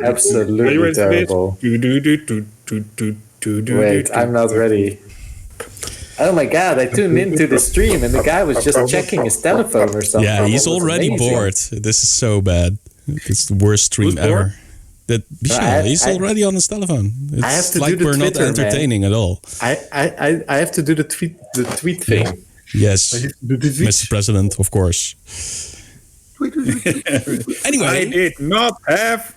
Absolutely terrible. Wait, I'm not ready. Oh my god, I tuned into the stream and the guy was just checking his telephone or something. Yeah, he's already bored. This is so bad. It's the worst stream ever. That Michel, he's already on his telephone. It's I have to like do the we're Twitter, not entertaining at all. I have to do the tweet thing. Yeah. Yes, Mr. President, of course. Anyway, I did not have.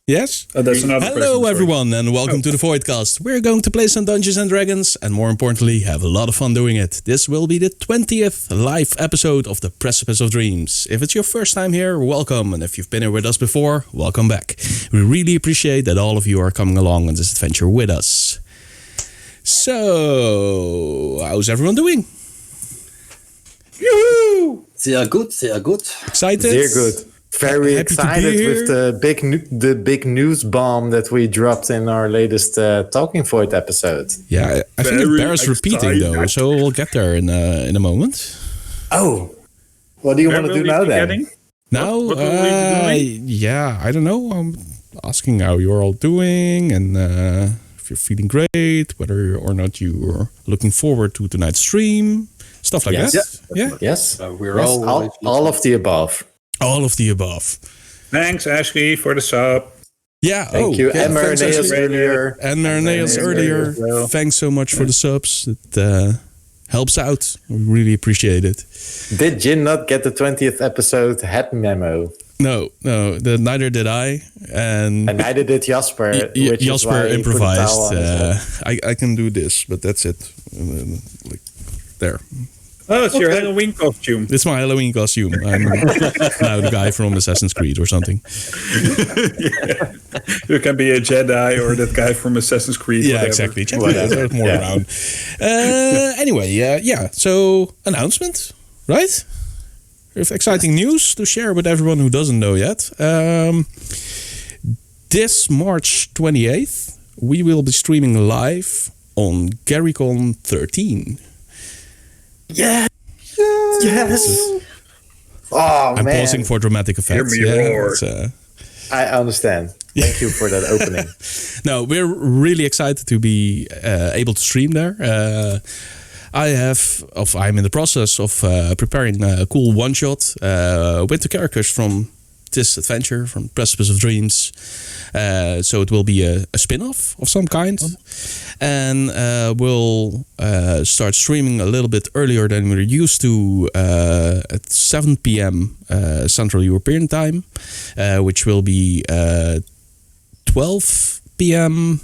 Yes? That's another Hello, everyone, and welcome to the Voidcast. We're going to play some Dungeons and Dragons, and more importantly, have a lot of fun doing it. This will be the 20th live episode of the Precipice of Dreams. If it's your first time here, welcome, and if you've been here with us before, welcome back. We really appreciate that all of you are coming along on this adventure with us. So, how's everyone doing? Yoo-hoo! Sehr gut, sehr gut. Excited? Very good. Very Happy to be excited here. with the big news bomb that we dropped in our latest Talking Void episode. Yeah, I think it Very bears repeating though, so we'll get there in a moment. Oh, what do you want to do now then? Now, What will we be doing? yeah, I don't know. I'm asking how you're all doing and if you're feeling great, whether or not you're looking forward to tonight's stream, stuff like Yes. that. Yeah, Yes, We're yes, all all of the above. all of the above. Thanks, Ashley, for the sub. Yeah, Thank you. yeah, And thanks, Marineus Ashley. earlier. And Marineus earlier. as well. Thanks so much for the subs. It helps out. We really appreciate it. Did Jin not get the 20th episode head memo? No, neither did I. And neither did Jasper. which is Jasper why he put a towel improvised. on his head. I can do this, but that's it. Like there. Oh, it's your Halloween costume. It's my Halloween costume. I'm now the guy from Assassin's Creed or something. You can be a Jedi or that guy from Assassin's Creed. Yeah, whatever. exactly. Check that out more around. Anyway, yeah. So announcement, right? We have exciting news to share with everyone who doesn't know yet. This March 28th, we will be streaming live on GaryCon 13. Yes. Oh, I'm man. pausing for dramatic effects. Hear me roar. it's, I understand. Thank you for that opening. No, we're really excited to be able to stream there. I'm in the process of preparing a cool one-shot with the characters from this adventure, from Precipice of Dreams. So it will be a spin-off of some kind. And we'll start streaming a little bit earlier than we're used to at 7 p.m. Central European Time, which will be 12 p.m.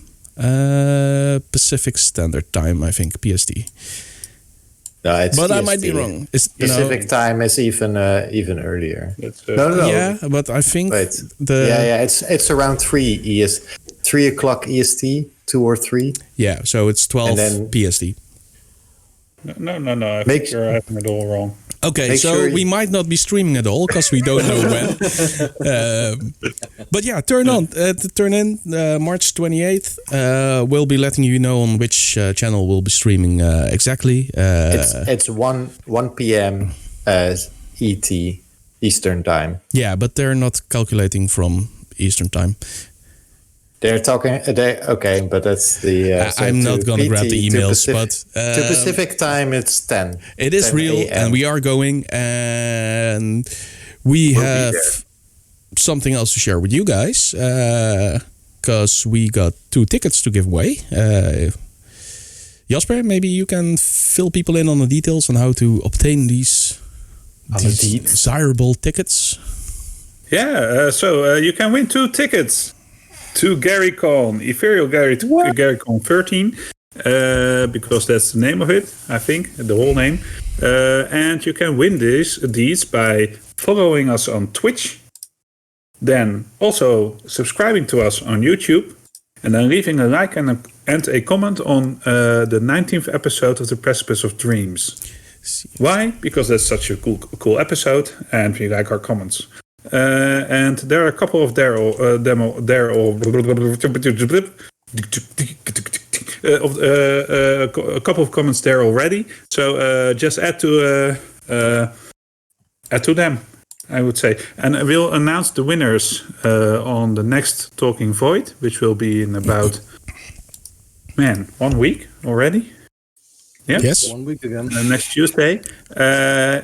Pacific Standard Time, I think, PST. No, it's But I EST. might be wrong. Pacific time is even earlier. That's, No. Yeah, but I think Wait. It's around 3 o'clock EST, 2 or 3. Yeah, so it's 12 And then- PST. No. I Make think you're having it all wrong. Okay, Make so sure we might not be streaming at all because we don't know when. But yeah, turn in March 28th. We'll be letting you know on which channel we'll be streaming exactly. It's 1 p.m. ET Eastern time. Yeah, but they're not calculating from Eastern time. They're talking. Okay, but that's the. I'm not going to grab the emails, but to Pacific time, it's 10. it is 10 real, a.m. and we are going, and we have something else to share with you guys because we got 2 tickets to give away. Jasper, maybe you can fill people in on the details on how to obtain these desirable tickets. Yeah, so you can win 2 tickets to GaryCon, Ethereal GaryCon 13, because that's the name of it, I think, the whole name. And you can win these by following us on Twitch, then also subscribing to us on YouTube, and then leaving a like and a comment on the 19th episode of the Precipice of Dreams. Why? Because that's such a cool episode, and we like our comments. And there are a couple of a couple of comments there already. So just add to them. I would say. And we'll announce the winners on the next Talking Void, which will be in about 1 week already. Yeah. Yes. 1 week again. Next Tuesday.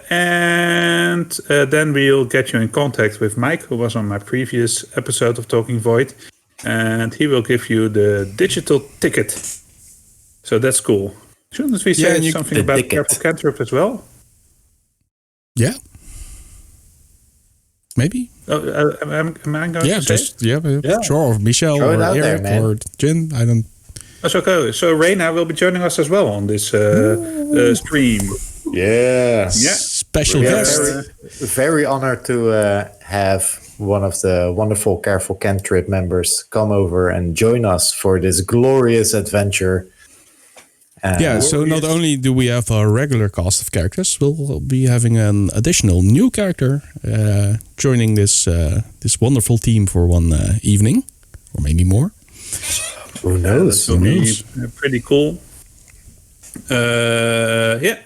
And then we'll get you in contact with Mike, who was on my previous episode of Talking Void. And he will give you the digital ticket. So that's cool. Shouldn't we say something about Careful Cantrip as well? Yeah. Maybe. Am I going to say? Sure. Michel Throw or it out Eric there, or Jin. I don't. That's okay. So Reina will be joining us as well on this stream. Yeah. Yeah. Special We are guest. very honored to have one of the wonderful Careful Cantrip members come over and join us for this glorious adventure. So not only do we have a regular cast of characters, we'll be having an additional new character joining this wonderful team for one evening, or maybe more. Who knows? That will be pretty cool.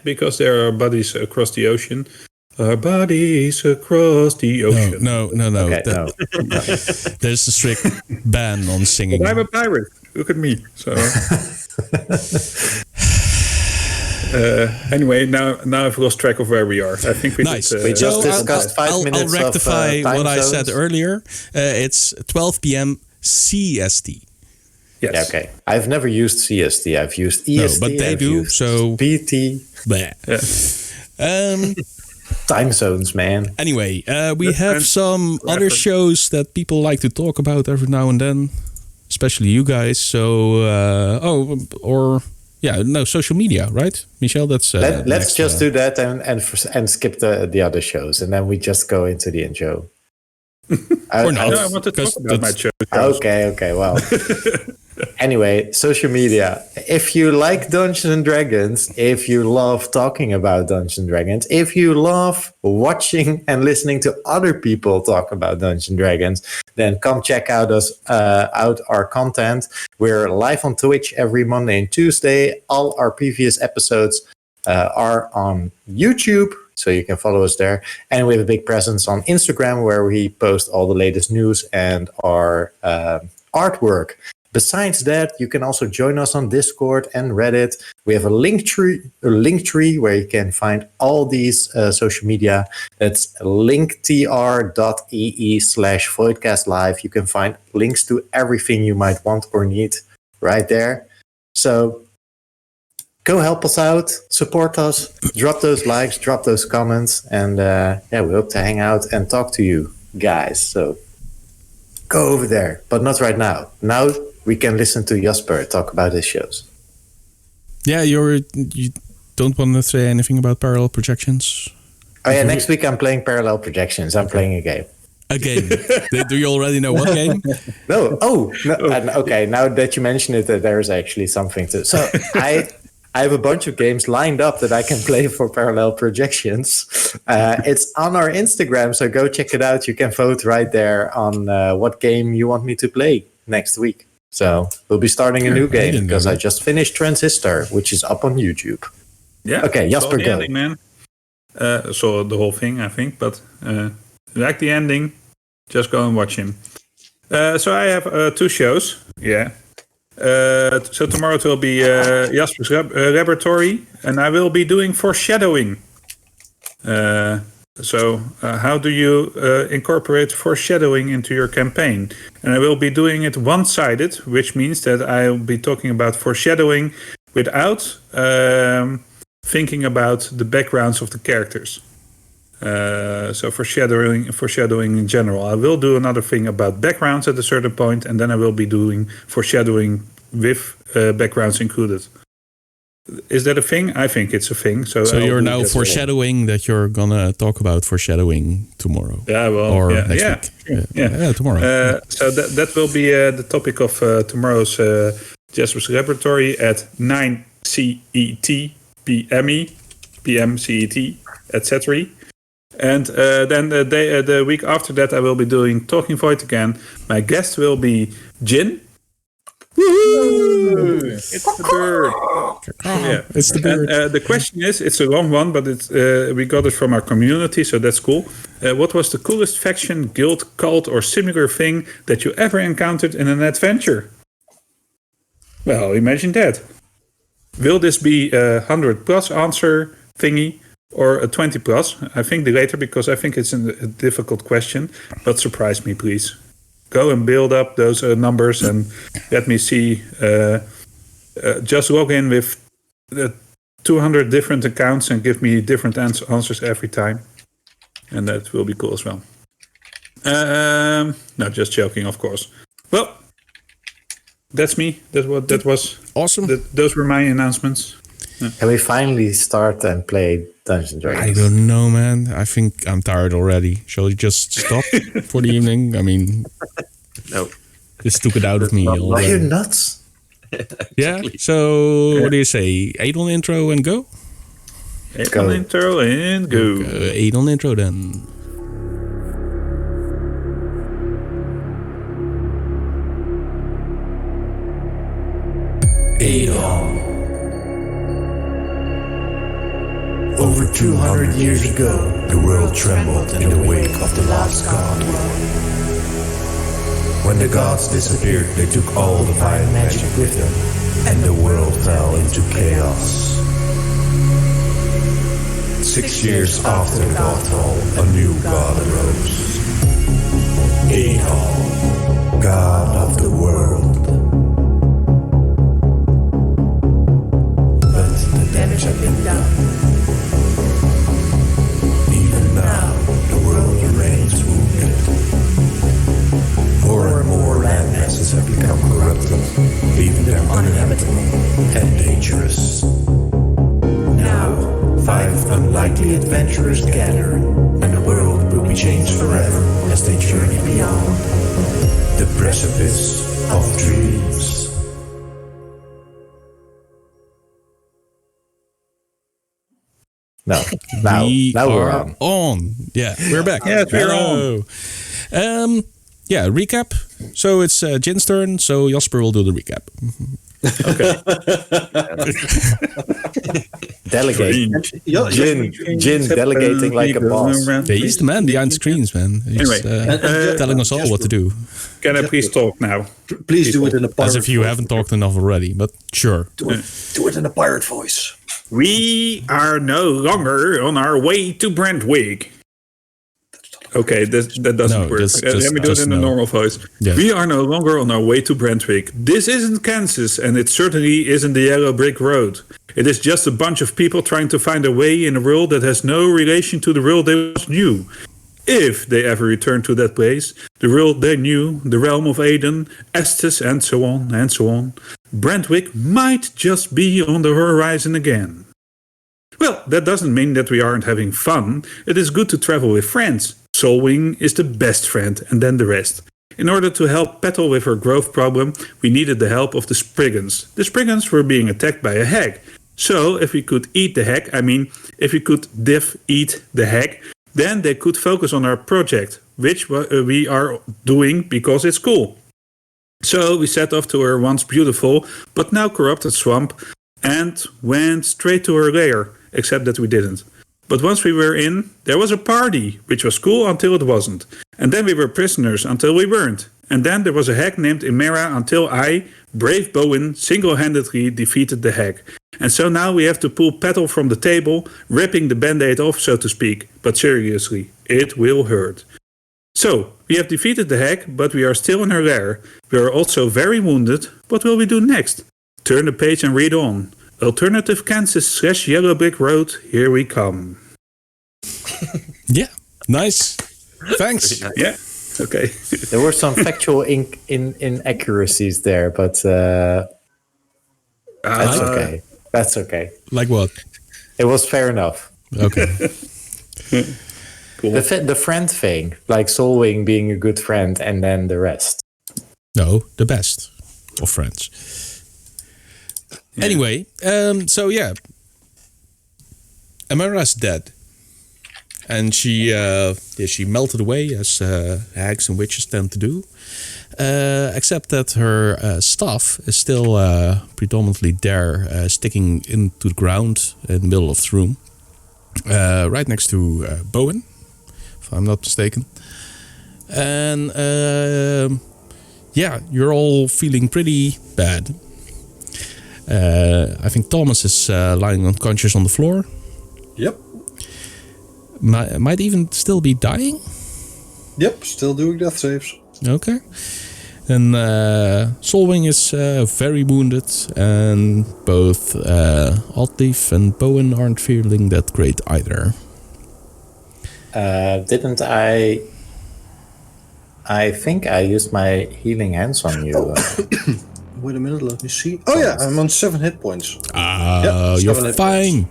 Because there are buddies across the ocean. Our buddies across the ocean. No. Okay, no. There's a strict ban on singing. But I'm a pirate. Look at me. So. Anyway, now I've lost track of where we are. I think we Nice. did, We just discussed 5 minutes I'll rectify of time what I zones. said earlier. It's 12 p.m. CST. Yes. Yeah, okay. I've never used CST. I've used EST. but they I've do, used so- PT. Bleh. Yeah. Time zones, man. Anyway, we have some other shows that people like to talk about every now and then, especially you guys. So, social media, right, Michel? That's Let's just do that and skip the other shows, and then we just go into the intro. Or not. I want to talk about my show. Okay. Well, anyway, social media. If you like Dungeons and Dragons, if you love talking about Dungeons and Dragons, if you love watching and listening to other people talk about Dungeons and Dragons, then come check out our content. We're live on Twitch every Monday and Tuesday. All our previous episodes are on YouTube, so you can follow us there. And we have a big presence on Instagram where we post all the latest news and our artwork. Besides that, you can also join us on Discord and Reddit. We have a link tree where you can find all these social media. That's linktr.ee/voidcastlive. You can find links to everything you might want or need right there. So go help us out, support us, drop those likes, drop those comments, and we hope to hang out and talk to you guys. So go over there, but not right now. Now we can listen to Jasper talk about his shows. Yeah, you don't want to say anything about parallel projections? Oh yeah, next week I'm playing Parallel Projections. I'm playing a game. A game. Do you already know what game? No. Okay, now that you mention it, there's actually something to. So I have a bunch of games lined up that I can play for Parallel Projections. It's on our Instagram, so go check it out. You can vote right there on what game you want me to play next week. So we'll be starting a new game because I just finished Transistor, which is up on YouTube. Yeah. Okay, Jasper, go. Ending, man. Saw the whole thing, I think, but like the ending, just go and watch him. So I have 2 shows. Yeah. So tomorrow it will be Jasper's Laboratory, and I will be doing foreshadowing. So how do you incorporate foreshadowing into your campaign? And I will be doing it one-sided, which means that I will be talking about foreshadowing without thinking about the backgrounds of the characters. So foreshadowing in general. I will do another thing about backgrounds at a certain point, and then I will be doing foreshadowing with backgrounds included. Is that a thing? I think it's a thing. So you're now foreshadowing that you're gonna talk about foreshadowing tomorrow. Yeah, well, or yeah, next week. Yeah, tomorrow. So that will be the topic of tomorrow's Jasper's Laboratory at 9 CET, PM CET, etc. And then the week after that, I will be doing Talking Void again. My guest will be Jin. Woohoo! It's the bird. Yeah. It's the bird. And, the question is, it's a long one, but it's we got it from our community, so that's cool. What was the coolest faction, guild, cult, or similar thing that you ever encountered in an adventure? Well, imagine that. Will this be a 100+ answer thingy or a 20+? I think the later, because I think it's a difficult question. But surprise me, please. Go and build up those numbers and let me see. Just log in with 200 different accounts and give me different answers every time. And that will be cool as well. No, just joking, of course. Well, that's me. That was Awesome. Those were my announcements. Can we finally start and play Dungeons and Dragons? I don't know, man. I think I'm tired already. Shall we just stop for the evening? I mean, No. this took it out of me Are you already. nuts? Yeah. So, what do you say? Aedon intro and go? Go. Intro and go. Aedon intro then. Aedon. Over 200 years ago, the world trembled in the wake of the last god. When the gods disappeared, they took all the fire magic with them, and the world fell into chaos. 6 years after the god fall, a new god arose. Aedon, god of the world. But the damage had been done. Even now, the world remains wounded. More and more land masses have become corrupted, leaving them uninhabitable and dangerous. Now, 5 unlikely adventurers gather, and the world will be changed forever as they journey beyond the Precipice of Dreams. No. Now we're are on. Yeah, we're back. Yes, we're Hello. Yeah, recap. So it's Jin's turn, so Jasper will do the recap. Delegate. Jin delegating like a boss. Yeah, he's the man behind screens, man. He's Anyway, telling us all what to do. Can I please talk now? Please do it in a pirate As if you voice. haven't talked enough already, but sure. Do it in a pirate voice. We are no longer on our way to Brentwick. Okay, that doesn't No, work. Let me do it just in a no. normal voice. Yeah. We are no longer on our way to Brentwick. This isn't Kansas, and it certainly isn't the yellow brick road. It is just a bunch of people trying to find a way in a world that has no relation to the world they once knew. If they ever return to that place, the world they knew, the realm of Aedon, Estes, and so on and so on, Brentwick might just be on the horizon again. Well, that doesn't mean that we aren't having fun. It is good to travel with friends. Soulwing is the best friend, and then the rest. In order to help Petal with her growth problem, we needed the help of the Spriggans. The Spriggans were being attacked by a hag. So, if we could eat the hag, if we could eat the hag, then they could focus on our project, which we are doing because it's cool. So, we set off to her once beautiful, but now corrupted swamp, and went straight to her lair, except that we didn't. But once we were in, there was a party, which was cool until it wasn't. And then we were prisoners until we weren't. And then there was a hag named Emera until I, brave Bowen, single-handedly defeated the hag. And so now we have to pull Petal from the table, ripping the band-aid off, so to speak. But seriously, it will hurt. So, we have defeated the hag, but we are still in her lair. We are also very wounded. What will we do next? Turn the page and read on. Alternative Kansas / Yellow Brick Road, here we come. Yeah, nice. Thanks. Yeah, okay. There were some factual inaccuracies there, but that's okay. That's okay. Like what? It was fair enough. Okay. Cool. The friend thing, like Soulwing being a good friend, and then the rest. No, the best of friends. Yeah. Anyway, so yeah. Emera's dead. And she melted away, as hags and witches tend to do. Except that her staff is still predominantly there, sticking into the ground in the middle of the room. Right next to Bowen, if I'm not mistaken. And you're all feeling pretty bad. I think Thomas is lying unconscious on the floor. Yep. Might even still be dying. Yep, still doing death saves. Okay. And Solwing is very wounded, and both Altleaf and Bowen aren't feeling that great either. Didn't I? I think I used my healing hands on you. Wait a minute, let me see. Oh yeah, I'm on 7 hit points. You're fine.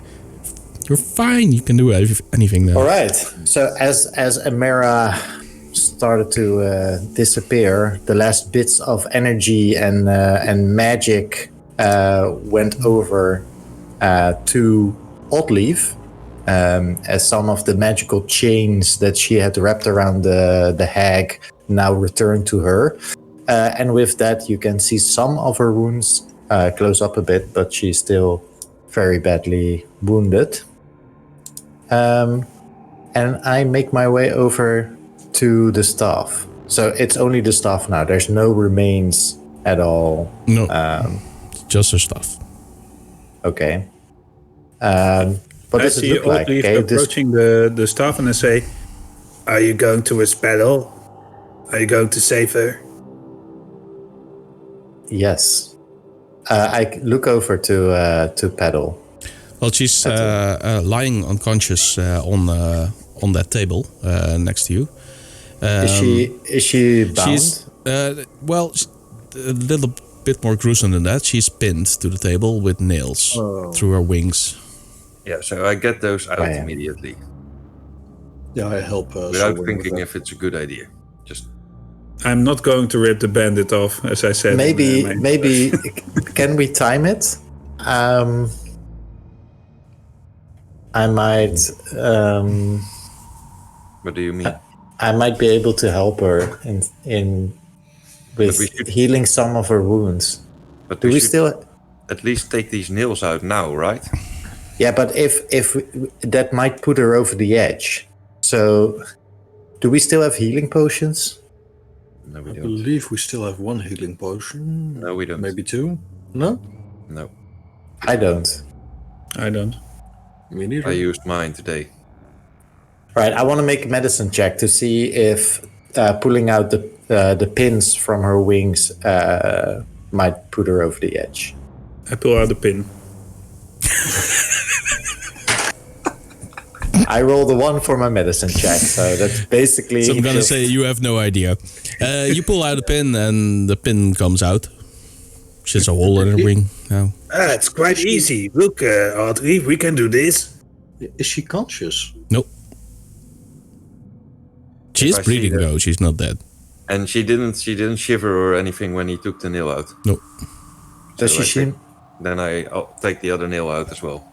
You're fine. You can do anything now. All right. So as Emera started to disappear, the last bits of energy and magic went over to Oddleaf, as some of the magical chains that she had wrapped around the hag now returned to her. And with that, you can see some of her wounds close up a bit, but she's still very badly wounded. And I make my way over to the staff. So it's only the staff now. There's no remains at all. No, just her stuff. Okay. What does it look like? Okay, approaching the staff and I say, "Are you going to a spell? Are you going to save her?" Yes. I look over to Paddle. Well, she's lying unconscious on that table next to you. Is she bound? She's a little bit more gruesome than that. She's pinned to the table with nails through her wings. Yeah, so I get those out immediately. Yeah, I help. Without thinking if it's a good idea. Just. I'm not going to rip the bandit off, as I said. Maybe can we time it? I might. What do you mean? I might be able to help her with healing some of her wounds. But do we still at least take these nails out now, right? Yeah, but if that might put her over the edge. So, do we still have healing potions? No, we don't. I believe we still have 1 healing potion. No, we don't. Maybe 2? No? No. I don't. Me neither. I used mine today. Right, I want to make a medicine check to see if pulling out the pins from her wings might put her over the edge. I pull out the pin. I rolled a 1 for my medicine check, so that's basically... So I'm gonna say you have no idea. You pull out a pin and the pin comes out. She has a hole in her wing now. It's quite easy. Look, Audrey, we can do this. Is she conscious? Nope. She is breathing though. She's not dead. And she didn't shiver or anything when he took the nail out. Nope. Does she seem? Then I'll take the other nail out as well.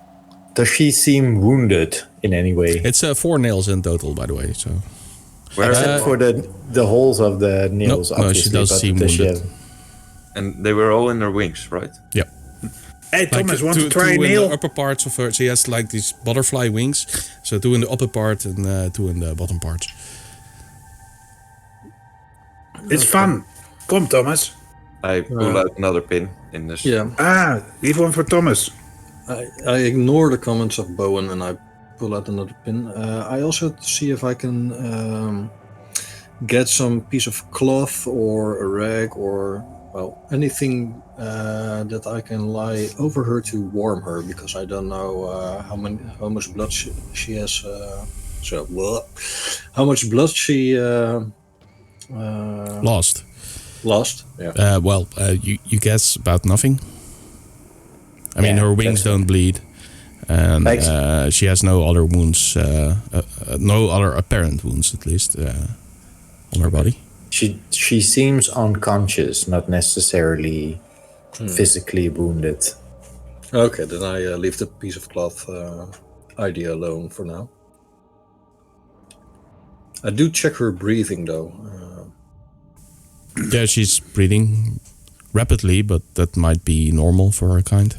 Does she seem wounded in any way? It's 4 nails in total, by the way. So. Except for the holes of the nails. No, she does seem wounded. And they were all in her wings, right? Yep. Hey, Thomas, want to try a two nail? in the upper parts of her. She has like these butterfly wings. So 2 in the upper part and 2 in the bottom part. It's fun. Come, Thomas. I pull out another pin in this. Yeah. Leave one for Thomas. I ignore the comments of Bowen and I pull out another pin. I also see if I can get some piece of cloth or a rag or anything that I can lie over her to warm her, because I don't know how much blood she has. How much blood she Lost. Yeah. You guess about nothing. I mean, her wings don't bleed, and she has no other wounds, no other apparent wounds, at least, on her body. She seems unconscious, not necessarily physically wounded. Okay, then I leave the piece of cloth idea alone for now. I do check her breathing though. Yeah, she's breathing rapidly, but that might be normal for her kind.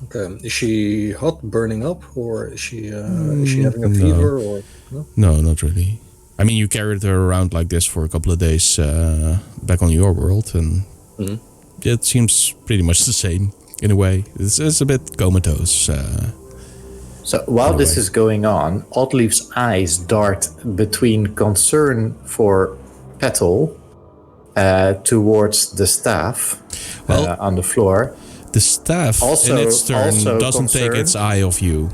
Okay, is she hot, burning up, or is she having a fever, or no? No, not really. I mean, you carried her around like this for a couple of days back on your world, and it seems pretty much the same in a way. It's a bit comatose. So while this is going on, Oddleaf's eyes dart between concern for Petal towards the staff on the floor. The staff, in its turn, doesn't take its eye off you.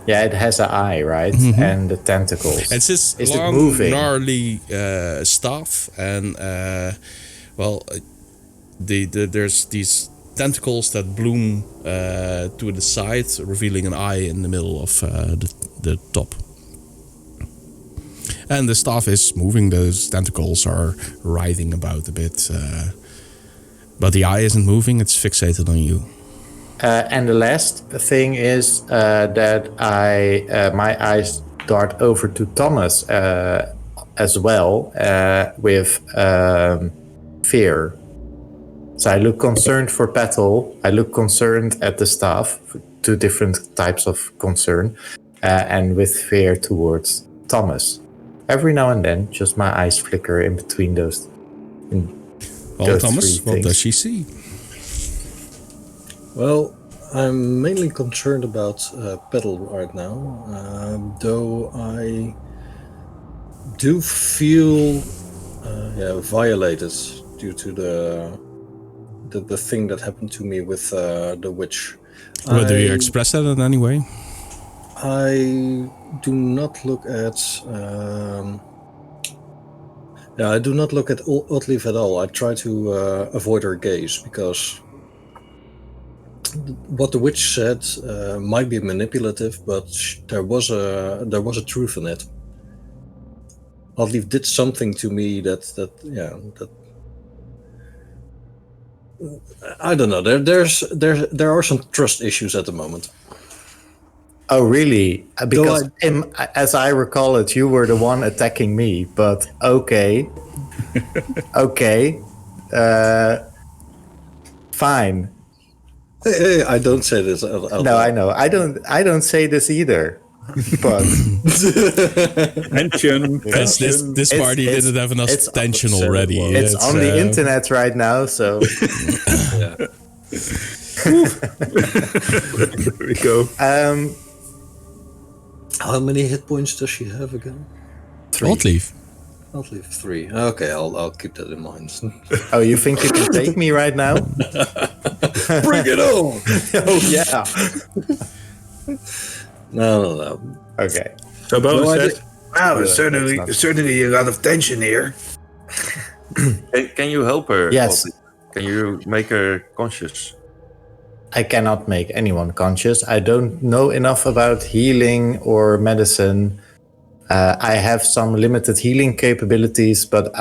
Yeah, it has an eye, right? And the tentacles. It's this Is long, it moving? gnarly staff, and there's these tentacles that bloom to the side, revealing an eye in the middle of the top. And the staff is moving; those tentacles are writhing about a bit. But the eye isn't moving, it's fixated on you. And the last thing is that my eyes dart over to Thomas as well with fear. So I look concerned for Petal, I look concerned at the staff, two different types of concern, and with fear towards Thomas. Every now and then, just my eyes flicker in between those. Well, Thomas, what does she see? Well, I'm mainly concerned about Petal right now, though I do feel violated due to the thing that happened to me with the witch. Well, do you express that in any way? I do not look at. I do not look at Oddleaf at all. I try to avoid her gaze because what the witch said might be manipulative, but there was a truth in it. Oddleaf did something to me that I don't know. There are some trust issues at the moment. Oh, really? Because as I recall it, you were the one attacking me, but okay. Okay. Fine. Hey, I don't say this out No, I know. I don't say this either. But Tension. This party didn't have enough tension already. It's on the internet right now, so There we go. How many hit points does she have again? 3. Oddleaf. Oddleaf 3. Okay, I'll keep that in mind. Oh, you think you can take me right now? Bring it on! Oh yeah. No. Okay. So Bo No, I says, did- wow, there's certainly a lot of tension here. Can you help her? Yes. Can you make her conscious? I cannot make anyone conscious. I don't know enough about healing or medicine. I have some limited healing capabilities, but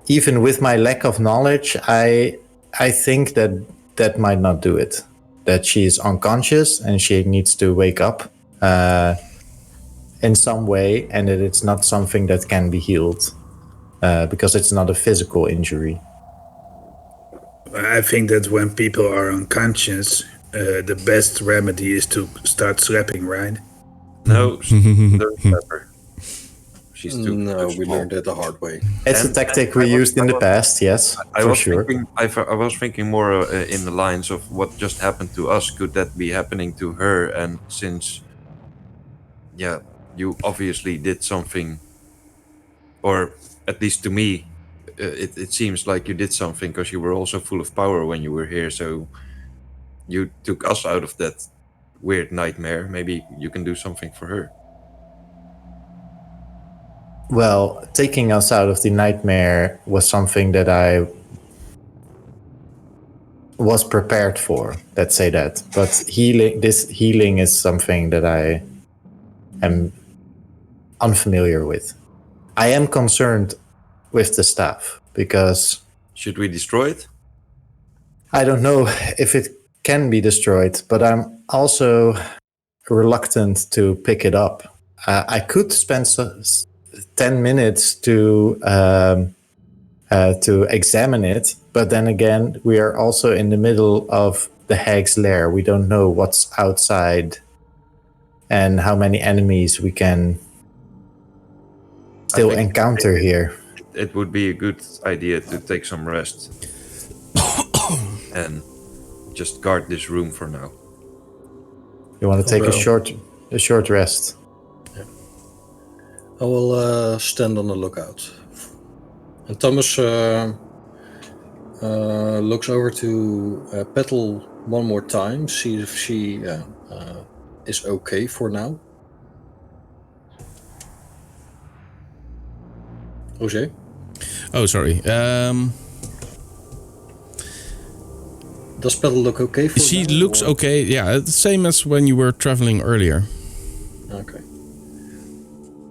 even with my lack of knowledge, I think that might not do it. That she's unconscious and she needs to wake up in some way, and that it's not something that can be healed because it's not a physical injury. I think that when people are unconscious, the best remedy is to start slapping, right? No, don't slap her. She's too No, we small. learned it the hard way. It's a tactic we used in the past, yes, for sure. I was thinking more in the lines of what just happened to us. Could that be happening to her? And since, you obviously did something, or at least to me, it seems like you did something because you were also full of power when you were here. So you took us out of that weird nightmare. Maybe you can do something for her. Well, taking us out of the nightmare was something that I was prepared for, let's say that. But healing is something that I am unfamiliar with. I am concerned with the staff because Should we destroy it? I don't know if it can be destroyed, but I'm also reluctant to pick it up. I could spend 10 minutes to examine it, but then again, we are also in the middle of the Hag's lair. We don't know what's outside and how many enemies we can still encounter here. It would be a good idea to take some rest and just guard this room for now. You want to take a short rest? I will stand on the lookout. And Thomas looks over to Petal one more time, see if she is okay for now. Jose? Oh, sorry. Does Petal look okay for She now, looks or? okay. Yeah, the same as when you were traveling earlier. Okay.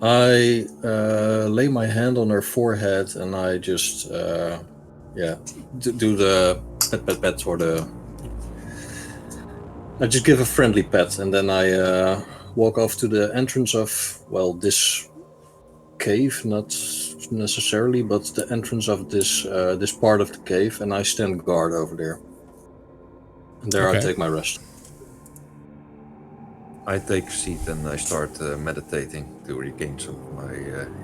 I lay my hand on her forehead and I just, do the pet or the... I just give a friendly pet and then I walk off to the entrance of, well, this cave, not necessarily, but the entrance of this this part of the cave, and I stand guard over there. And there I take my rest. I take a seat and I start meditating to regain some of my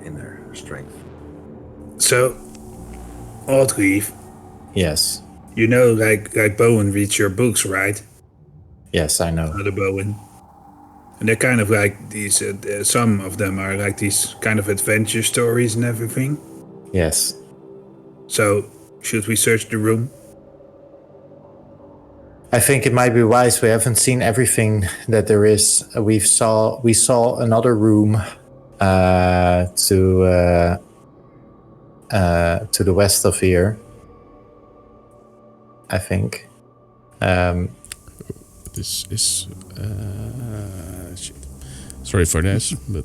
inner strength. So, Oddgrief, Yes. you know, like Bowen reads your books, right? Yes, I know. Other Bowen. And they're kind of like these, some of them are like these kind of adventure stories and everything. Yes. So, should we search the room? I think it might be wise. We haven't seen everything that there is. We saw another room to the west of here, I think. This is shit. Sorry for this, but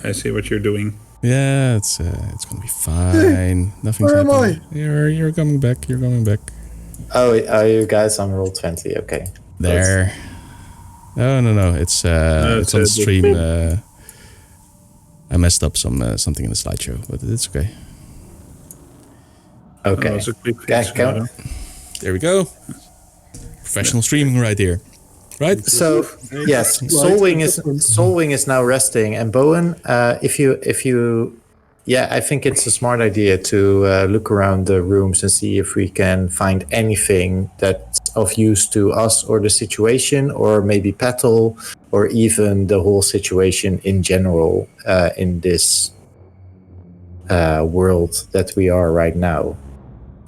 I see what you're doing. yeah, it's gonna be fine. Nothing's where am happening. You're coming back. You're coming back. Oh, are you guys on roll 20? Okay. There. No. It's it's on the stream. I messed up something in the slideshow, but it's okay. Okay. Oh, it's a quick fix, Count. There we go. Professional streaming right here. Right? So yes, Solwing is now resting, and Bowen, if you, I think it's a smart idea to look around the rooms and see if we can find anything that's of use to us or the situation, or maybe Petal, or even the whole situation in general in this world that we are right now,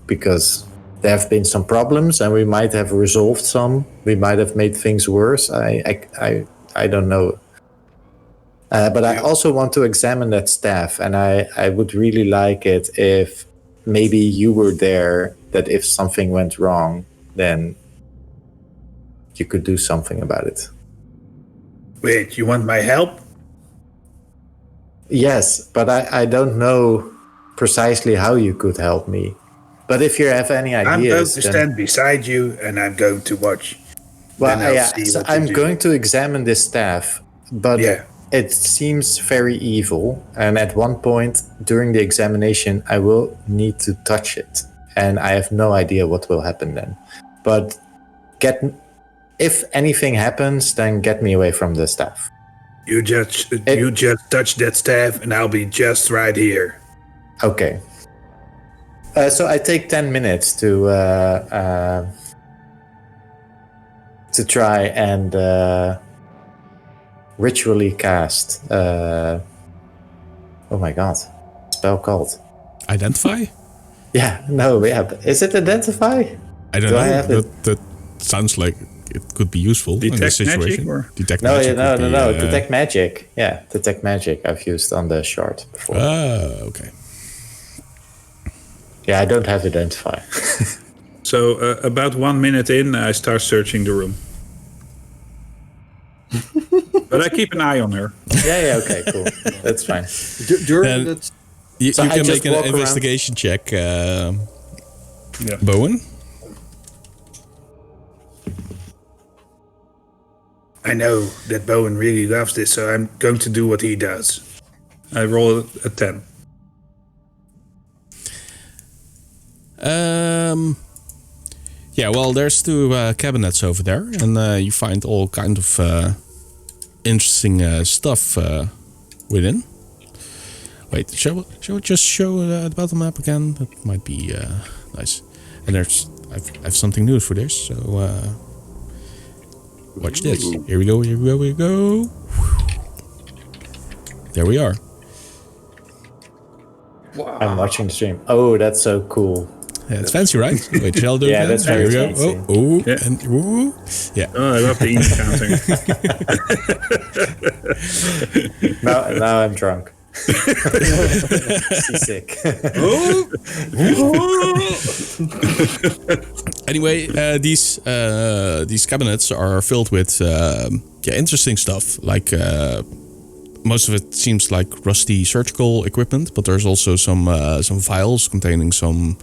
because there have been some problems, and we might have resolved some. We might have made things worse. I don't know. But I also want to examine that staff, and I would really like it if maybe you were there, that if something went wrong, then you could do something about it. Wait, you want my help? Yes, but I don't know precisely how you could help me. But if you have any ideas... I'm going to then... stand beside you and I'm going to watch. Well, Then I'll yeah, see so what you I'm do. going to examine this staff, but it seems very evil. And at one point during the examination, I will need to touch it. And I have no idea what will happen then. But if anything happens, then get me away from the staff. You just touch that staff and I'll be just right here. Okay. So I take 10 minutes to try and ritually cast. Oh my god, spell called Identify? Yeah, no, yeah. Is it identify? I don't Do know. I have it? That sounds like it could be useful in this Detect magic, situation. or? Detect No, magic. would be, no. Detect magic. Yeah, detect magic. I've used on the shard before. Okay. Yeah, I don't have identify. So about 1 minute in, I start searching the room. But I keep an eye on her. yeah. Okay, cool. That's fine. During that, You So I can just make an walk around. investigation check, Bowen. I know that Bowen really loves this, so I'm going to do what he does. I roll a 10. Yeah, well, there's 2 cabinets over there, and you find all kind of interesting stuff within. Wait, shall we just show the battle map again? That might be nice. And I've something new for this, so watch this. Here we go, here we go, here we go. There we are. Wow. I'm watching the stream. Oh, that's so cool. Yeah, it's fancy, right? Wait, shall I do it Yeah, again? that's Here very we go. fancy. Oh, Yeah. and ooh. Yeah. Oh, I love the counting. Now I'm drunk. Seasick. Anyway, these cabinets are filled with interesting stuff. Like most of it seems like rusty surgical equipment, but there's also some vials containing some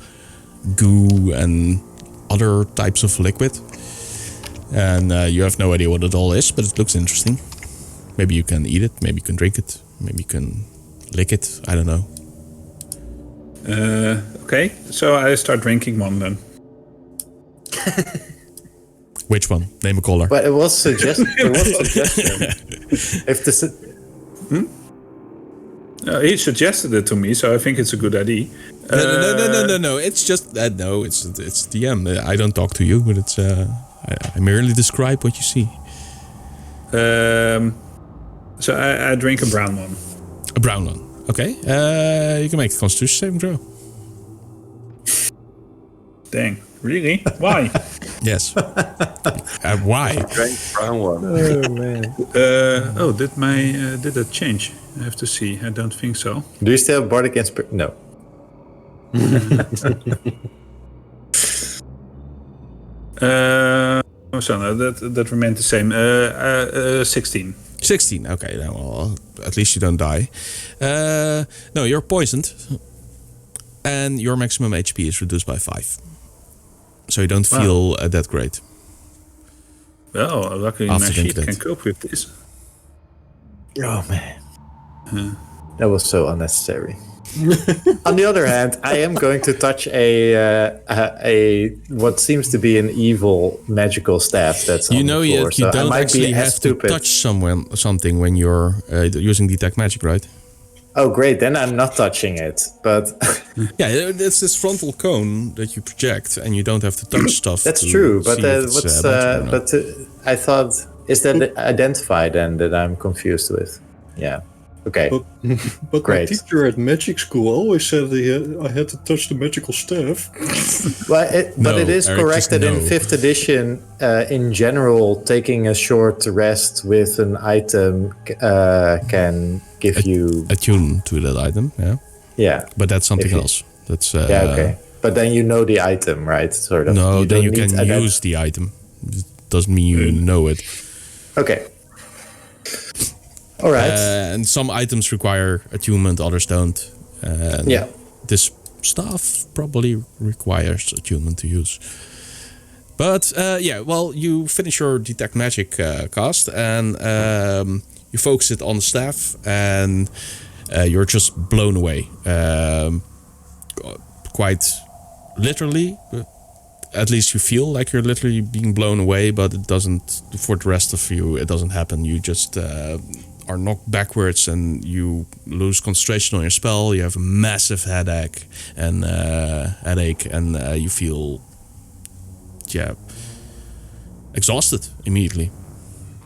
goo and other types of liquid. And you have no idea what it all is, but it looks interesting. Maybe you can eat it, maybe you can drink it, maybe you can lick it. I don't know. Okay, so I start drinking one then. Which one? Name a caller. But it was suggestion. If this, He suggested it to me, so I think it's a good idea. No. It's just no. It's DM. I don't talk to you, but it's I merely describe what you see. So I drink a brown one. A brown one. Okay. You can make a Constitution saving throw. Dang, really? Why? Yes. Why? Drank brown one. oh man. Did that change? I have to see. I don't think so. Do you still have Bardic Inspiration? No. So no, that remained the same. 16. 16. Okay. Then, well, at least you don't die. No, you're poisoned, and your maximum HP is reduced by 5. So you don't feel that great. Well, luckily my After sheet that. can cope with this. Oh man. That was so unnecessary. On the other hand, I am going to touch a what seems to be an evil magical staff that's on You know, the floor. you I don't might actually be as have stupid. to touch something when you're using detect magic, right? Oh, great! Then I'm not touching it. But Yeah, it's this frontal cone that you project, and you don't have to touch stuff. that's to true. But see if it's, magic or not. I thought, is that identified then that I'm confused with? Yeah. Okay. But Great. my teacher at magic school always said I had to touch the magical staff. Well, but No, it is Eric, correct just that in no. 5th edition, in general, taking a short rest with an item can give you... Attune to that item, yeah. Yeah. But that's something If you- else. That's Yeah, okay. But then you know the item, right? Sort of. No, then don't you need can a- use the item. It doesn't mean you know it. Okay. All right. And some items require attunement, others don't. And Yeah. This staff probably requires attunement to use. But you finish your detect magic cast and you focus it on the staff, and you're just blown away. Quite literally. At least you feel like you're literally being blown away, but it doesn't, for the rest of you, it doesn't happen. You just are knocked backwards and you lose concentration on your spell. You have a massive headache and you feel, exhausted immediately.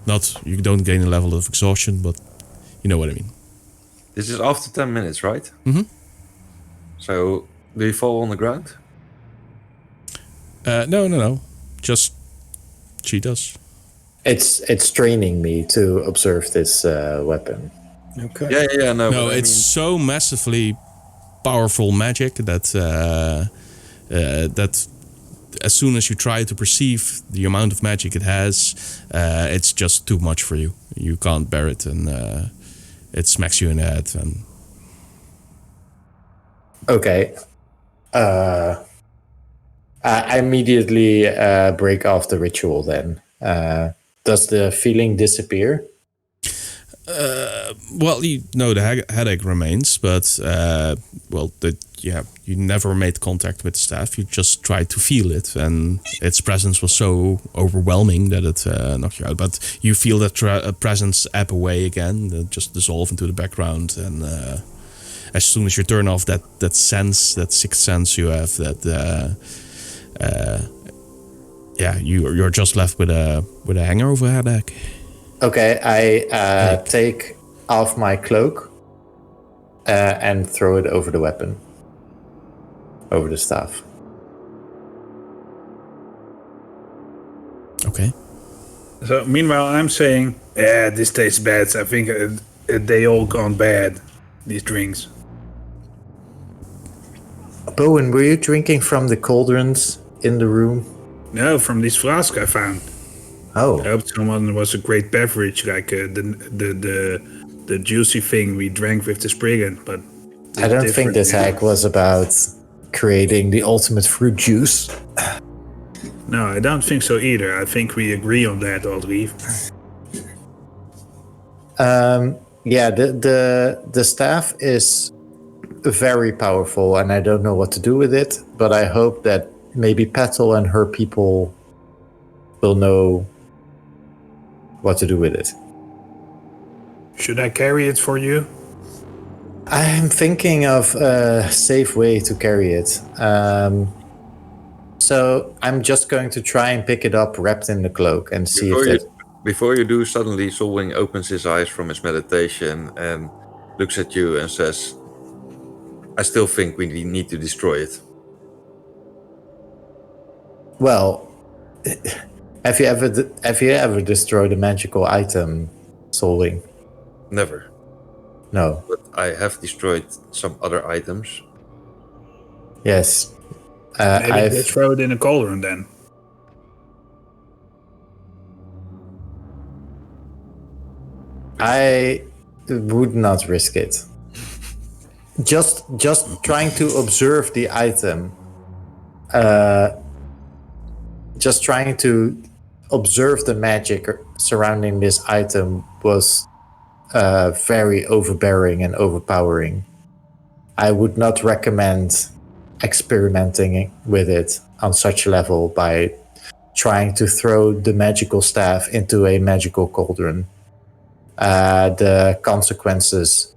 Not, you don't gain a level of exhaustion, but you know what I mean. This is after 10 minutes, right? Mm-hmm. So, do you fall on the ground? No. Just, she does. It's training me to observe this weapon. Okay. Yeah, no. No, but I it's mean, so massively powerful magic that that as soon as you try to perceive the amount of magic it has, it's just too much for you. You can't bear it, and it smacks you in the head. And Okay. I immediately break off the ritual then. Does the feeling disappear? Well, the headache remains, but you never made contact with the staff. You just tried to feel it, and its presence was so overwhelming that it knocked you out. But you feel that presence ebb away again, just dissolve into the background, and as soon as you turn off that sense, that sixth sense you have, you're just left with a hangover headache. Okay, I take off my cloak and throw it over the weapon. Over the staff. Okay. So meanwhile, I'm saying, this tastes bad. I think they all gone bad, these drinks. Bowen, were you drinking from the cauldrons in the room? No, from this flask I found. Oh. I hope someone was a great beverage, like the juicy thing we drank with the Spriggan, but... I don't think this hack was about creating the ultimate fruit juice. No, I don't think so either. I think we agree on that, Audrey. Yeah, the staff is very powerful, and I don't know what to do with it, but I hope that maybe Petal and her people will know what to do with it. Should I carry it for you? I'm thinking of a safe way to carry it. So I'm just going to try and pick it up wrapped in the cloak and see Before you do, suddenly Solwing opens his eyes from his meditation and looks at you and says, I still think we need to destroy it. Well, have you ever destroyed a magical item, Solwing? Never. No. But I have destroyed some other items. Yes. Maybe they throw it in a cauldron then. I would not risk it. Just trying to observe the item. Just trying to observe the magic surrounding this item was very overbearing and overpowering. I would not recommend experimenting with it on such a level by trying to throw the magical staff into a magical cauldron. The consequences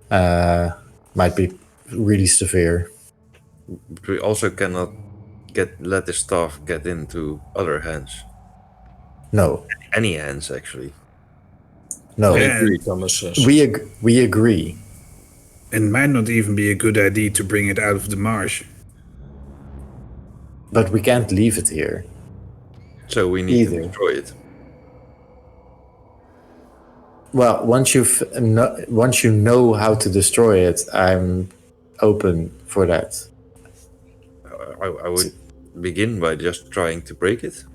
might be really severe. We also cannot let the staff get into other hands. No. Any hands, actually. No. We agree. It might not even be a good idea to bring it out of the marsh. But we can't leave it here. So we need to destroy it. Well, once you know how to destroy it, I'm open for that. I would begin by just trying to break it.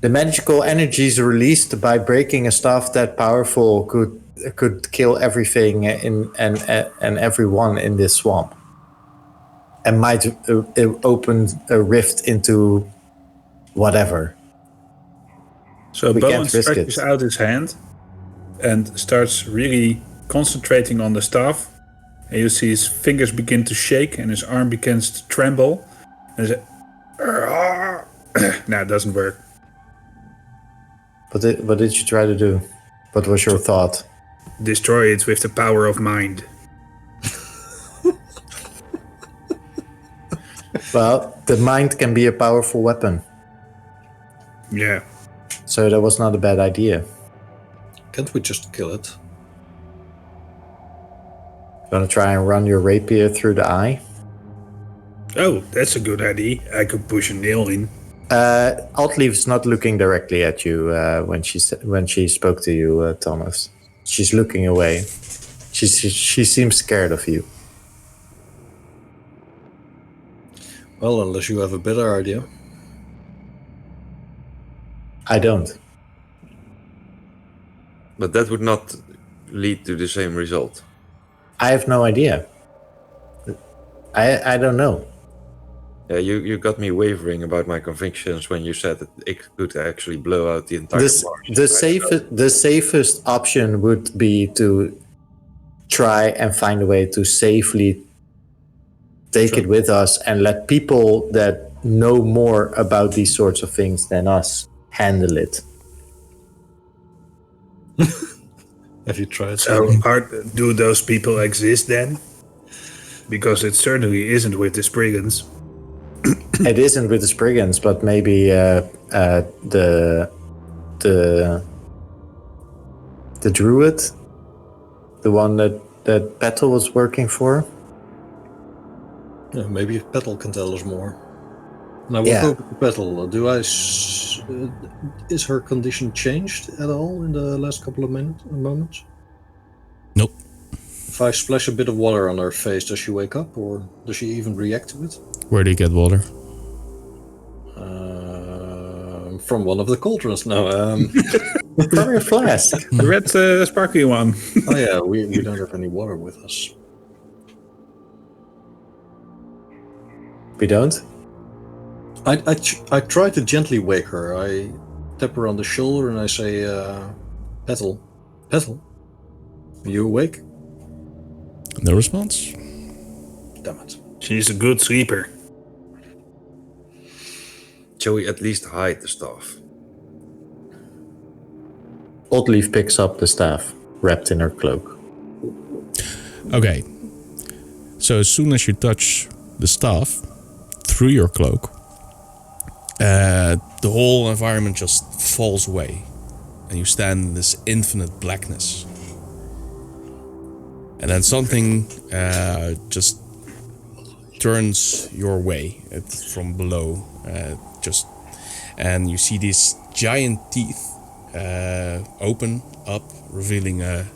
The magical energies released by breaking a staff that powerful could kill everything and everyone in this swamp, and might open a rift into whatever. So Bowen stretches out his hand and starts really concentrating on the staff. And you see his fingers begin to shake and his arm begins to tremble. And no, it doesn't work. What did you try to do? What was your thought? Destroy it with the power of mind. Well, the mind can be a powerful weapon. Yeah. So that was not a bad idea. Can't we just kill it? Gonna try and run your rapier through the eye? Oh, that's a good idea. I could push a nail in. Altleaf's not looking directly at you when she spoke to you, Thomas. She's looking away. She seems scared of you. Well, unless you have a better idea. I don't. But that would not lead to the same result. I have no idea. I don't know. Yeah, you got me wavering about my convictions when you said that it could actually blow out the entire This, marsh. the safest option would be to try and find a way to safely take it with us and let people that know more about these sorts of things than us handle it. Have you tried? So, do those people exist then? Because it certainly isn't with the Spriggans. It isn't with the Spriggans, but maybe the druid, the one that Petal was working for. Yeah, maybe Petal can tell us more. And I walk Yeah. over to Petal. Is her condition changed at all in the last couple of moments? Nope. If I splash a bit of water on her face, does she wake up, or does she even react to it? Where do you get water? From one of the cauldrons. No. From your flask. The red sparkly one. Oh yeah, we don't have any water with us. We don't? I try to gently wake her. I tap her on the shoulder and I say, Petal, are you awake? No response. Damn it. She's a good sleeper. Shall we at least hide the staff? Oddleaf picks up the staff, wrapped in her cloak. Okay. So as soon as you touch the staff through your cloak, the whole environment just falls away, and you stand in this infinite blackness. And then something just turns your way from below, and you see these giant teeth open up, revealing a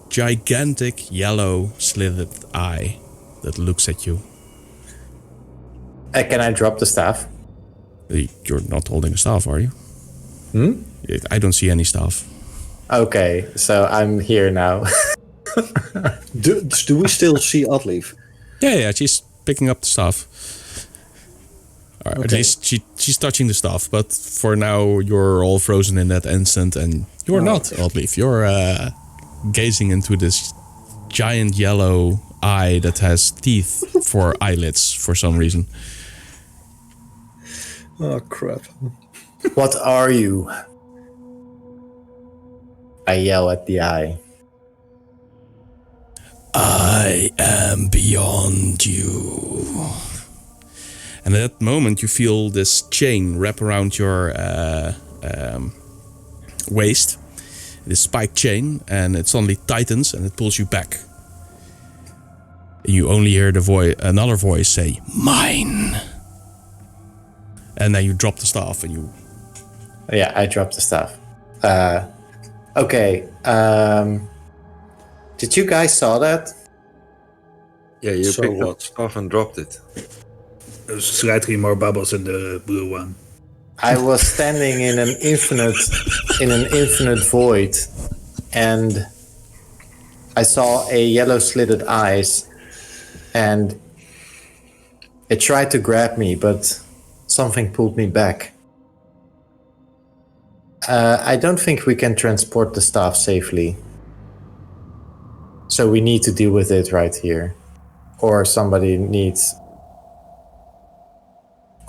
gigantic yellow slitted eye that looks at you. Can I drop the staff? You're not holding a staff, are you? I don't see any staff. Okay, so I'm here now. Do we still see Oddleaf? Yeah, she's picking up the staff. Or at Okay. least she's touching the staff, but for now you're all frozen in that instant, and you're not, Oddleaf. You're gazing into this giant yellow eye that has teeth for eyelids for some reason. Oh crap. What are you? I yell at the eye. I am beyond you. And at that moment, you feel this chain wrap around your waist, this spiked chain, and it suddenly tightens and it pulls you back. And you only hear another voice say, "Mine." And then you drop the staff and you... Yeah, I dropped the staff. Okay. Did you guys saw that? Yeah, you So picked what? up the staff and dropped it. There's slightly more bubbles in the blue one. I was standing in an infinite void, and I saw a yellow slitted eyes, and it tried to grab me, but something pulled me back. I don't think we can transport the staff safely. So we need to deal with it right here. Or somebody needs...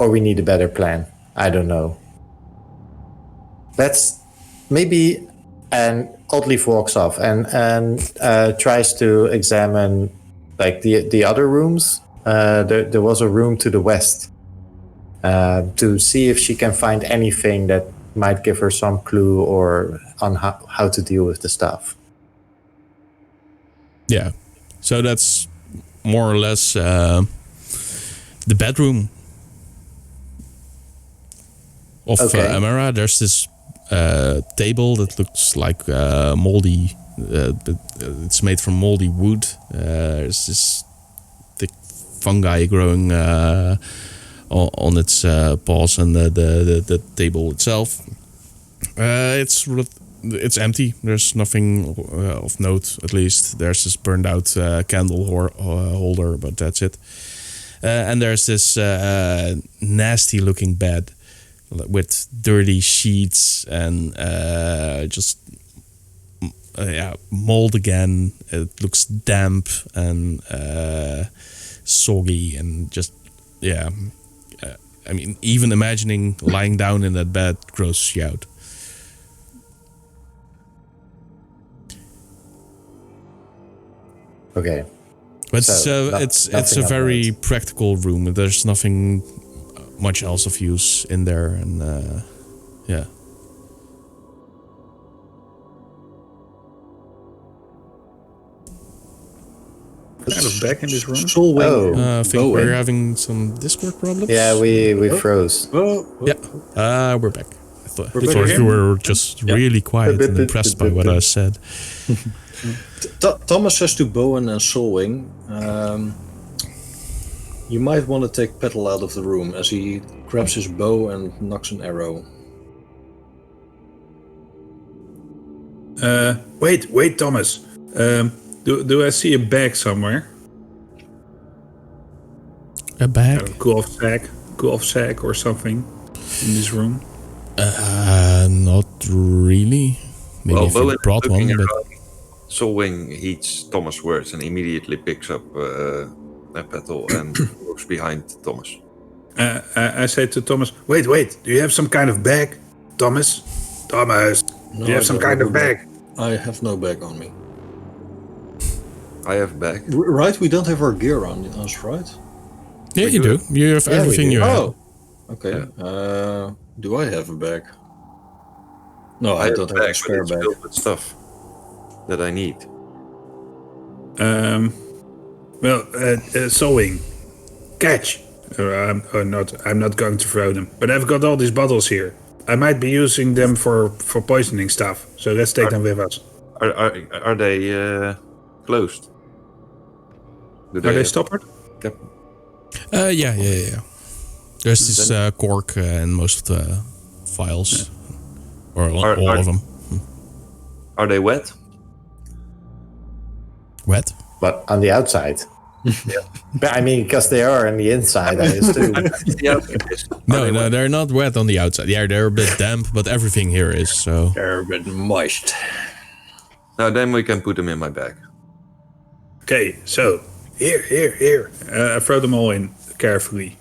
Or we need a better plan. I don't know. Let's maybe... And Oddleaf walks off and tries to examine like the other rooms. There was a room to the west. To see if she can find anything that might give her some clue or on how to deal with the staff. Yeah. So that's more or less the bedroom of Emera. There's this table that looks like moldy. It's made from moldy wood. There's this thick fungi growing on its paws, and the table itself. It's empty. There's nothing of note. At least there's this burned out candle holder, but that's it. And there's this nasty-looking bed with dirty sheets and just mold again. It looks damp and soggy and just I mean, even imagining lying down in that bed grosses you out. Okay. But So, it's a very practical room. There's nothing much else of use in there, and yeah. Kind of back in this room. Solwing. I think Bowen. we're having some Discord problems. Yeah, we froze. Yeah, we're back. I thought back again? you were just really quiet and impressed by what I said. Thomas says to Bowen and Solwing, you might want to take Petal out of the room as he grabs his bow and knocks an arrow. Wait, Thomas. Do I see a bag somewhere? A bag? A cloth sack or something in this room? Not really. Maybe if you Bowen brought one, looking but around, Solwing heeds Thomas' words and immediately picks up a petal and looks behind Thomas. I say to Thomas, wait, do you have some kind of bag? Thomas? No, do you have some I kind don't of have bag? I have no bag on me. I have a bag. Right, we don't have our gear on us, right? yeah, you do. You have everything you have. Oh, okay. Do I have a bag? No, I don't have a spare but it's bag. filled with stuff that I need. Sewing. Catch. I'm not going to throw them. But I've got all these bottles here. I might be using them for poisoning stuff. So let's take them with us. Are they closed? Are they stoppered? Yeah. There's this cork in most of the files, or all of them. Are they wet? Wet? But on the outside. But I mean, because they are on the inside, I assume. No, they're not wet on the outside. Yeah, they're a bit damp, but everything here is, so... They're a bit moist. Now then we can put them in my bag. Okay, so here. I throw them all in carefully,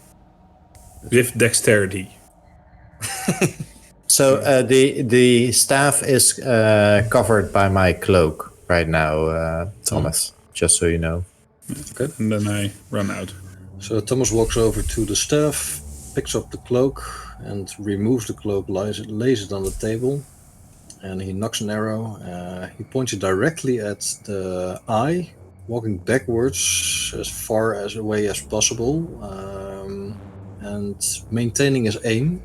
with dexterity. So the staff is covered by my cloak right now, Thomas. Just so you know. Okay. And then I run out. So Thomas walks over to the staff, picks up the cloak, and removes the cloak, lays it on the table, and he knocks an arrow. He points it directly at the eye, walking backwards as far away as possible, and maintaining his aim.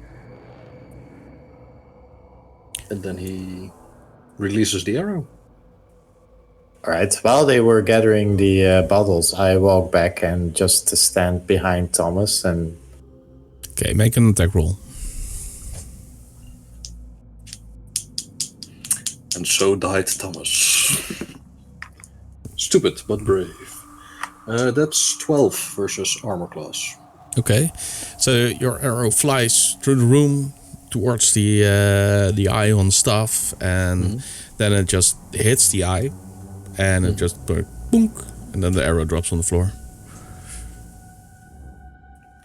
And then he releases the arrow. All right. While they were gathering the bottles, I walk back and just stand behind Thomas and... Okay, make an attack roll. And so died Thomas. Stupid, but brave. That's 12 versus armor class. Okay, so your arrow flies through the room towards the eye on staff, and then it just hits the eye, and it just boonk, and then the arrow drops on the floor.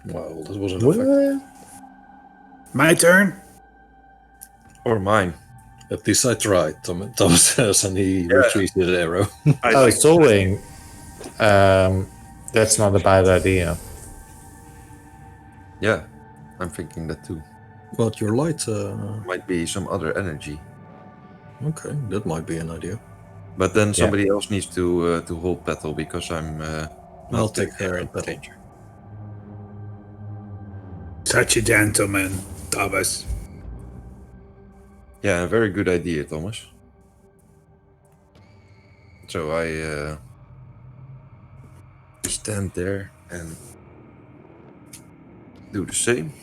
Well, that was an effect. My turn? Or mine. At least I tried, Thomas says, and he retrieves the arrow. Solwing. That's not a bad idea. Yeah, I'm thinking that too. But your light... Might be some other energy. Okay, that might be an idea. But then somebody else needs to hold Petal because I'm... I'll take care of Petal. Such a gentleman, Thomas. Yeah, a very good idea, Thomas. So I stand there and do the same.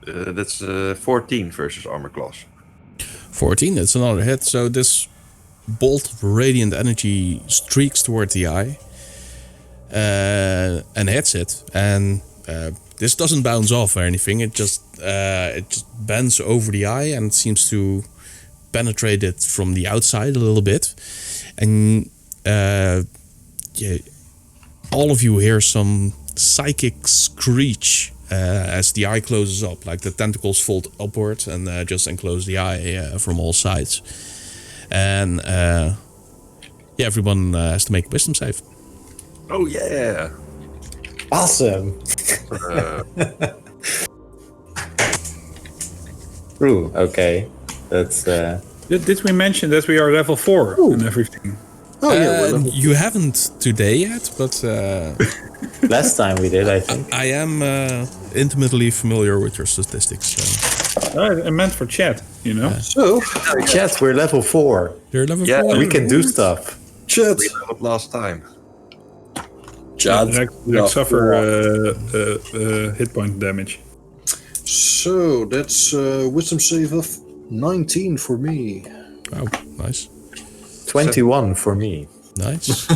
That's 14 versus armor class. 14, that's another hit. So this bolt of radiant energy streaks toward the eye and hits it. And this doesn't bounce off or anything. It just bends over the eye and seems to penetrate it from the outside a little bit. And all of you hear some psychic screech as the eye closes up, like the tentacles fold upward and just enclose the eye from all sides. And everyone has to make a wisdom save. Oh yeah. Awesome. Ooh, okay. That's Did we mention that we are level 4 and everything? Oh yeah, well, You haven't today yet, but last time we did, I think. I am intimately familiar with your statistics. So. I meant for chat, you know. so Chat, we're level 4. You're level Yeah, 4. We can do stuff. chat. We leveled last time. Like suffer hit point damage. So that's wisdom save of 19 for me. Oh, nice. 21 for me. Nice.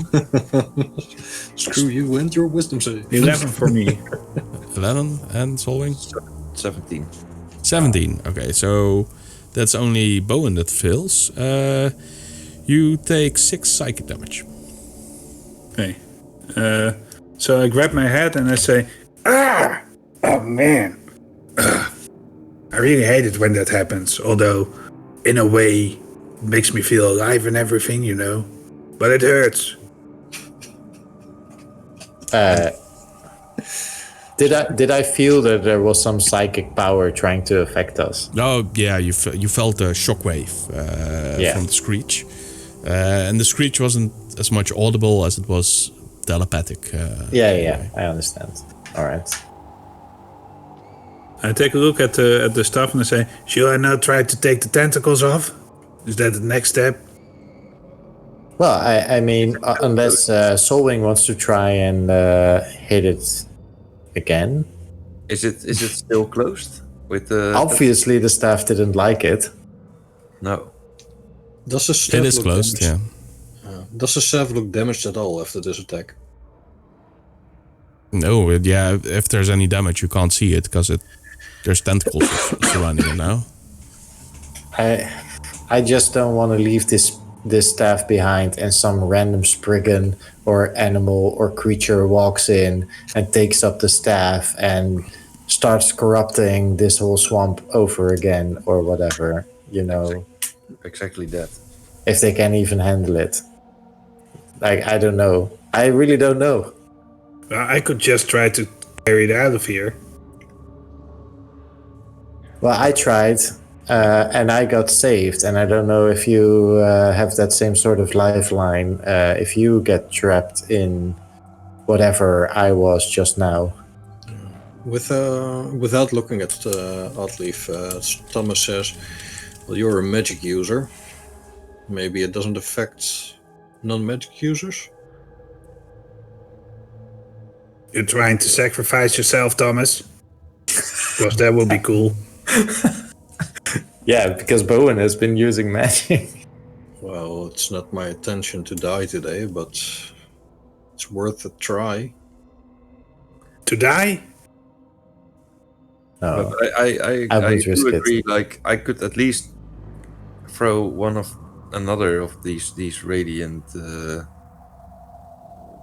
Screw you and your wisdom save. 11 for me. 11 and solving? 17. 17. Okay, so that's only Bowen that fails. You take 6 psychic damage. Okay. So I grab my head and I say, "Ah! Oh man! I really hate it when that happens. Although, in a way, it makes me feel alive and everything, you know. But it hurts." Did I feel that there was some psychic power trying to affect us? Oh, yeah, you felt a shockwave from the screech. And the screech wasn't as much audible as it was telepathic. Yeah, I understand. All right. I take a look at the stuff and I say, "Should I now try to take the tentacles off? Is that the next step?" Well, I mean, unless Solwing wants to try and hit it again. Is it still closed? With the Obviously, the staff didn't like it. No. Does the staff It is look closed, damaged? yeah. Does the staff look damaged at all after this attack? No, if there's any damage, you can't see it because there's tentacles surrounding it now. I just don't want to leave this staff behind and some random spriggan or animal or creature walks in and takes up the staff and starts corrupting this whole swamp over again or whatever, you know. Exactly that. If they can even handle it. Like, I don't know. I really don't know. I could just try to carry it out of here. Well, I tried, and I got saved, and I don't know if you have that same sort of lifeline if you get trapped in whatever I was just now. Without looking at Oddleaf, Thomas says, "Well, you're a magic user. Maybe it doesn't affect non-magic users." You're trying to sacrifice yourself, Thomas? Because that would be cool. Yeah, because Bowen has been using magic. Well, it's not my intention to die today, but it's worth a try. To die? No. But I wouldn't do risk it. agree. Like I could at least throw another of these radiant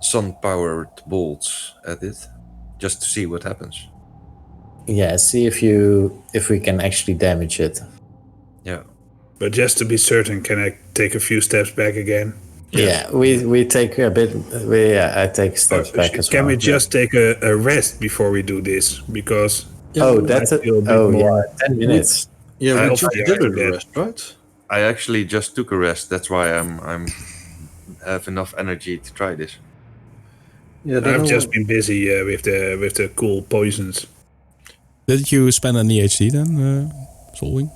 sun-powered bolts at it, just to see what happens. Yeah, see if we can actually damage it. Yeah. But just to be certain, can I take a few steps back again? Yeah, we take a bit. I take steps back as well. Can we just take a rest before we do this? Because that's I it. feel a bit Oh more- yeah, 10 minutes. Yeah, I we hope just you did are a dead. rest, right? I actually just took a rest. That's why I'm have enough energy to try this. Yeah, I've just been busy with the cool poisons. Did you spend any HD then, Solwing?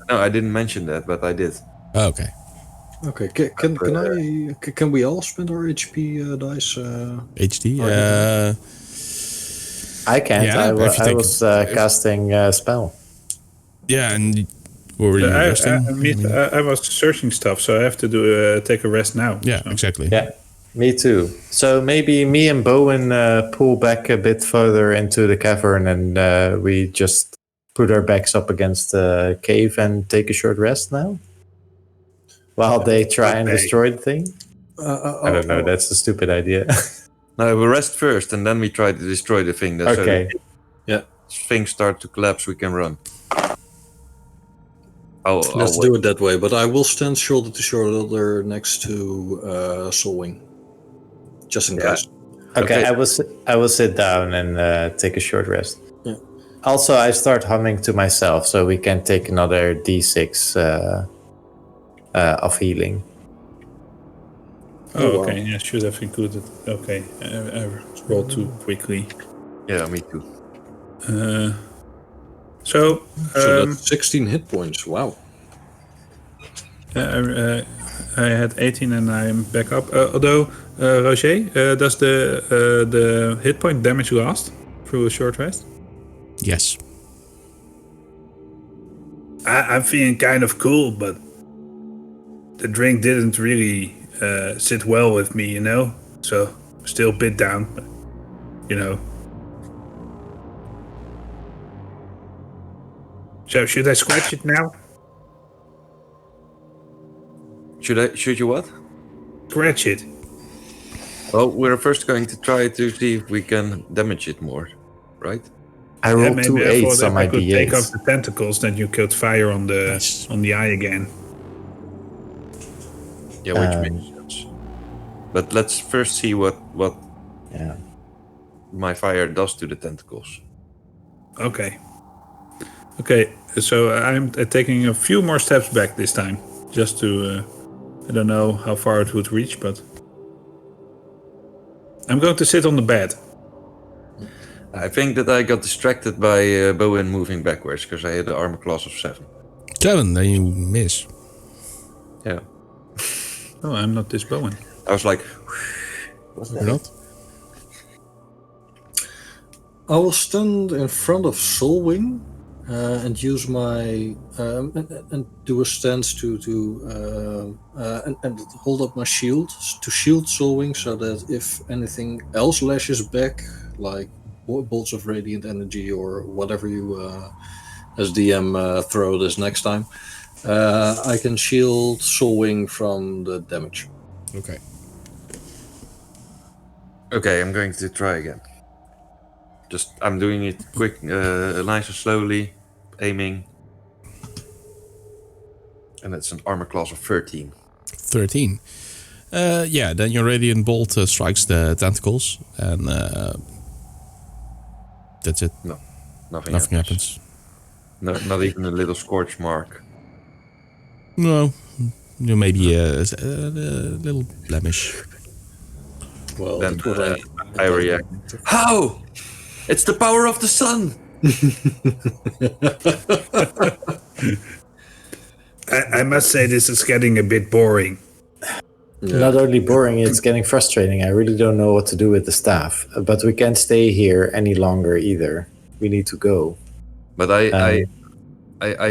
No, I didn't mention that, but I did. Oh, okay. Okay. Can we all spend our HP dice? HD? I can't. Yeah, if you I take was casting a spell. Yeah, and were you resting? I was searching stuff, so I have to do take a rest now. Yeah, so. exactly. Yeah, me too. So maybe me and Bowen pull back a bit further into the cavern, and we just put our backs up against the cave and take a short rest now, while they try and destroy the thing. I don't know. That's a stupid idea. No, we rest first, and then we try to destroy the thing. That's Okay. Yeah. Things start to collapse, we can run. Let's do it that way, but I will stand shoulder to shoulder next to Solwing, just in case. Okay, I will sit down and take a short rest. Yeah. Also, I start humming to myself, so we can take another D6 of healing. Oh, okay. Yeah, should have included. Okay, I rolled too quickly. Yeah, me too. So that's 16 hit points. Wow. I had 18 and I'm back up. Although, Roger, does the hit point damage last through a short rest? Yes. I'm feeling kind of cool, but the drink didn't really sit well with me, you know? So, still a bit down, but, you know. So, should I scratch it now? Should you what? Scratch it. Well, we're first going to try to see if we can damage it more, right? I rolled 2 8s on my I could take off D8s. the tentacles, then you could fire on the eye again. Yeah, which makes sense. But let's first see what Yeah. my fire does to the tentacles. Okay. Okay, so I'm taking a few more steps back this time, just to. I don't know how far it would reach, but I'm going to sit on the bed. I think that I got distracted by Bowen moving backwards because I had an armor class of 7. 7, then you miss. Yeah. Oh, I'm not this Bowen. I was like, You're not? I will stand in front of Solwing and use my and do a stance and hold up my shield to shield Solwing, so that if anything else lashes back, like bolts of radiant energy or whatever you as DM throw this next time, I can shield Solwing from the damage. Okay. okay, I'm going to try again. I'm doing it quick, nice and slowly, aiming. And it's an armor class of 13. 13. Yeah, then your radiant bolt strikes the tentacles, and that's it. No, nothing happens. No, not even a little scorch mark. No, maybe a little blemish. Well, Then that's what I react. How? It's the power of the sun! I must say this is getting a bit boring. Not only boring, it's getting frustrating. I really don't know what to do with the staff. But we can't stay here any longer either. We need to go. But I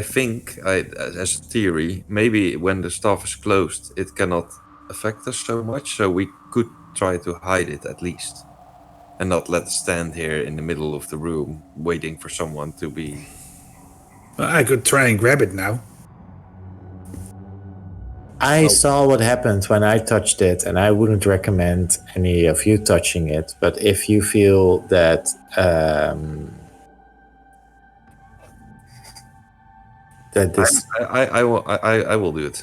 think, as a theory, maybe when the staff is closed, it cannot affect us so much. So we could try to hide it at least. And not let it stand here in the middle of the room, waiting for someone to be... I could try and grab it now. I saw what happened when I touched it, and I wouldn't recommend any of you touching it. But if you feel that that this I will do it.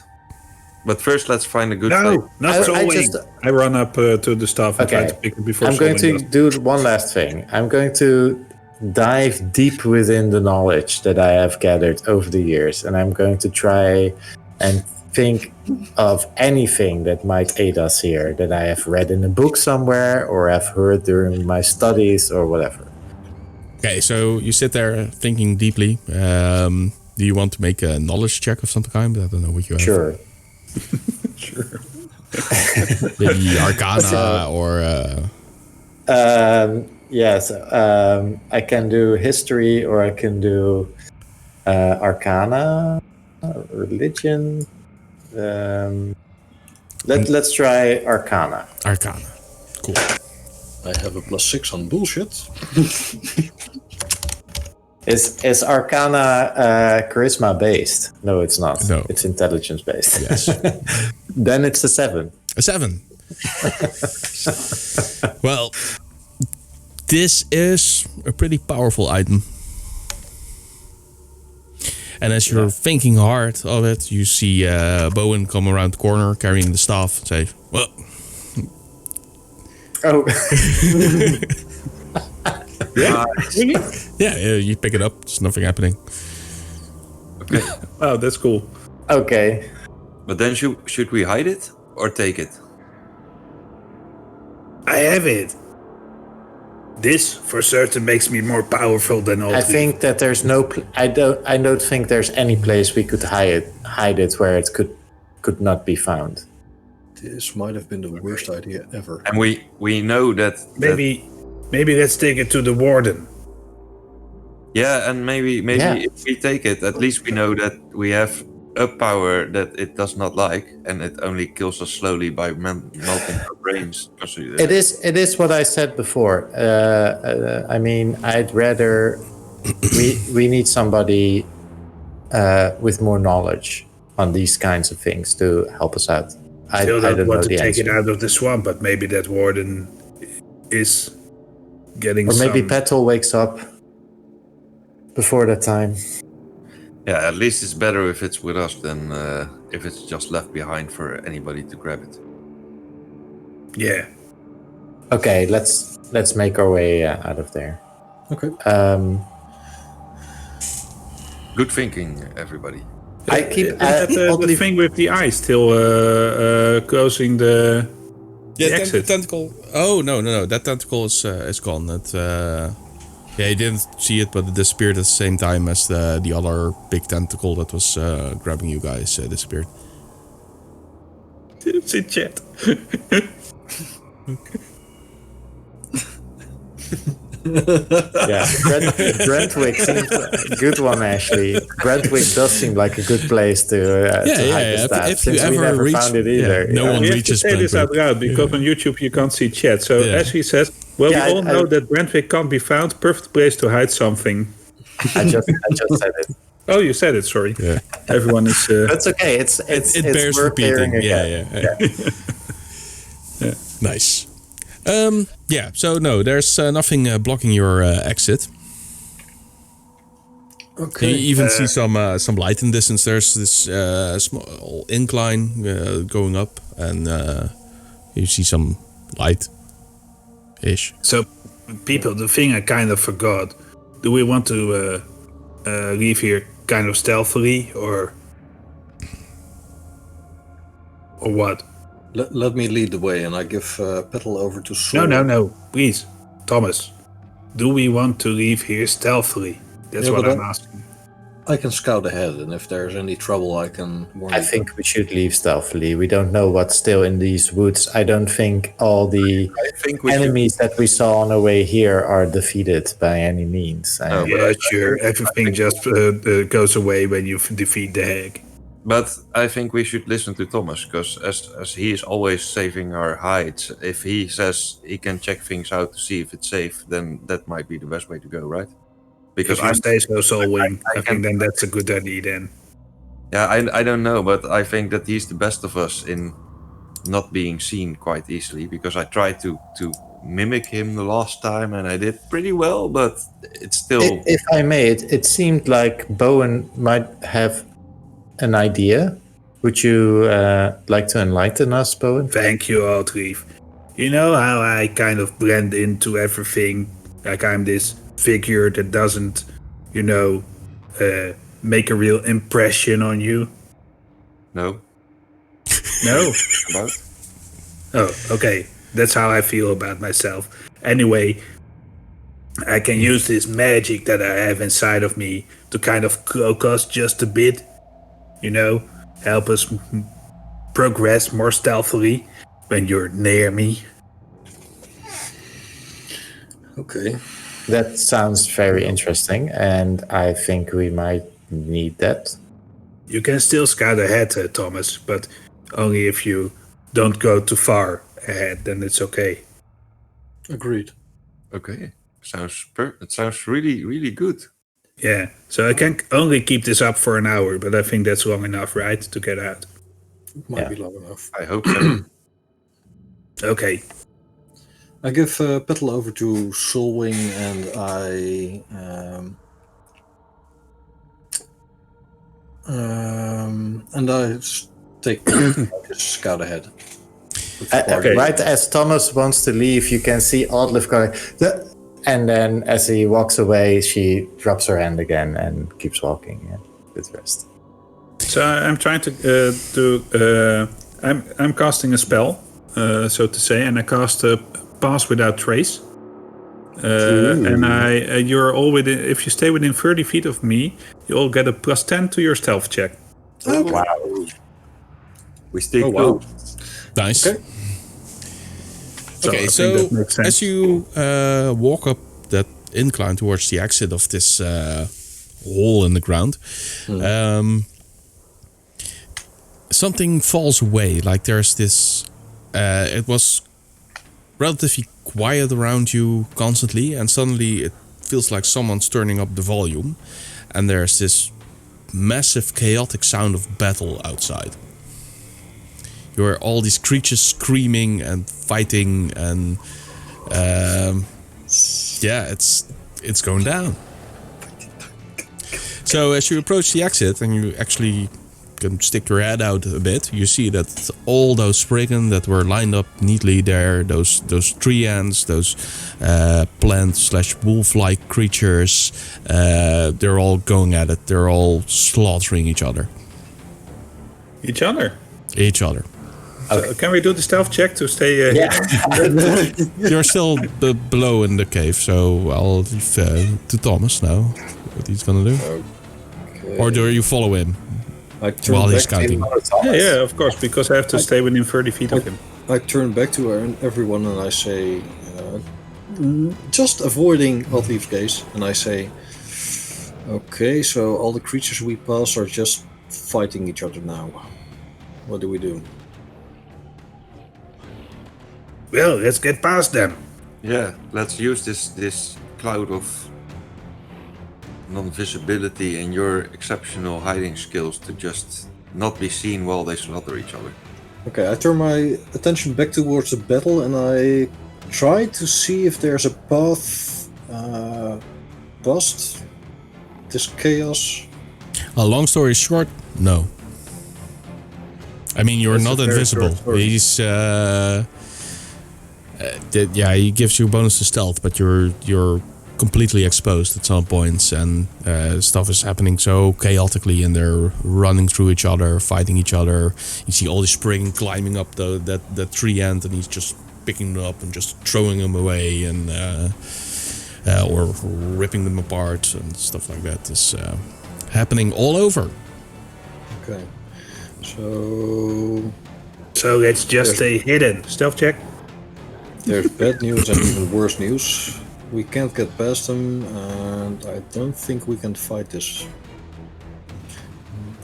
But first, let's find a good No, place. not I Solwing. just- I run up to the staff and try Okay. to pick it before I'm going Solwing to does. do one last thing. I'm going to dive deep within the knowledge that I have gathered over the years, and I'm going to try and think of anything that might aid us here, that I have read in a book somewhere or have heard during my studies or whatever. Okay, so you sit there thinking deeply. Do you want to make a knowledge check of some kind? I don't know what you have. Sure. Sure. Maybe Arcana or... Yes, I can do history or I can do Arcana. Religion. Let's try Arcana. Arcana. Cool. I have a +6 on bullshit. Is Arcana charisma based? No, it's not. No. It's intelligence based. Yes. Then it's a 7. A 7. Well, this is a pretty powerful item. And as you're thinking hard of it, you see Bowen come around the corner carrying the staff and say, well. Oh. Yeah. Really? Yeah, you pick it up. There's nothing happening. Okay. Oh, that's cool. Okay. But then should we hide it or take it? I have it. This for certain makes me more powerful than all. I think that there's no. I don't think there's any place we could hide it where it could not be found. This might have been the worst idea ever. And we know that Maybe let's take it to the warden. Yeah, and maybe if we take it, at least we know that we have a power that it does not like, and it only kills us slowly by melting our brains. It is what I said before. I mean, I'd rather we need somebody with more knowledge on these kinds of things to help us out. I Still don't don't know want to the take answer. it out of the swamp, but maybe that warden is getting Or maybe some... Petal wakes up before that time. Yeah, at least it's better if it's with us than if it's just left behind for anybody to grab it. Yeah. Okay, let's make our way out of there. Okay. Good thinking, everybody. I keep the thing with the eye still closing the exit. Tentacle. Oh no! That tentacle is gone. You didn't see it, but it disappeared at the same time as the other big tentacle that was grabbing you guys disappeared. Didn't see chat. Yeah, Brentwick seems a good one, actually. Brentwick does seem like a good place to hide the staff, if you since we ever never reach, found it either. no one We have to reaches say this out Brentwick. loud because on YouTube you can't see chat. So Yeah. as he says, well, Yeah, we all know that Brentwick can't be found. Perfect place to hide something. I just said it. Oh, you said it. Sorry. Yeah. Everyone is. That's okay. It It bears worth hearing repeating. again. Yeah. Nice. So no, there's nothing blocking your exit. Okay. You even see some light in the distance. There's this small incline going up, and you see some light-ish. So, people, the thing I kind of forgot. Do we want to leave here kind of stealthily, or what? Let me lead the way, and I give Petal over to Sol. No. Please, Thomas. Do we want to leave here stealthily? That's Yeah, what but I'm asking. I can scout ahead, and if there's any trouble, I can warn I you. think we should leave stealthily. We don't know what's still in these woods. I don't think all the enemies that we saw on our way here are defeated by any means. No, Yeah, sure. Everything just goes away when you defeat the Hag. But I think we should listen to Thomas, because as he is always saving our hides, if he says he can check things out to see if it's safe, then that might be the best way to go, right? Because If you stay so Soulwing, I think then that's a good idea then. Yeah, I don't know, but I think that he's the best of us in not being seen quite easily, because I tried to mimic him the last time and I did pretty well, but it's still... If I may, it seemed like Bowen might have an idea. Would you like to enlighten us, Bowen? Thank you, Outreef. You know how I kind of blend into everything, like I'm this figure that doesn't, make a real impression on you? No? No? About? Oh, okay. That's how I feel about myself. Anyway, I can use this magic that I have inside of me to kind of cloak us just a bit. Help us progress more stealthily when you're near me. Okay. That sounds very interesting, and I think we might need that. You can still scout ahead, Thomas, but only if you don't go too far ahead, then it's okay. Agreed. Okay. It sounds really, really good. Yeah, so I can only keep this up for an hour, but I think that's long enough, right, to get out? Might be long enough. I hope so. Okay. I give Petal over to Soulwing, and I take his scout ahead. Okay. Right as Thomas wants to leave, you can see Oddleif going, and then as he walks away, she drops her hand again and keeps walking with rest. So I'm trying I'm casting a spell, so to say, and I cast a Pass Without Trace. And you're all within. If you stay within 30 feet of me, you all get a +10 to your stealth check. Oh, wow. We stay close. Nice. Okay. Okay, I so think that makes sense. as you walk up that incline towards the exit of this hole in the ground, something falls away. Like there's this. It was relatively quiet around you constantly, and suddenly it feels like someone's turning up the volume, and there's this massive chaotic sound of battle outside. You hear all these creatures screaming and fighting, and it's going down. So as you approach the exit and you actually can stick your head out a bit, you see that all those Spriggan that were lined up neatly there, those tree ants, those plant/wolf-like creatures, they're all going at it. They're all slaughtering each other. Each other. Okay. Can we do the stealth check to stay? You're still below in the cave, so I'll leave to Thomas now what he's gonna do. Okay. Or do you follow him I turn while back he's scouting? Yeah, of course, because I have to stay within 30 feet of him. I turn back to everyone and I say, just avoiding Oddleif's gaze, and I say, okay, so all the creatures we pass are just fighting each other now. What do we do? Well, let's get past them. Yeah, let's use this cloud of non-visibility and your exceptional hiding skills to just not be seen while they slaughter each other. Okay, I turn my attention back towards the battle and I try to see if there's a path past this chaos. Long story short, no. I mean, you're That's not a very invisible. short story. He's he gives you a bonus to stealth, but you're completely exposed at some points, and stuff is happening so chaotically, and they're running through each other, fighting each other. You see all the Spriggan climbing up that tree ant, and he's just picking them up and just throwing them away, and or ripping them apart and stuff like that is happening all over. Okay, so let's just stay hidden. Stealth check. there's bad news and even worse news. We can't get past them, and I don't think we can fight this.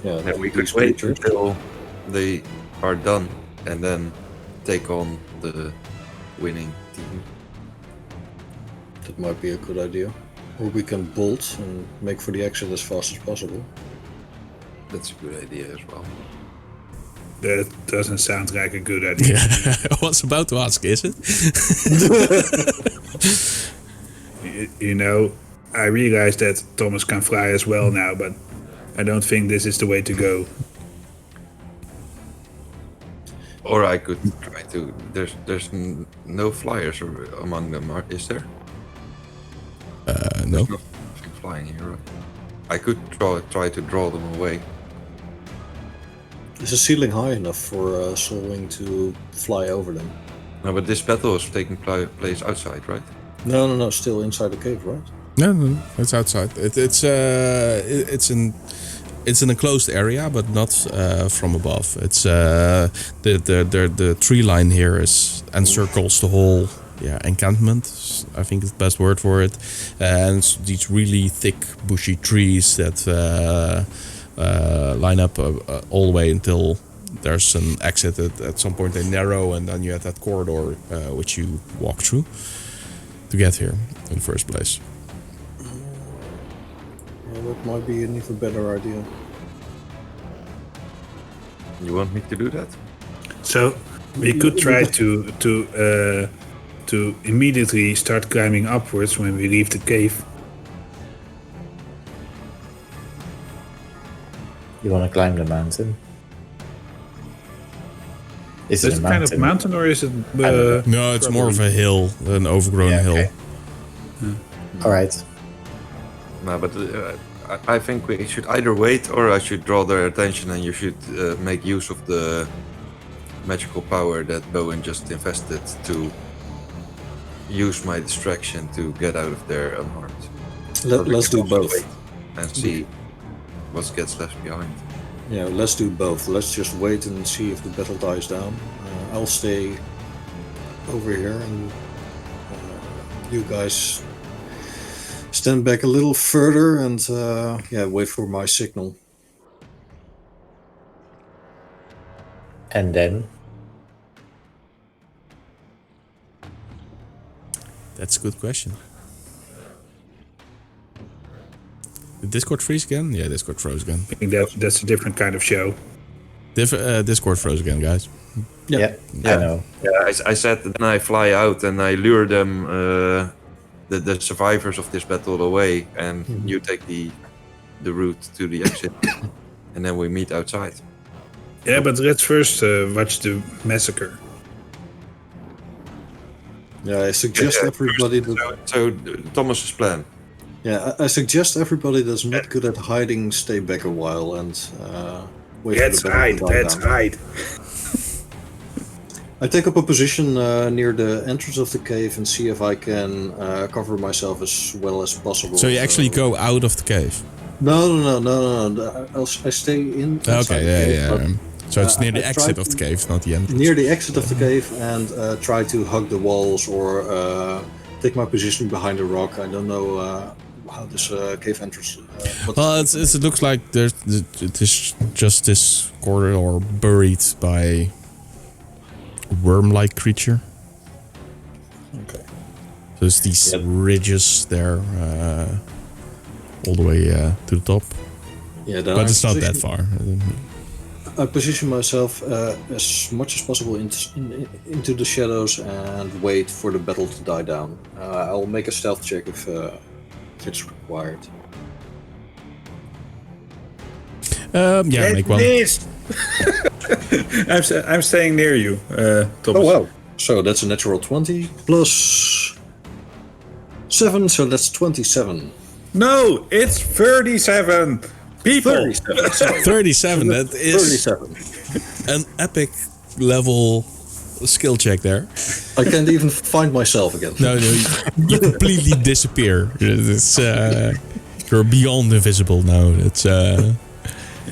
Yeah, And we these could wait creatures. until they are done and then take on the winning team. That might be a good idea. Or we can bolt and make for the exit as fast as possible. That's a good idea as well. That doesn't sound like a good idea. I was about to ask, is it? You know, I realize that Thomas can fly as well now, but I don't think this is the way to go. Or I could try to. There's no flyers among them, is there? No. Nothing flying here. Right? I could try to draw them away. Is the ceiling high enough for Soulwing to fly over them? No, but this battle is taking place outside, right? No, still inside the cave, right? No, it's outside. It's an enclosed area, but not from above. It's the tree line here is encircles the whole encampment. I think is the best word for it. And it's these really thick, bushy trees that line up all the way until there's an exit. At some point they narrow, and then you have that corridor which you walk through to get here in the first place. Yeah, that might be an even better idea. You want me to do that? So we could try to immediately start climbing upwards when we leave the cave. You want to climb the mountain? Is Is it it a kind of mountain or is it? No, it's more of a hill, an overgrown Yeah, hill. okay. All right. No, but I think we should either wait or I should draw their attention, and you should make use of the magical power that Bowen just invested to use my distraction to get out of there unharmed. Let's do both. Wait and see what gets left behind. Yeah, let's do both. Let's just wait and see if the battle dies down. I'll stay over here, and you guys stand back a little further and wait for my signal. And then? That's a good question. Did Discord freeze again? Yeah, Discord froze again. I think that's a different kind of show. Discord froze again, guys. Yeah, I know. Yeah, I said that then I fly out and I lure them, the survivors of this battle away, and you take the route to the exit, and then we meet outside. Yeah, but let's first watch the massacre. Yeah, I suggest everybody that. So Thomas's plan. Yeah, I suggest everybody that's not good at hiding stay back a while and wait for the battle to die down. hide. I take up a position near the entrance of the cave and see if I can cover myself as well as possible. So you actually go out of the cave? No. I stay in. Okay, the cave, yeah. but, So it's near the I exit try of the cave, not the entrance. near the exit of the cave, and try to hug the walls or take my position behind a rock. I don't know how this cave entrance. Well, it looks like it is just this corridor buried by a worm-like creature. Okay. So there's these ridges there, all the way to the top. Yeah, then But it's not that far. I position myself as much as possible into the shadows and wait for the battle to die down. I'll make a stealth check if it's required. Make one. I'm staying near you, Thomas. Oh wow! So that's a natural 20 plus 7, so that's 27. No, it's 37 people. 37. Sorry. 37, that is 37. an epic level skill check there. I can't even find myself again. No, you completely disappear. It's, you're beyond invisible now. It's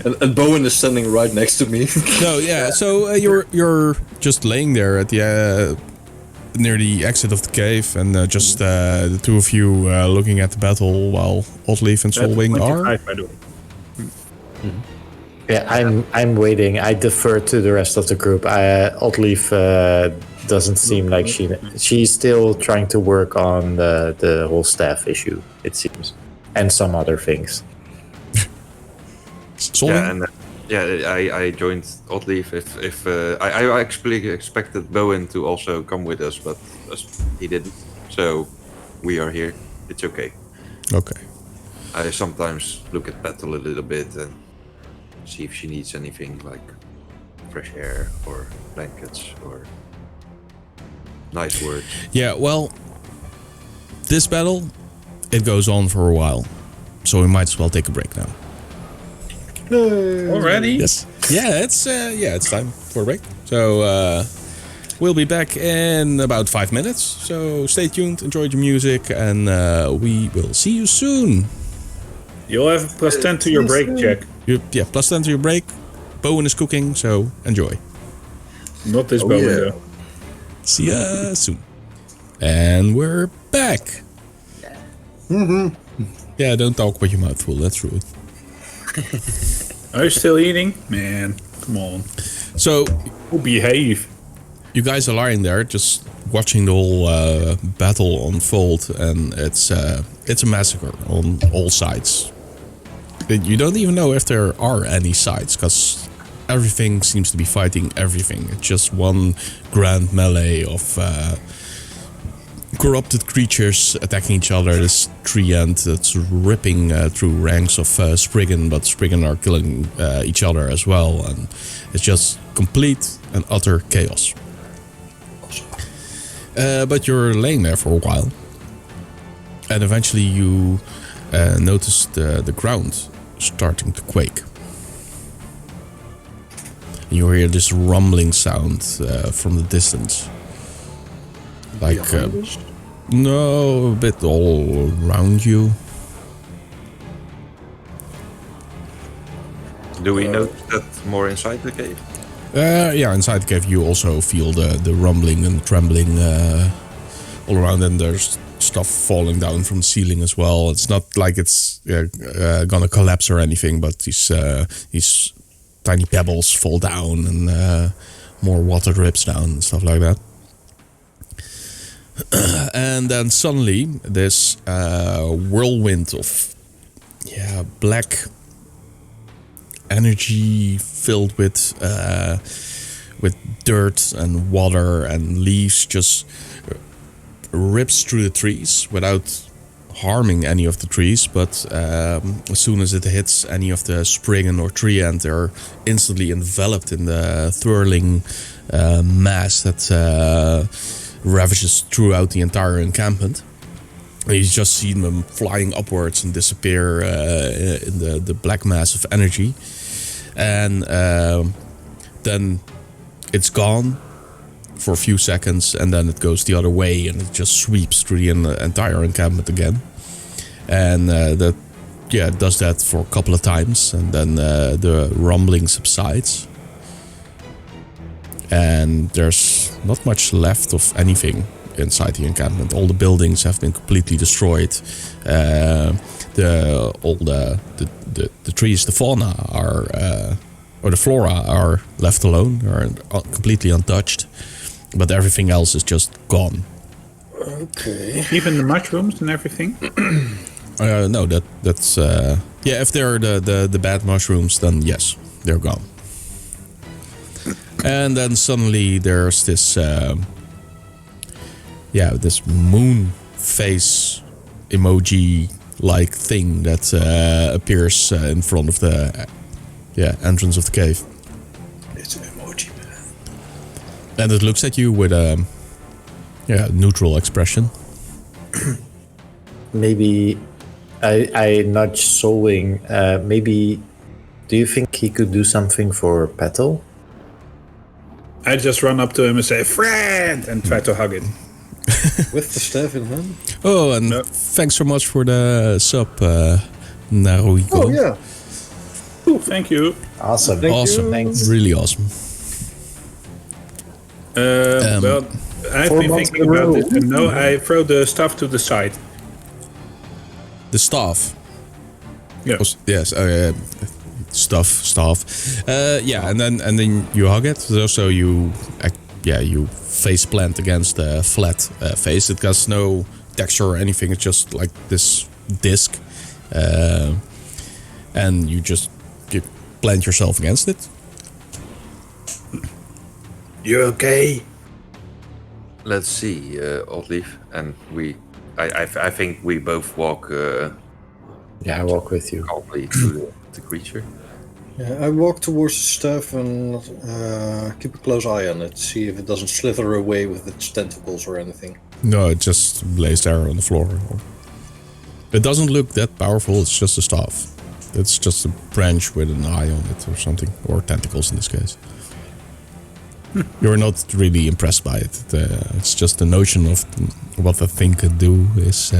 And Bowen is standing right next to me. no, yeah. So you're just laying there at the near the exit of the cave, and just the two of you looking at the battle while Oddleaf and Solwing are. By the way. Yeah, I'm waiting. I defer to the rest of the group. Oddleaf doesn't seem like she's still trying to work on the whole staff issue, it seems, and some other things. Solwing? I joined Oddleaf. If I actually expected Bowen to also come with us, but he didn't. So we are here. It's okay. Okay. I sometimes look at Battle a little bit and see if she needs anything like fresh air or blankets or nice words. Yeah, well, this battle, it goes on for a while, so we might as well take a break now. Already? Yes. Yeah, it's time for a break. So we'll be back in about 5 minutes. So stay tuned, enjoy the music, and we will see you soon. You'll have a plus 10 to your break check. Plus 10 to your break. Bowen is cooking, so enjoy. Not this Bowen though. See ya soon. And we're back. Yeah, don't talk with your mouth full. That's rude. Are you still eating? Man, come on. So Oh, behave. you guys are lying there, just watching the whole battle unfold, and it's a massacre on all sides. You don't even know if there are any sides, because everything seems to be fighting everything. It's just one grand melee of corrupted creatures attacking each other. This tree end that's ripping through ranks of Spriggan, but Spriggan are killing each other as well, and it's just complete and utter chaos. But you're laying there for a while, and eventually you notice the ground starting to quake. You hear this rumbling sound from the distance. Like, no, a bit all around you. Do we notice that more inside the cave? Yeah, inside the cave you also feel the rumbling and trembling all around, and there's stuff falling down from the ceiling as well. It's not like it's gonna collapse or anything, but these tiny pebbles fall down, and more water drips down and stuff like that. And then suddenly this whirlwind of black energy filled with dirt and water and leaves just rips through the trees without harming any of the trees, but as soon as it hits any of the Spriggan or tree end, they're instantly enveloped in the swirling mass that ravages throughout the entire encampment. You just see them flying upwards and disappear in the black mass of energy, and then it's gone for a few seconds, and then it goes the other way, and it just sweeps through the entire encampment again. And it does that for a couple of times, and then the rumbling subsides, and there's not much left of anything inside the encampment. All the buildings have been completely destroyed. All the trees, the fauna or the flora are left alone, are completely untouched, but everything else is just gone. Okay. Even the mushrooms and everything? No, that's if they're the bad mushrooms, then yes, they're gone. And then suddenly there's this this moon face emoji like thing that appears in front of the entrance of the cave. It's an emoji, man. And it looks at you with a neutral expression. Maybe I nudge Solwing. Maybe, do you think he could do something for Petal? I just run up to him and say, "Friend!" and try to hug it. With the staff in hand? Oh, and thanks so much for the sub, Naruhiko. Oh, yeah. Ooh, thank you. Awesome. Awesome. Thanks. Really awesome. Well, I've been thinking about this, and now I throw the stuff to the side. The staff. Yeah. Yes. Staff. And then you hug it. So you face plant against the flat face. It has no texture or anything. It's just like this disc, and you plant yourself against it. You okay? Let's see, Oddleaf, and I think we both walk I walk with you. calmly to the creature. Yeah, I walk towards the staff and keep a close eye on it, see if it doesn't slither away with its tentacles or anything. No, it just lays there on the floor. It doesn't look that powerful. It's just a staff. It's just a branch with an eye on it or something, or tentacles in this case. You're not really impressed by it. It's just the notion of what the thing could do is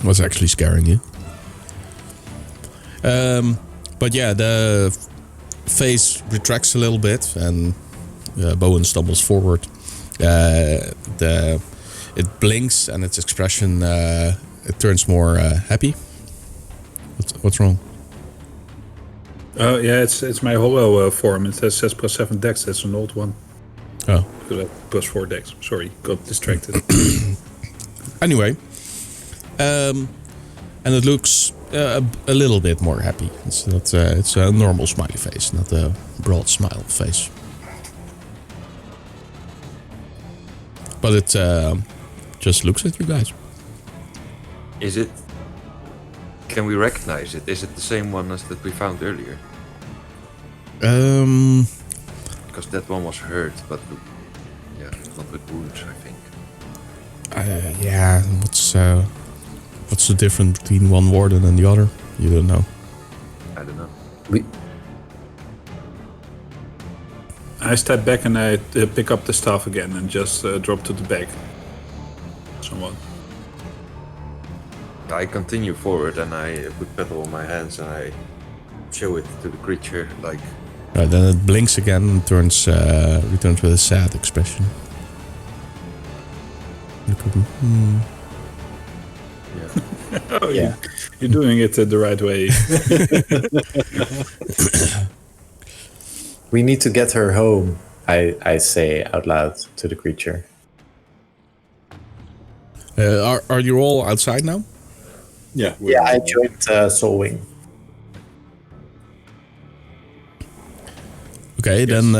what's actually scaring you. But the face retracts a little bit, and Bowen stumbles forward. It blinks, and its expression it turns more happy. What's wrong? Oh yeah, it's my Hollow form. It says +7 dex. That's an old one. Oh. Because I have +4 dex. Sorry, got distracted. Anyway, and it looks a little bit more happy. It's not. It's a normal smiley face, not a broad smile face. But it just looks at you guys. Is it? Can we recognize it? Is it the same one as that we found earlier? Because that one was hurt, but not with wounds, I think. Yeah. What's the difference between one warden and the other? You don't know. I don't know. I step back and I pick up the staff again and just drop to the back. Somewhat. I continue forward and I put petal on my hands and I show it to the creature like. Then it blinks again and returns with a sad expression. Look at him. Yeah. Oh yeah, you're doing it the right way. We need to get her home, I say out loud to the creature. Are you all outside now? Yeah. Yeah, I joined Soulwing. Okay, then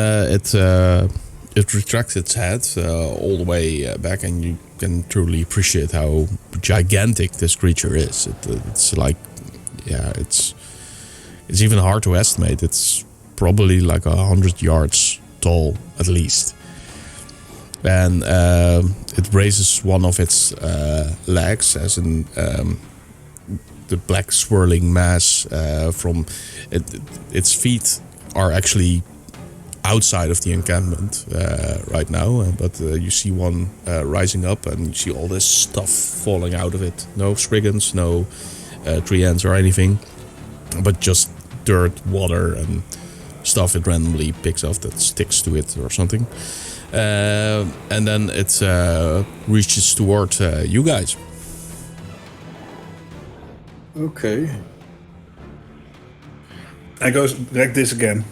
it retracts its head all the way back, and you can truly appreciate how gigantic this creature is. It's like, it's even hard to estimate. It's probably like 100 yards tall at least, and it raises one of its legs, as in the black swirling mass from its feet are actually outside of the encampment right now, but you see one rising up, and you see all this stuff falling out of it. No spriggans, no tree ends or anything, but just dirt, water, and stuff it randomly picks up that sticks to it or something. And then it reaches toward you guys. Okay. I go like this again.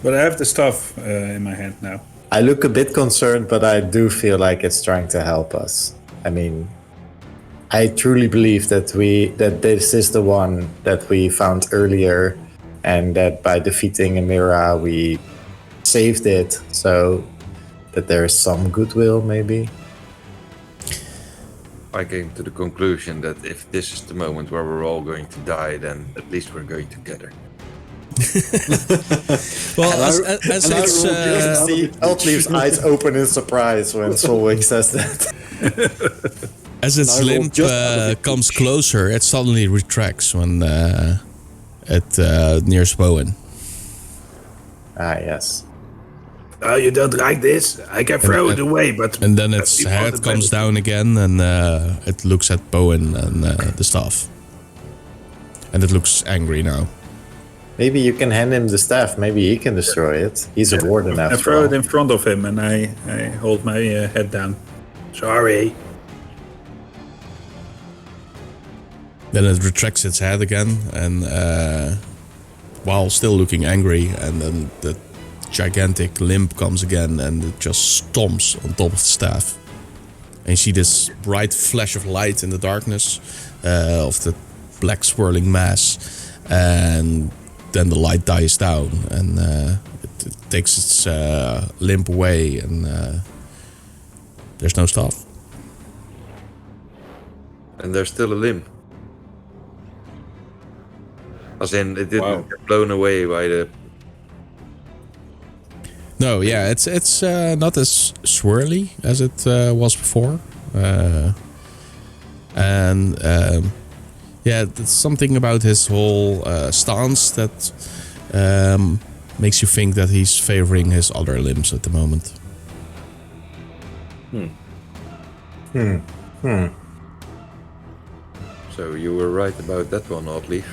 But I have the stuff in my hand now. I look a bit concerned, but I do feel like it's trying to help us. I mean, I truly believe that this is the one that we found earlier, and that by defeating Emera we saved it, so that there is some goodwill maybe. I came to the conclusion that if this is the moment where we're all going to die, then at least we're going together. Well, as it's See Altleaf's eyes open in surprise when Solwing says that. as its limp comes closer, it suddenly retracts when it nears Bowen. Ah, yes. Oh, you don't like this? I can throw it away, but... And then its head comes down again, and it looks at Bowen and the staff. And it looks angry now. Maybe you can hand him the staff. Maybe he can destroy it. He's a warden after I throw all. it in front of him and I hold my head down. Sorry. Then it retracts its head again, and while still looking angry, and then the gigantic limb comes again, and it just stomps on top of the staff. And you see this bright flash of light in the darkness of the black swirling mass, and then the light dies down, and it takes its limb away, and there's no staff. And there's still a limb. As in, it didn't get blown away by the... No, yeah, it's not as swirly as it was before, and there's something about his whole stance that makes you think that he's favoring his other limbs at the moment. So you were right about that one, Oddleaf.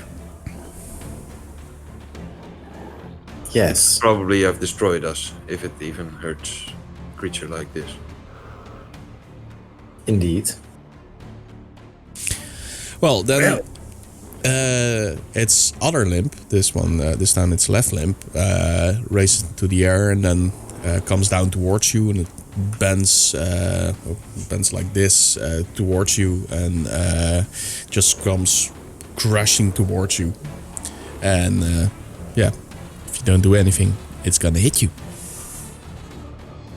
Yes. Probably have destroyed us if it even hurts a creature like this. Indeed. Well, then its other limb, this one, this time its left limb, raises to the air and then comes down towards you, and it bends like this towards you, and just comes crashing towards you. And if you don't do anything, it's gonna hit you.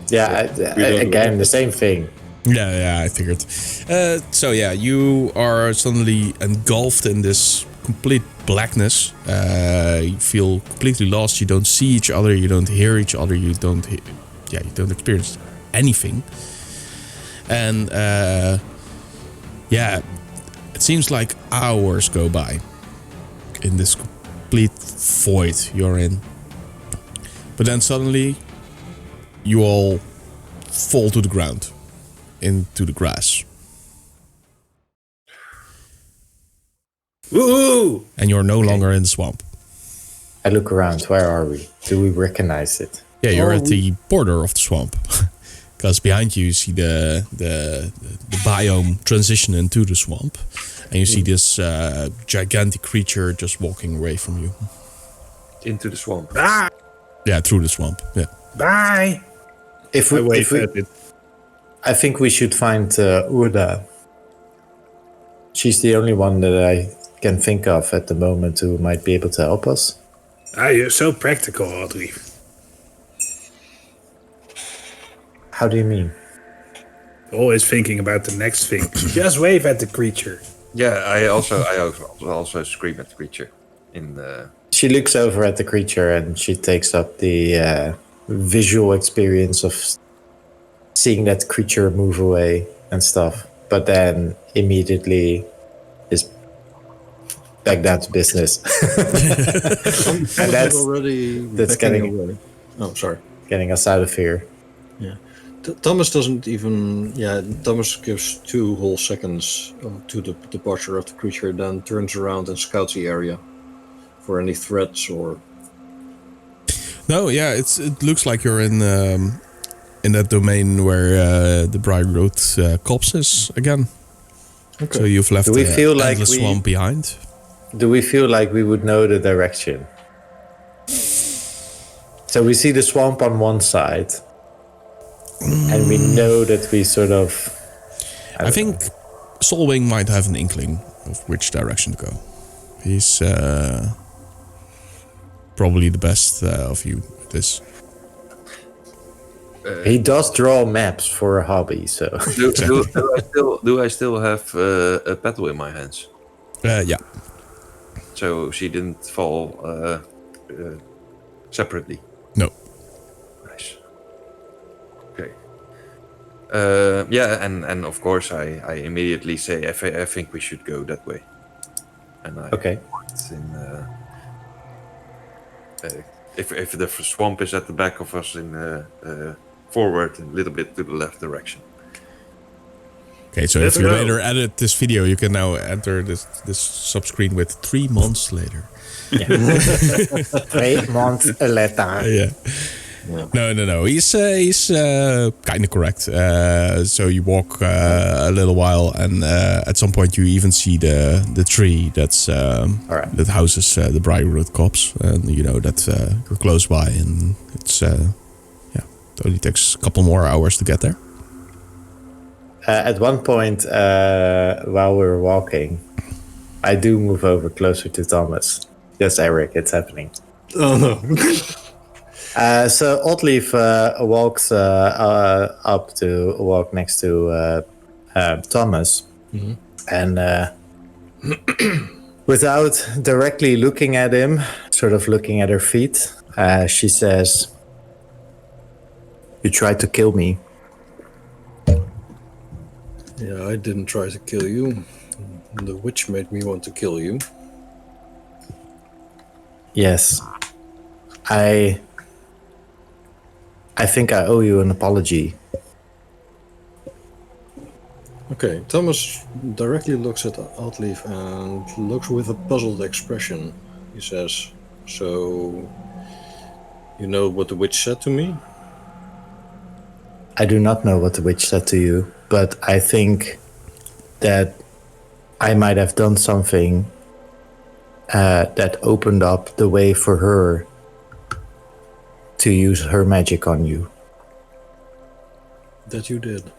Yeah, again, the same thing. Yeah, I figured. So yeah, you are suddenly engulfed in this complete blackness. You feel completely lost. You don't see each other. You don't hear each other. You don't experience anything. And it seems like hours go by in this complete void you're in. But then suddenly, you all fall to the ground, into the grass. Woo! And you're no longer in the swamp. I look around. Where are we? Do we recognize it? Yeah, you're at the border of the swamp. Because behind you see the biome transition into the swamp. And you see this gigantic creature just walking away from you. Into the swamp. Ah! Yeah, through the swamp. Yeah. Bye! I think we should find Urda. She's the only one that I can think of at the moment who might be able to help us. Ah, you're so practical, Audrey. How do you mean? Always thinking about the next thing. Just wave at the creature. Yeah, I also scream at the creature. She looks over at the creature and she takes up the visual experience of seeing that creature move away and stuff, but then immediately is back down to business. And that's getting away. Oh, sorry. Getting us out of here. Yeah. Thomas doesn't even... Yeah, Thomas gives 2 whole seconds to the departure of the creature, then turns around and scouts the area for any threats or... No, yeah, it looks like you're in that domain where the Briarroot Copse is again. Okay. So you've left the swamp behind. Do we feel like we would know the direction? So we see the swamp on one side, and we know that we sort of... I think Solwing might have an inkling of which direction to go. He's probably the best of you at this. He does draw maps for a hobby, so... do I still have a petal in my hands? Yeah. So she didn't fall separately? No. Nice. Okay. And of course I immediately say I think we should go that way. And okay. If the swamp is at the back of us, forward a little bit to the left direction. Okay, so if you later edit this video, you can now enter this subscreen with 3 months later. Yeah. 3 months later. Yeah. No. He's kind of correct. So you walk a little while, and at some point you even see the tree that's that houses the Briarroot Copse, and you know that you're close by, and it's it only takes a couple more hours to get there. At one point, while we were walking, I do move over closer to Thomas. Yes, Eric, it's happening. Oh no. So Oddleaf walks up to walk next to Thomas, and without directly looking at him, sort of looking at her feet, she says, "You tried to kill me." Yeah, I didn't try to kill you. The witch made me want to kill you. Yes. I think I owe you an apology. Okay, Thomas directly looks at Oddleaf and looks with a puzzled expression. He says, "So, you know what the witch said to me?" I do not know what the witch said to you, but I think that I might have done something that opened up the way for her to use her magic on you. That you did.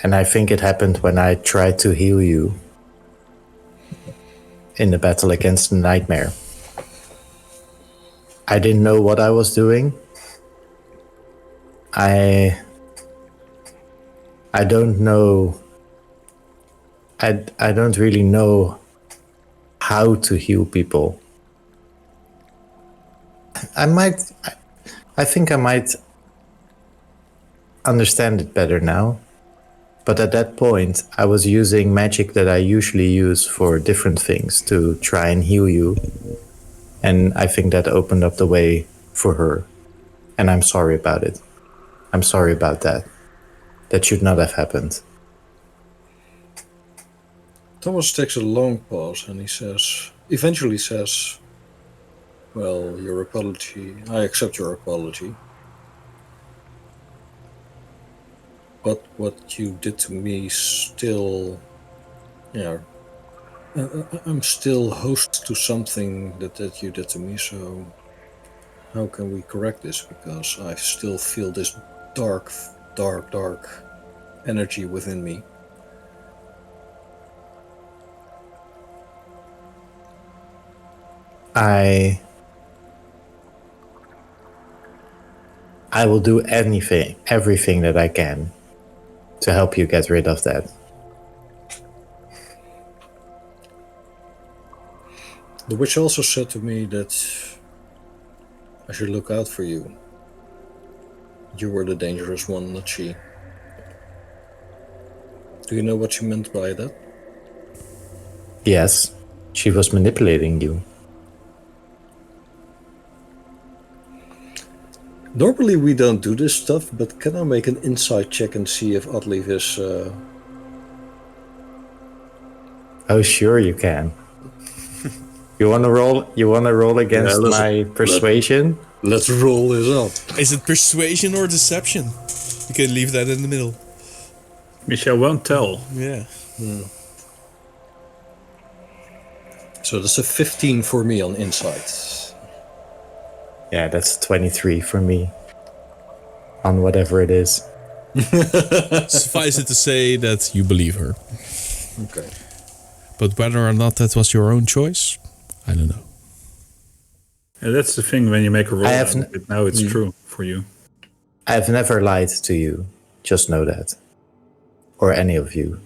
And I think it happened when I tried to heal you in the battle against the nightmare. I didn't know what I was doing. I don't know. I don't really know how to heal people. I think I might understand it better now. But at that point, I was using magic that I usually use for different things to try and heal you. And I think that opened up the way for her. And I'm sorry about it. I'm sorry about that. That should not have happened. Thomas takes a long pause and he eventually says, well, your apology, I accept your apology. But what you did to me still, I'm still host to something that you did to me, so how can we correct this? Because I still feel this dark energy within me. I will do everything that I can to help you get rid of that. The witch also said to me that I should look out for you. You were the dangerous one, not she. Do you know what she meant by that? Yes, she was manipulating you. Normally we don't do this stuff, but can I make an insight check and see if Atleaf is... Oh, sure you can. You wanna roll against my persuasion? Let's roll this up. Is it persuasion or deception? You can leave that in the middle. Michel won't tell. Yeah. So that's a 15 for me on insight. Yeah, that's 23 for me. On whatever it is. Suffice it to say that you believe her. Okay. But whether or not that was your own choice, I don't know. And that's the thing when you make a roll. Now it's Mm. true for you. I've never lied to you. Just know that. Or any of you.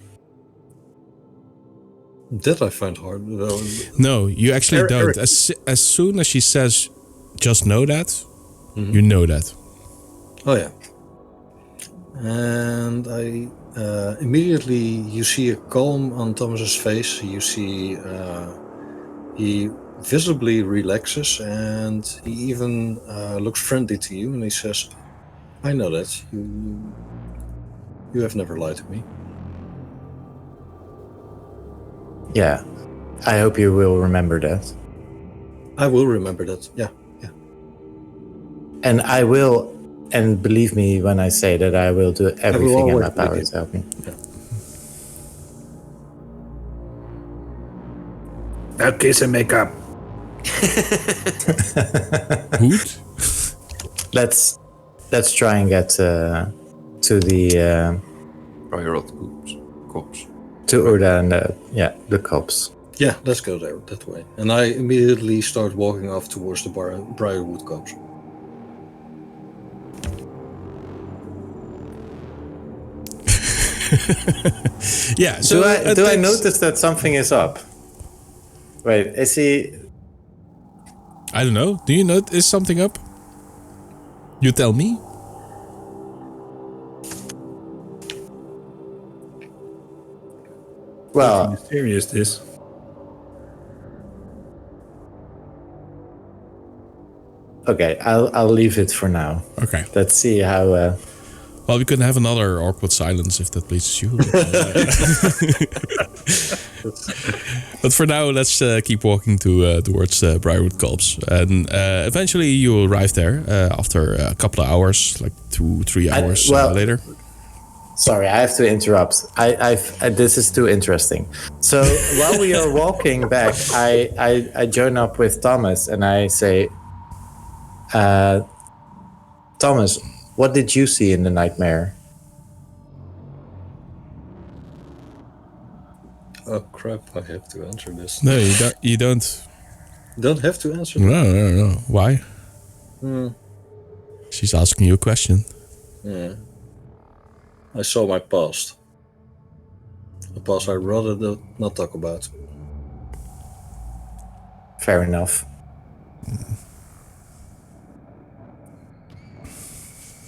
That I find hard. No, you actually don't. Eric. As soon as she says, just know that, you know that. Oh yeah. And I immediately you see a calm on Thomas's face. You see he visibly relaxes and he even looks friendly to you and he says, I know that you have never lied to me. Yeah. I hope you will remember that. I will remember that. Yeah. And I will, and believe me when I say that I will do everything in my always power believe to help me. Yeah. Now kiss and make up. Hoot? Let's try and get to the Prior corpse. to Urda and the cops. Yeah, let's go there that way. And I immediately start walking off towards the Briarwood Copse. Yeah. So Do I notice that something is up? Wait, is he? I don't know. Do you know is something up? You tell me. Well, Mysterious this. okay. I'll leave it for now. Okay. Let's see how. Well, we can have another awkward silence if that pleases you. But for now, let's keep walking towards Briarwood Copse. And eventually you arrive there after a couple of hours, like 2-3 hours later. Sorry, I have to interrupt. This is too interesting. So while we are walking back, I join up with Thomas and I say, Thomas, what did you see in the nightmare? Oh crap! I have to answer this. No, you don't. You don't. Don't have to answer. No. Why? She's asking you a question. Yeah. I saw my past. A past I'd rather not talk about. Fair enough.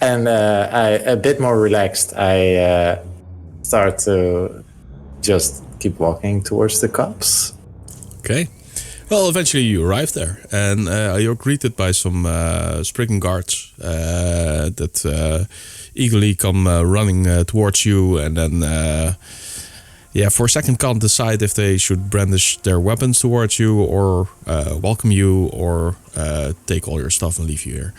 And a bit more relaxed, I start to just keep walking towards the cops. Okay. Well, eventually you arrive there, and you're greeted by some Spriggan guards that eagerly come running towards you, and then, for a second can't decide if they should brandish their weapons towards you, or welcome you, or take all your stuff and leave you here.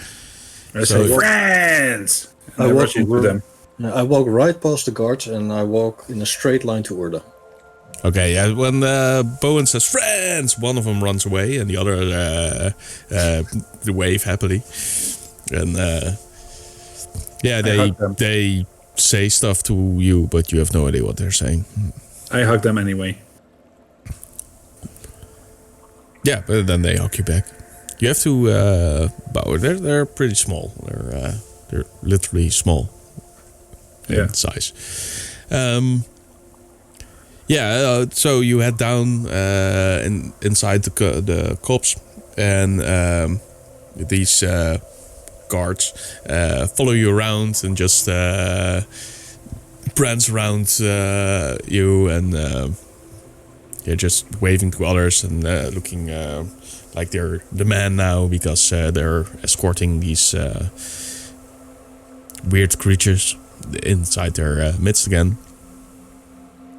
I say, friends! I rush into them. I walk right past the guards, and I walk in a straight line to Urda. Okay, yeah. When Bowen says "friends," one of them runs away, and the other wave happily. And they say stuff to you, but you have no idea what they're saying. I hug them anyway. Yeah, but then they hug you back. You have to bow. They're pretty small. They're literally small in size. So you head down inside the cops, and these guards follow you around and just prance around you, and you're just waving to others and looking like they're the man now, because they're escorting these weird creatures inside their midst again.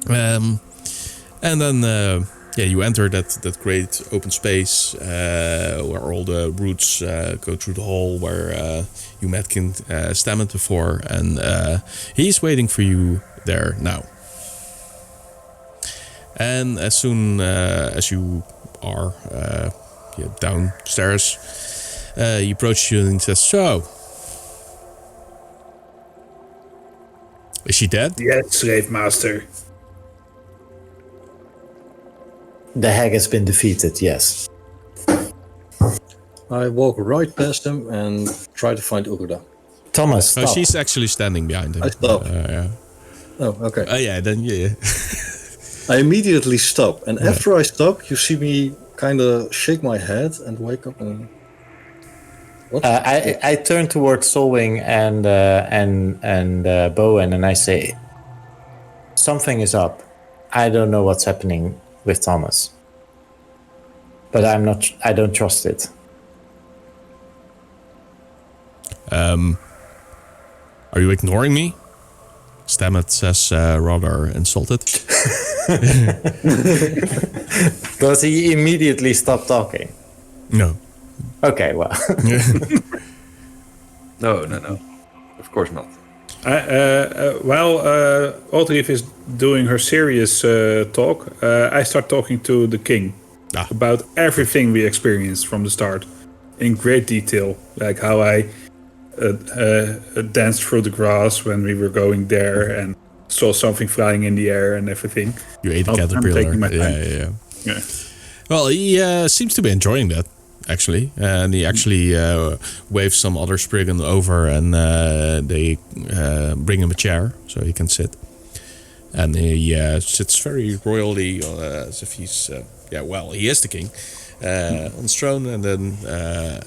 And then you enter that great open space where all the routes go through the hall where you met King Stammet before, and he's waiting for you there now. And as soon as you are downstairs, he approaches you and says, "So, is she dead?" Yes, slave master. The hag has been defeated, yes. I walk right past him and try to find Urda. Thomas, stop. She's actually standing behind him. I stop. Yeah. Oh, okay. Yeah. I immediately stop, and after I stop, you see me kind of shake my head and wake up and... What? I turn towards Solwing and Bowen, and I say, something is up. I don't know what's happening with Thomas, but I don't trust it. Are you ignoring me? Stammet says, rather insulted. Does he immediately stop talking? No. Okay, well. No. Of course not. While Audrey is doing her serious talk, I start talking to the king about everything we experienced from the start in great detail, like how I danced through the grass when we were going there and saw something flying in the air and everything. You ate a caterpillar. I'm taking my time. Yeah. Well, he seems to be enjoying that, actually. And he actually waves some other Spriggan over, and they bring him a chair so he can sit. And he sits very royally, as if he's... he is the king. On his throne, and then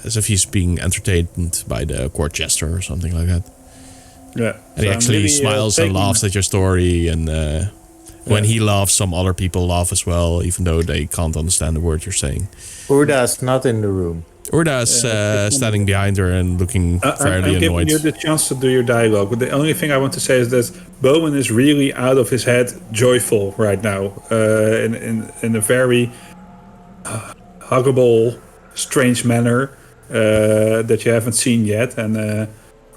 as if he's being entertained by the court jester or something like that. Yeah. And he actually really, smiles and laughs at your story, and when he laughs, some other people laugh as well, even though they can't understand the word you're saying. Urda's not in the room. Urda is standing behind her and looking fairly I'm annoyed. giving you the chance to do your dialogue, but the only thing I want to say is that Bowen is really out of his head joyful right now, in a very huggable, strange manner that you haven't seen yet, and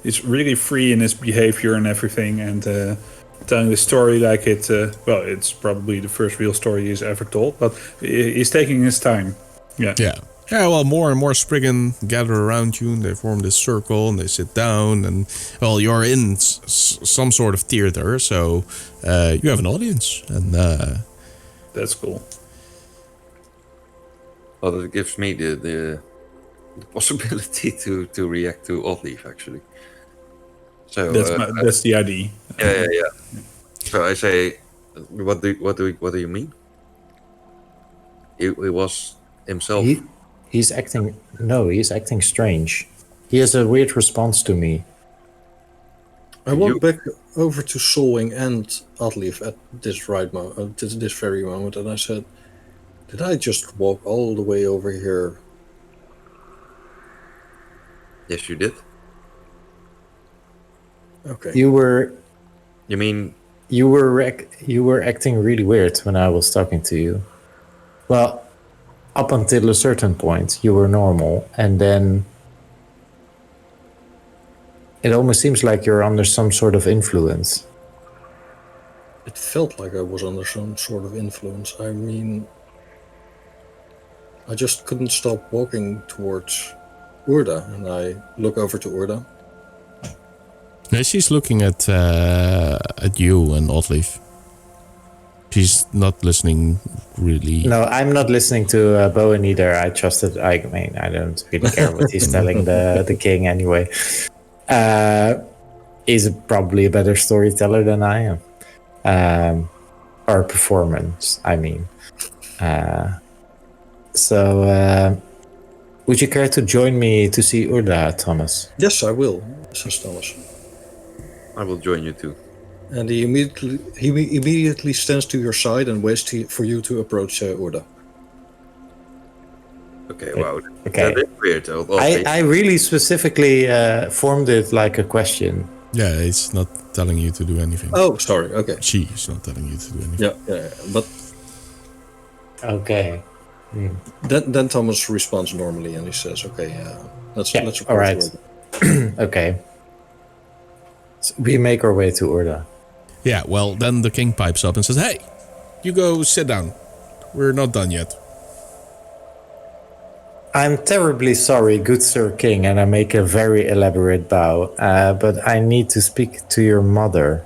is really free in his behavior and everything, and telling the story like it. Well, it's probably the first real story he's ever told, but he's taking his time. Yeah. Yeah. Yeah, well, more and more Spriggan gather around you, and they form this circle, and they sit down, and, well, you're in some sort of theater, so you have an audience, and... That's cool. Well, it gives me the possibility to react to Oddleaf, actually. So That's the idea. Yeah. So I say, what do you mean? He was himself. He's acting strange. He has a weird response to me. I walked back over to Solwing and Oddleaf at this this very moment, and I said, "Did I just walk all the way over here?" Yes, you did. Okay. You were acting really weird when I was talking to you. Well, up until a certain point, you were normal, and then it almost seems like you're under some sort of influence. It felt like I was under some sort of influence. I mean, I just couldn't stop walking towards Urda, and I look over to Urda. No, she's looking at you and Oddleaf. She's not listening really. No, I'm not listening to Bowen either. I trusted. I mean, I don't really care what he's telling the king anyway. He's probably a better storyteller than I am, or performance. I mean, so would you care to join me to see Urda, Thomas? Yes, I will, says Thomas. I will join you too. And he immediately stands to your side and waits for you to approach Urda. Okay, wow. Okay. That is weird. I really specifically formed it like a question. Yeah, it's not telling you to do anything. Oh, sorry. Okay. She's not telling you to do anything. Yeah. But Okay. then Thomas responds normally and he says, "Okay, let's approach all right. Urda." Okay. So we make our way to Urda. Yeah, well, then the king pipes up and says, "Hey, you go sit down. We're not done yet." I'm terribly sorry, good Sir King, and I make a very elaborate bow, but I need to speak to your mother.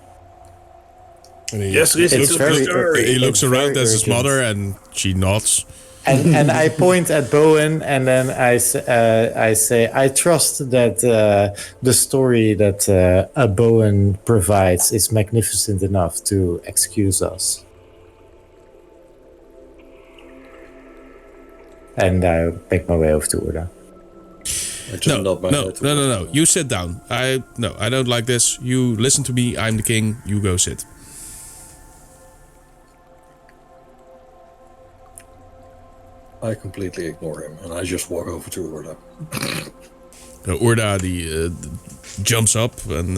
And he, Yes, listen It's to very- the story. he looks It's around very at his urgent. mother and she nods. And I point at Bowen, and then I say, I trust that the story that Bowen provides is magnificent enough to excuse us. And I make my way over to Urda. I just nod my head. No. You sit down. I don't like this. You listen to me. I'm the king. You go sit. I completely ignore him and I just walk over to Urda. Urda jumps up and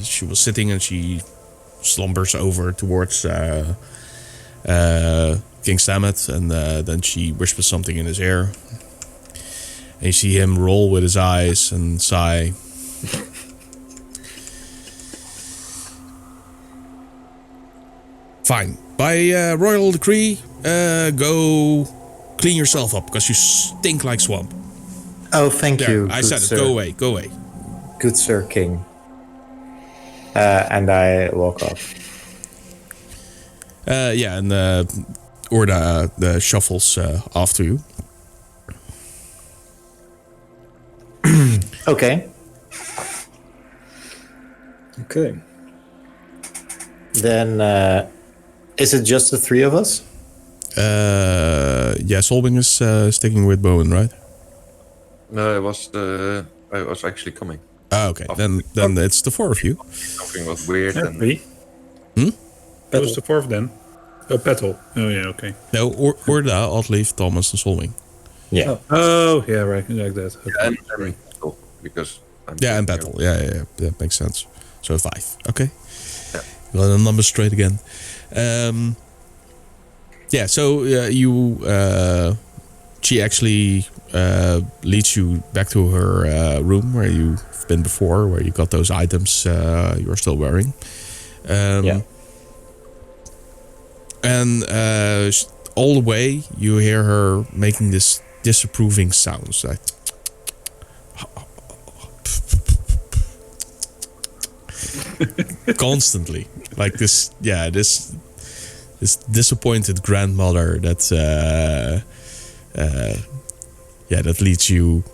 she was sitting and she slumbers over towards King Stammet, and then she whispers something in his ear. And you see him roll with his eyes and sigh. Fine. By royal decree, go clean yourself up because you stink like swamp. Oh, thank There, you. I good said it. sir. Go away. Go away. Good Sir King. And I walk off. And Urda shuffles after you. Okay. Okay. Then, is it just the three of us? Yeah, Solving is sticking with Bowen, right? No, I was actually coming. Ah, okay. Then it's the four of you. Something was weird. Yeah, And three. That was the fourth then. Petal. Oh yeah, okay. No, Urda, Oddleaf, Thomas, and Solving. Yeah. Oh yeah, right, like that. Okay. and Petal, because I'm Yeah, and sitting Battle. here. Yeah, that makes sense. So 5. Okay. Yeah. Got the numbers straight again. So you she actually leads you back to her room where you've been before, where you got those items you're still wearing. Yeah. And all the way you hear her making this disapproving sounds, like constantly, like this. Yeah, this disappointed grandmother that that leads you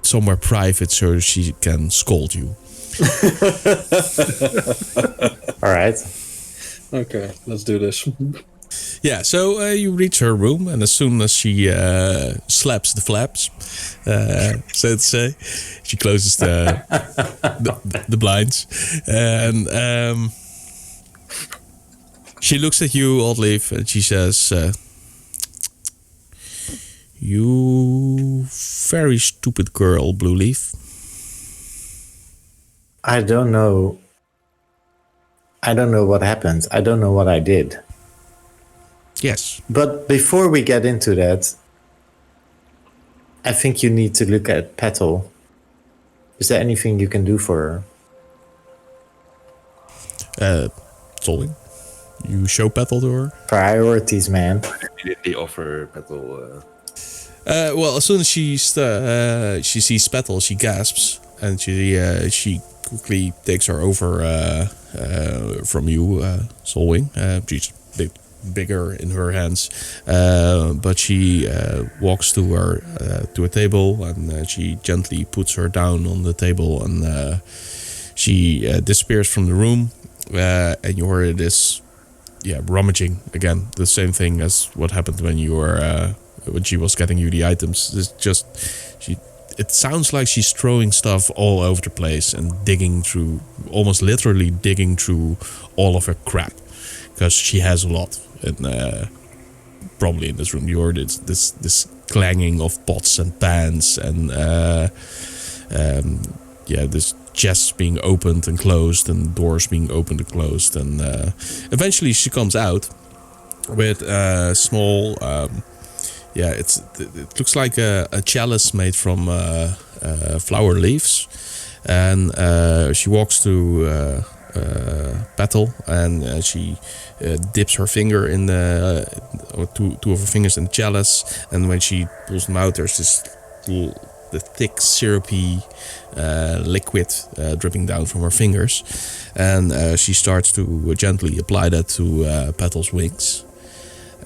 somewhere private so she can scold you. All right. Okay, let's do this. Yeah, so you reach her room, and as soon as she slaps the flaps, so to say, she closes the blinds, and she looks at you, Old Leaf, and she says, "You very stupid girl, Blue Leaf." I don't know what happened. I don't know what I did. Yes. But before we get into that, I think you need to look at Petal. Is there anything you can do for her? Solving. You show Petal to her. Priorities, man. Immediately offer Petal. Well, as soon as she sees Petal, she gasps, and she quickly takes her over from you, Solwing. She's bigger in her hands, but she walks to her to a table, and she gently puts her down on the table, and she disappears from the room, and you hear this rummaging again, the same thing as what happened when you were when she was getting you the items. It's just it sounds like she's throwing stuff all over the place and digging through, almost literally digging through all of her crap, because she has a lot. And probably in this room you heard this clanging of pots and pans, and this chests being opened and closed, and doors being opened and closed, and eventually she comes out with a small it looks like a chalice made from flower leaves, and she walks to Petal, and she dips her finger in or two of her fingers in the chalice, and when she pulls them out, there's this the thick syrupy liquid dripping down from her fingers, and she starts to gently apply that to Petal's wings,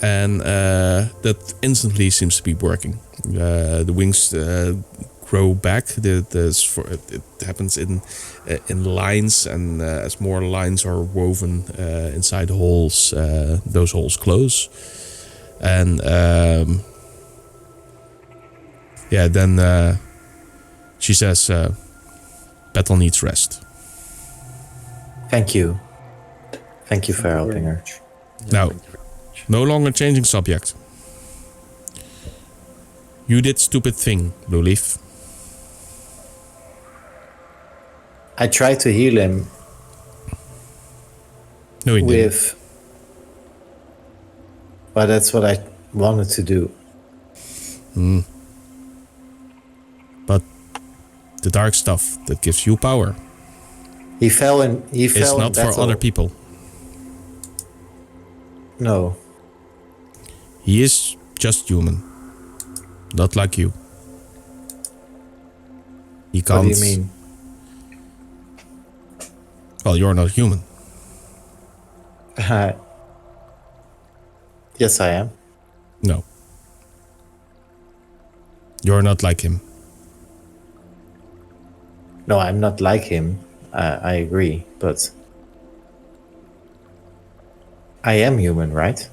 and that instantly seems to be working. The wings grow back. It happens in lines, and as more lines are woven inside the holes, those holes close, and then she says, Petal needs rest. Thank you for helping her. Now, no longer changing subject. You did stupid thing, Blue Leaf. I tried to heal him No, he didn't. But that's what I wanted to do. But the dark stuff that gives you power He fell is not for other people. No. He is just human, not like you. He can't. What do you mean? Well, you're not human. Yes, I am. No. You're not like him. No, I'm not like him. I agree, but I am human, right?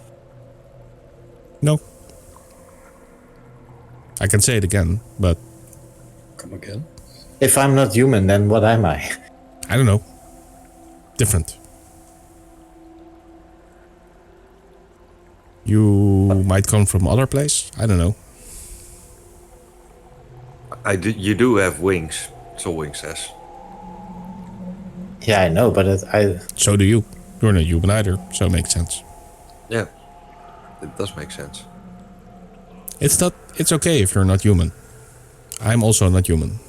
No. I can say it again, but Come again? If I'm not human, then what am I? I don't know. Different. You might come from other place. I don't know. You do have wings, Solwing says. Yeah, I know, but So do you. You're not human either, so it makes sense. Yeah, it does make sense. It's okay if you're not human. I'm also not human.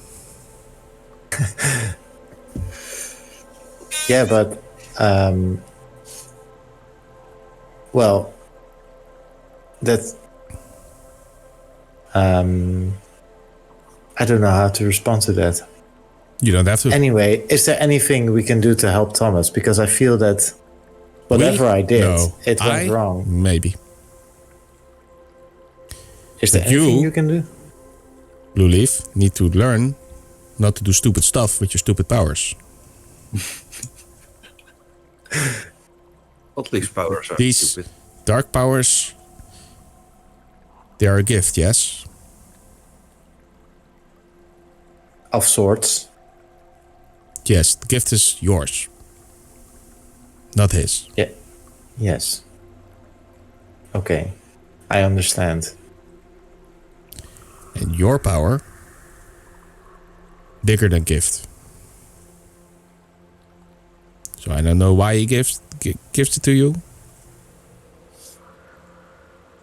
Yeah, but well, that I don't know how to respond to that. You don't have to. Anyway, is there anything we can do to help Thomas? Because I feel that whatever I did, it went wrong. Maybe. Is there But anything you can do? Blue Leaf, need to learn not to do stupid stuff with your stupid powers. At least powers are These stupid. dark powers, they are a gift, yes? Of sorts. Yes, the gift is yours. Not his. Yeah. Yes. Okay. I understand. And your power, bigger than gift. So I don't know why he gives it to you.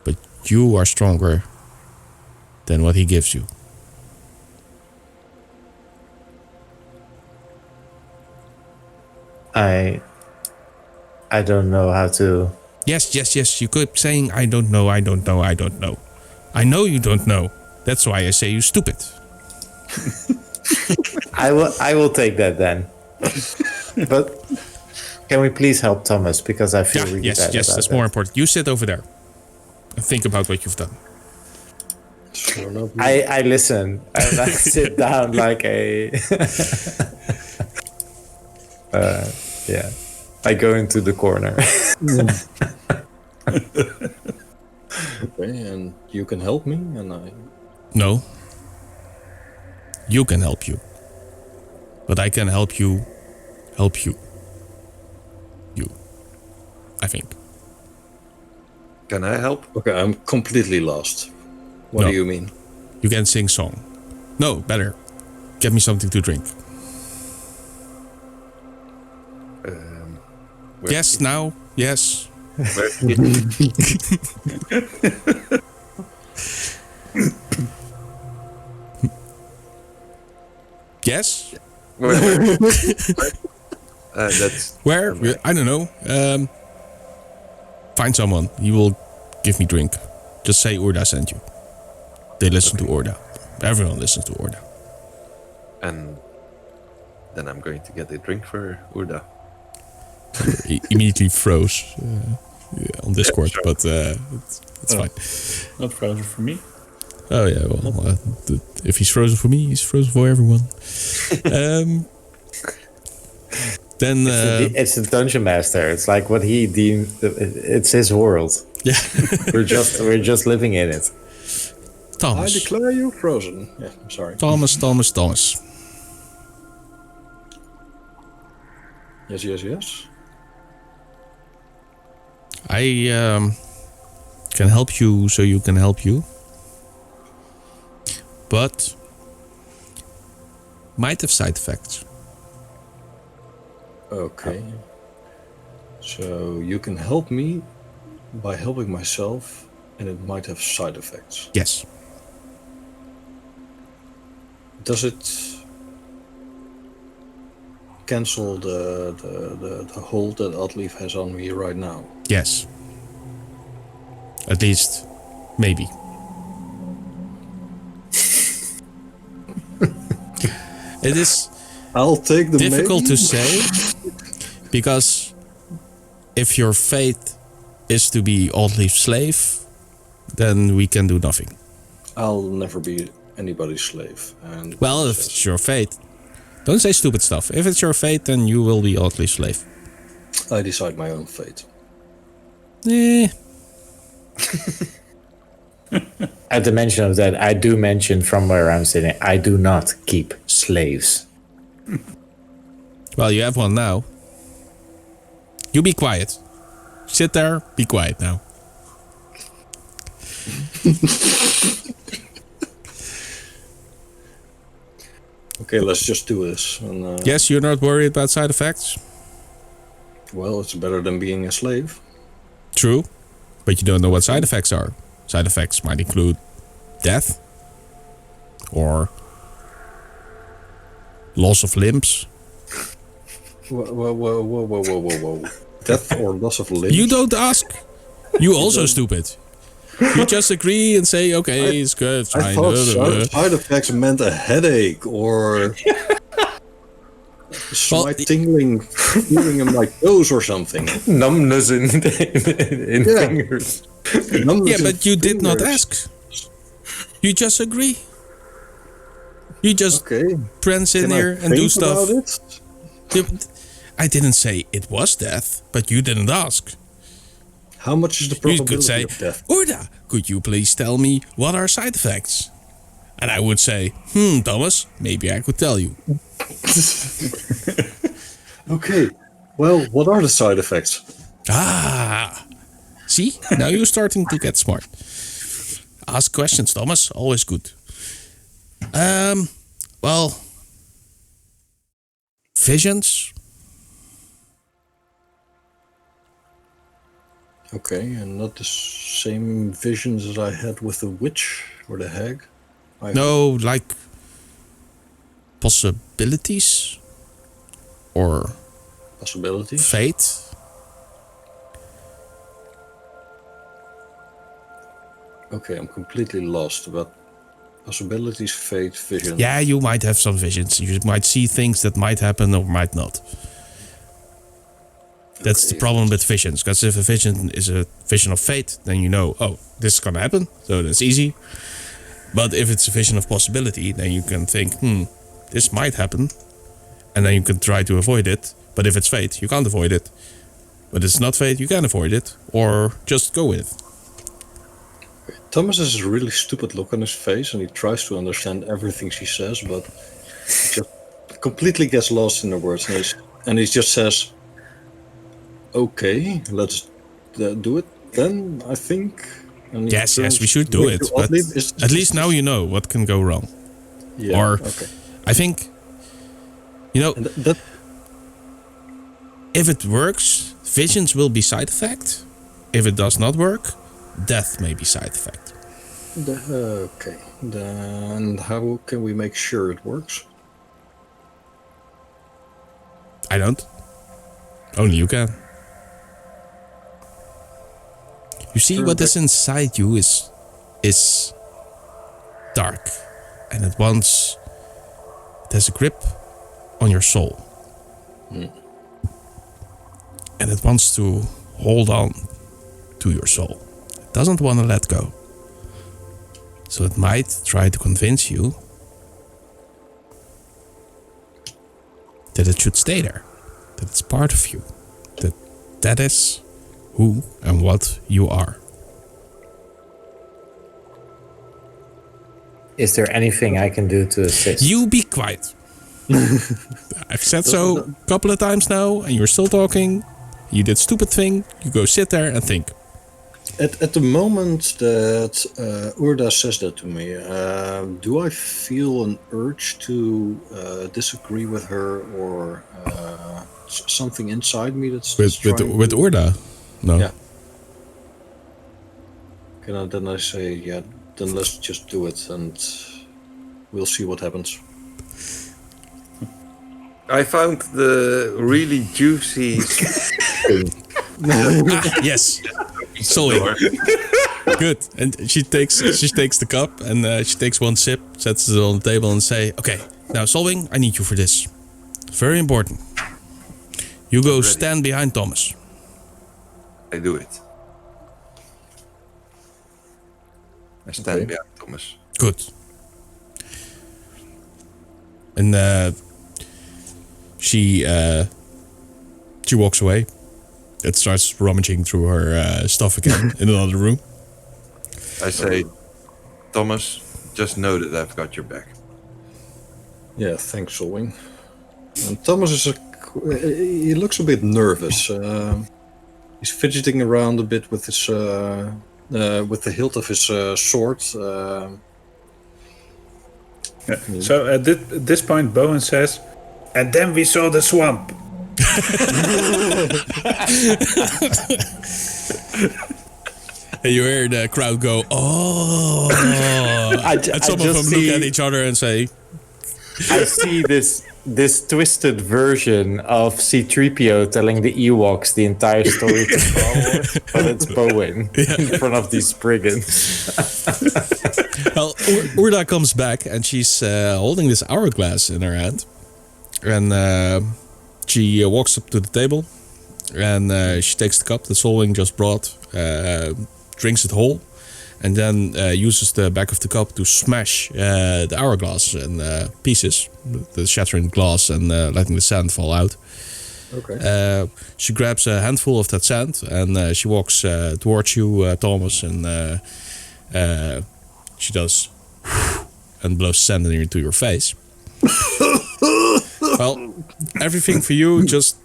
But you are stronger than what he gives you. I don't know how to... Yes. You keep saying, I don't know. I know you don't know. That's why I say you stupid. I will take that then. But can we please help Thomas? Because I feel really bad yes, about that's that. more important. You sit over there and think about what you've done. Sure, no, I listen and I sit down like a... yeah. I go into the corner. okay, and you can help me, and I... No. You can help you. But I can help you. You. I think. Can I help? Okay, I'm completely lost. What No. do you mean? You can sing song. No, better. Get me something to drink. Yes, now. Yes. Yes? That's Where? I don't know. Find someone. He will give me drink. Just say Urda sent you. They listen to Urda. Everyone listens to Urda. and then I'm going to get a drink for Urda. He immediately froze on Discord, sure. but it's fine. Not frozen for me. Oh yeah, well, if he's frozen for me, he's frozen for everyone. Then It's the dungeon master. It's like what he deemed. It's his world. yeah, We're just living in it. I Thomas, declare you frozen. Yeah, I'm sorry. Thomas. Yes. I can help you, so you can help you, but might have side effects. Okay. So you can help me by helping myself, and it might have side effects. Yes. Does it cancel the hold that Oddleaf has on me right now? Yes. At least, maybe. It is I'll take the difficult to maybe. say, because if your fate is to be Oddleaf's slave, then we can do nothing. I'll never be anybody's slave. And Well, if it's your fate, don't say stupid stuff. If it's your fate, then you will be Oddleaf's slave. I decide my own fate. At the mention of that, I do mention from where I'm sitting, I do not keep slaves. Well, you have one now. You be quiet. Sit there, be quiet now. Okay, let's just do this. And, Yes, you're not worried about side effects? Well, it's better than being a slave. True, but you don't know what side effects are. Side effects might include death or loss of limbs. Whoa. Death or loss of limbs? You don't ask. You also stupid. You just agree and say, okay, it's good. It's I fine. thought side effects meant a headache or slight tingling feeling in my toes or something. Numbness in fingers. Yeah, but you did not ask. You just agree. You just prance in here and do stuff. I didn't say it was death, but you didn't ask. How much is the probability You could say, of death? Urda, could you please tell me what are side effects? And I would say, Thomas, maybe I could tell you. Okay, well, what are the side effects? See, now you're starting to get smart. Ask questions, Thomas, always good. Well, visions. Okay, and not the same visions as I had with the witch or the hag? No, like possibilities or Possibilities? fate. Okay, I'm completely lost, but possibilities, fate, vision. Yeah, you might have some visions. You might see things that might happen or might not. That's the problem with visions, because if a vision is a vision of fate, then you know, oh, this is gonna happen, so that's easy. But if it's a vision of possibility, then you can think, this might happen, and then you can try to avoid it. But if it's fate, you can't avoid it. But it's not fate, you can avoid it, or just go with it. Thomas has a really stupid look on his face, and he tries to understand everything she says, but he just completely gets lost in the words, and he just says, okay, let's do it then, I think. And Yes, we should do it, but at least now you know what can go wrong. Yeah, or, okay. I think, if it works, visions will be side effect. If it does not work, death may be side effect. Okay, then how can we make sure it works? I don't. Only you can. You see, what is inside you is dark, and it has a grip on your soul, and it wants to hold on to your soul. It doesn't want to let go. So it might try to convince you that it should stay there, that it's part of you, that is who and what you are. Is there anything I can do to assist? You be quiet. I've said so a couple of times now, and you're still talking. You did stupid thing. You go sit there and think. At the moment that Urda says that to me, do I feel an urge to disagree with her, or something inside me that's with Urda? No. Yeah. Okay, then I say, yeah, then let's just do it, and we'll see what happens. I found the really juicy Yes. Solid. Good. And she takes the cup and she takes one sip, sets it on the table and say, okay, now Solving, I need you for this. Very important. You go stand behind Thomas. I do it. I stand behind Thomas. Good. And she walks away. It starts rummaging through her stuff again in another room. I say, Thomas, just know that I've got your back. Yeah, thanks, Solwing. And Thomas he looks a bit nervous. He's fidgeting around a bit with his with the hilt of his sword. So at this point, Bowen says, and then we saw the swamp. And you hear the crowd go, "Oh!" And some of them look at each other and say, I see this twisted version of C-3PO telling the Ewoks the entire story to Star Wars, but it's Bowen in front of these brigands. Well, Urda comes back and she's holding this hourglass in her hand. And she walks up to the table and she takes the cup that Solwing just brought, drinks it whole, and then uses the back of the cup to smash the hourglass in pieces, the shattering glass and letting the sand fall out. Okay. She grabs a handful of that sand and she walks towards you, Thomas, and she does and blows sand into your face. Well, everything for you just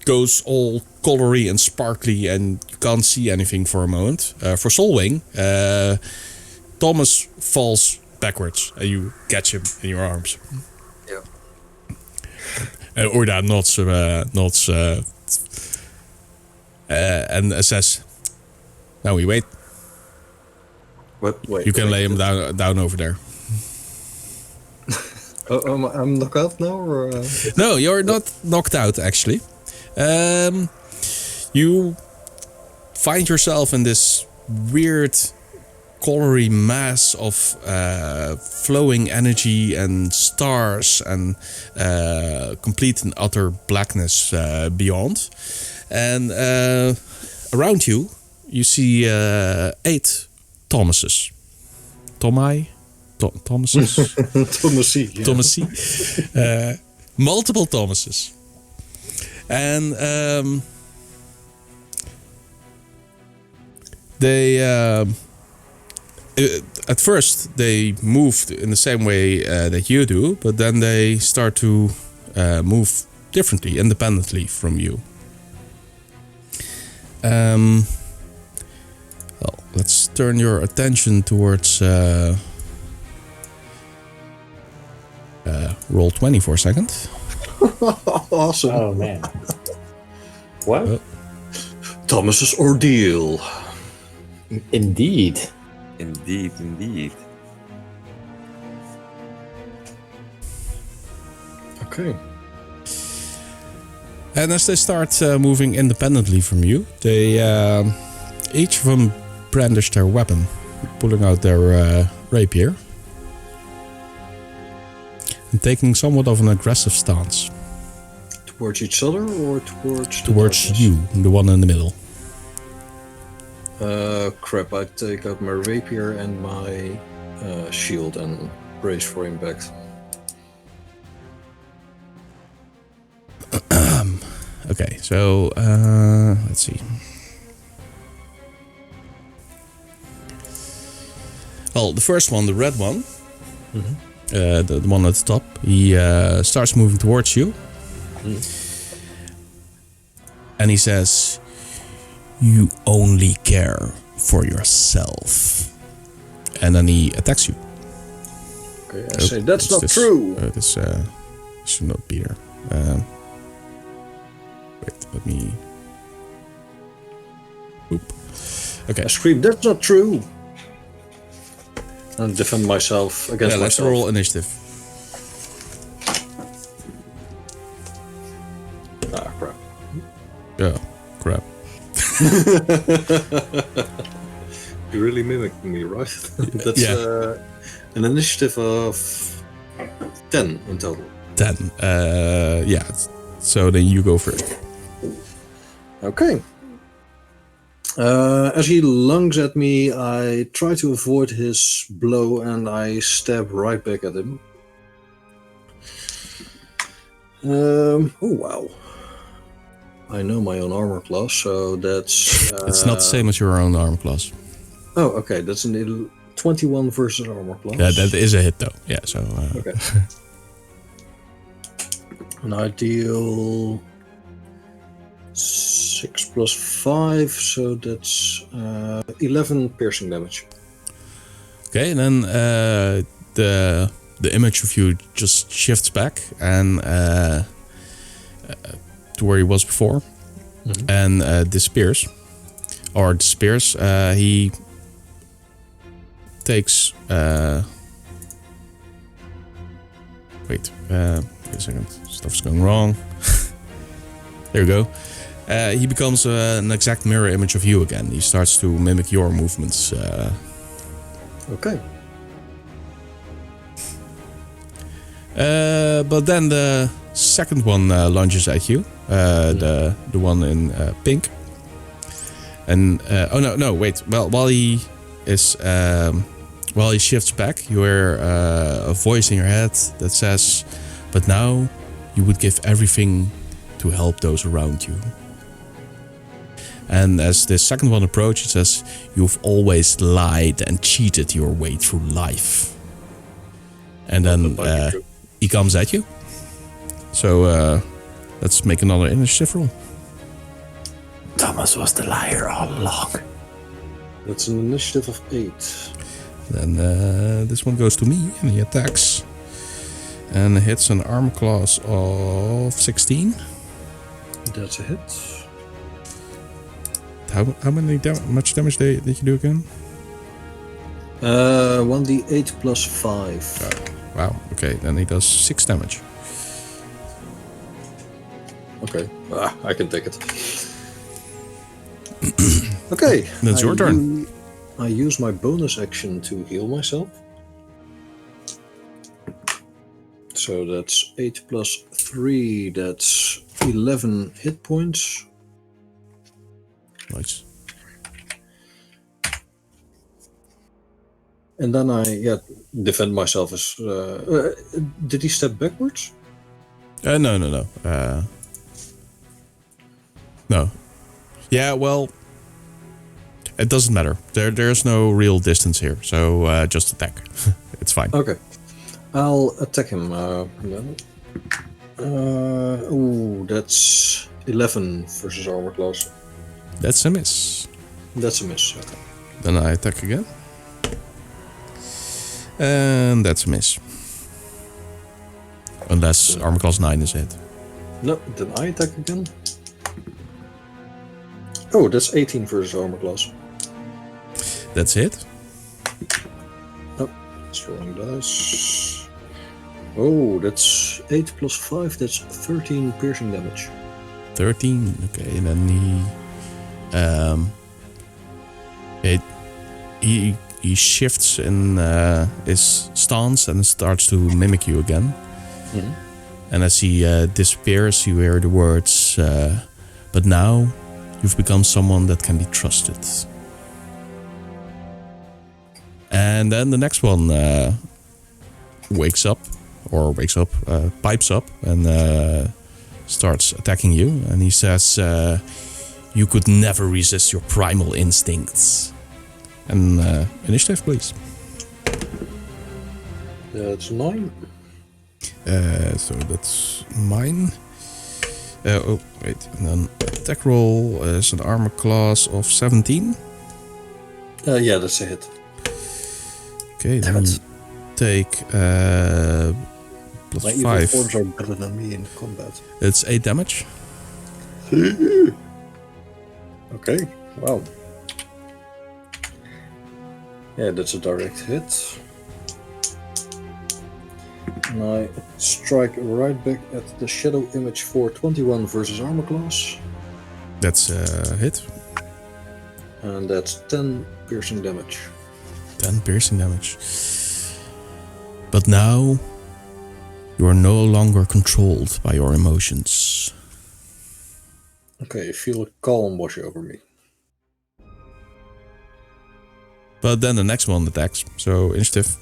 goes all colory and sparkly and you can't see anything for a moment. For Solwing, Thomas falls backwards and you catch him in your arms. Yeah. And Urda nods and says, "Now we wait. What? Wait, You can lay him down over there." I'm knocked out now, or? No, you're not knocked out, actually. You find yourself in this weird, colory mass of flowing energy and stars and complete and utter blackness beyond. And around you, you see 8 Thomases. Thomases? Thomasie. Yeah. Thomasie. Multiple Thomases. And they at first they moved in the same way that you do, but then they start to move differently, independently from you. Well, let's turn your attention towards roll 20 for a second. Awesome. Oh man. What? Oh. Thomas's ordeal. Indeed. Indeed. Okay. And as they start moving independently from you, they each of them brandish their weapon, pulling out their rapier and taking somewhat of an aggressive stance. Towards each other or towards Towards you, the one in the middle. Crap, I take out my rapier and my shield and brace for impact. Okay, so let's see. Well, the first one, the red one, the one at the top, he starts moving towards you. And he says, "You only care for yourself." And then he attacks you. Okay, I say, that's not true. This should not be there. Wait, let me... Oop. Okay. I scream, that's not true. And defend myself against Let's myself. roll initiative. Ah, crap. Yeah, crap. You really mimicked me, right? That's Yeah. an initiative of 10 in total. 10. Yeah. So then you go first. Okay. As he lunges at me, I try to avoid his blow and I stab right back at him. Oh, wow. I know my own armor class, so that's... It's not the same as your own armor class. Oh, okay. That's an 21 versus armor class. Yeah, that is a hit though. Yeah, so... Okay. And I deal 6 plus 5, so that's 11 piercing damage. Okay, and then the image of you just shifts back and to where he was before and disappears. or disappears. He takes. Wait a second. Stuff's going wrong. There you go. He becomes an exact mirror image of you again. He starts to mimic your movements. Okay. But then the second one lunges at you. The one in pink. And wait. Well, while he shifts back, you hear a voice in your head that says, "But now you would give everything to help those around you." And as the second one approaches, it says, "You've always lied and cheated your way through life." And then he comes at you. So let's make another initiative roll. Thomas was the liar all along. That's an initiative of 8. Then this one goes to me, and he attacks. And hits an armor class of 16. That's a hit. How much damage did you do again? 1d8 plus 5. Wow, okay, then he does 6 damage. Okay, I can take it. Okay. That's your turn. I use my bonus action to heal myself. So that's 8 plus 3, that's 11 hit points. Nice. And then I defend myself as... did he step backwards? No. No. Yeah, well... It doesn't matter. There's no real distance here, so just attack. It's fine. Okay. I'll attack him. Then. That's 11 versus armor class. That's a miss. That's a miss. Okay. Then I attack again. And that's a miss. Unless armor class 9 is a hit. No, then I attack again. Oh, that's 18 versus armor class. That's it. Oh, throwing dice. Oh, that's 8 plus 5, that's 13 piercing damage. 13. Okay, and then he shifts in his stance and starts to mimic you again. Mm-hmm. And as he disappears, you hear the words, "But now you've become someone that can be trusted." And then the next one pipes up and starts attacking you. And he says, "You could never resist your primal instincts." And initiative, please. That's 9. So that's mine. And then attack roll is an armor class of 17. Yeah, that's a hit. Okay, then take plus My 5. evil forms are better than me in combat. It's 8 damage. Okay, wow. Yeah, that's a direct hit. And I strike right back at the shadow image for 21 versus armor class. That's a hit. And that's 10 piercing damage. 10 piercing damage. But now you are no longer controlled by your emotions. Okay, feel a calm wash over me. But then the next one attacks. So initiative.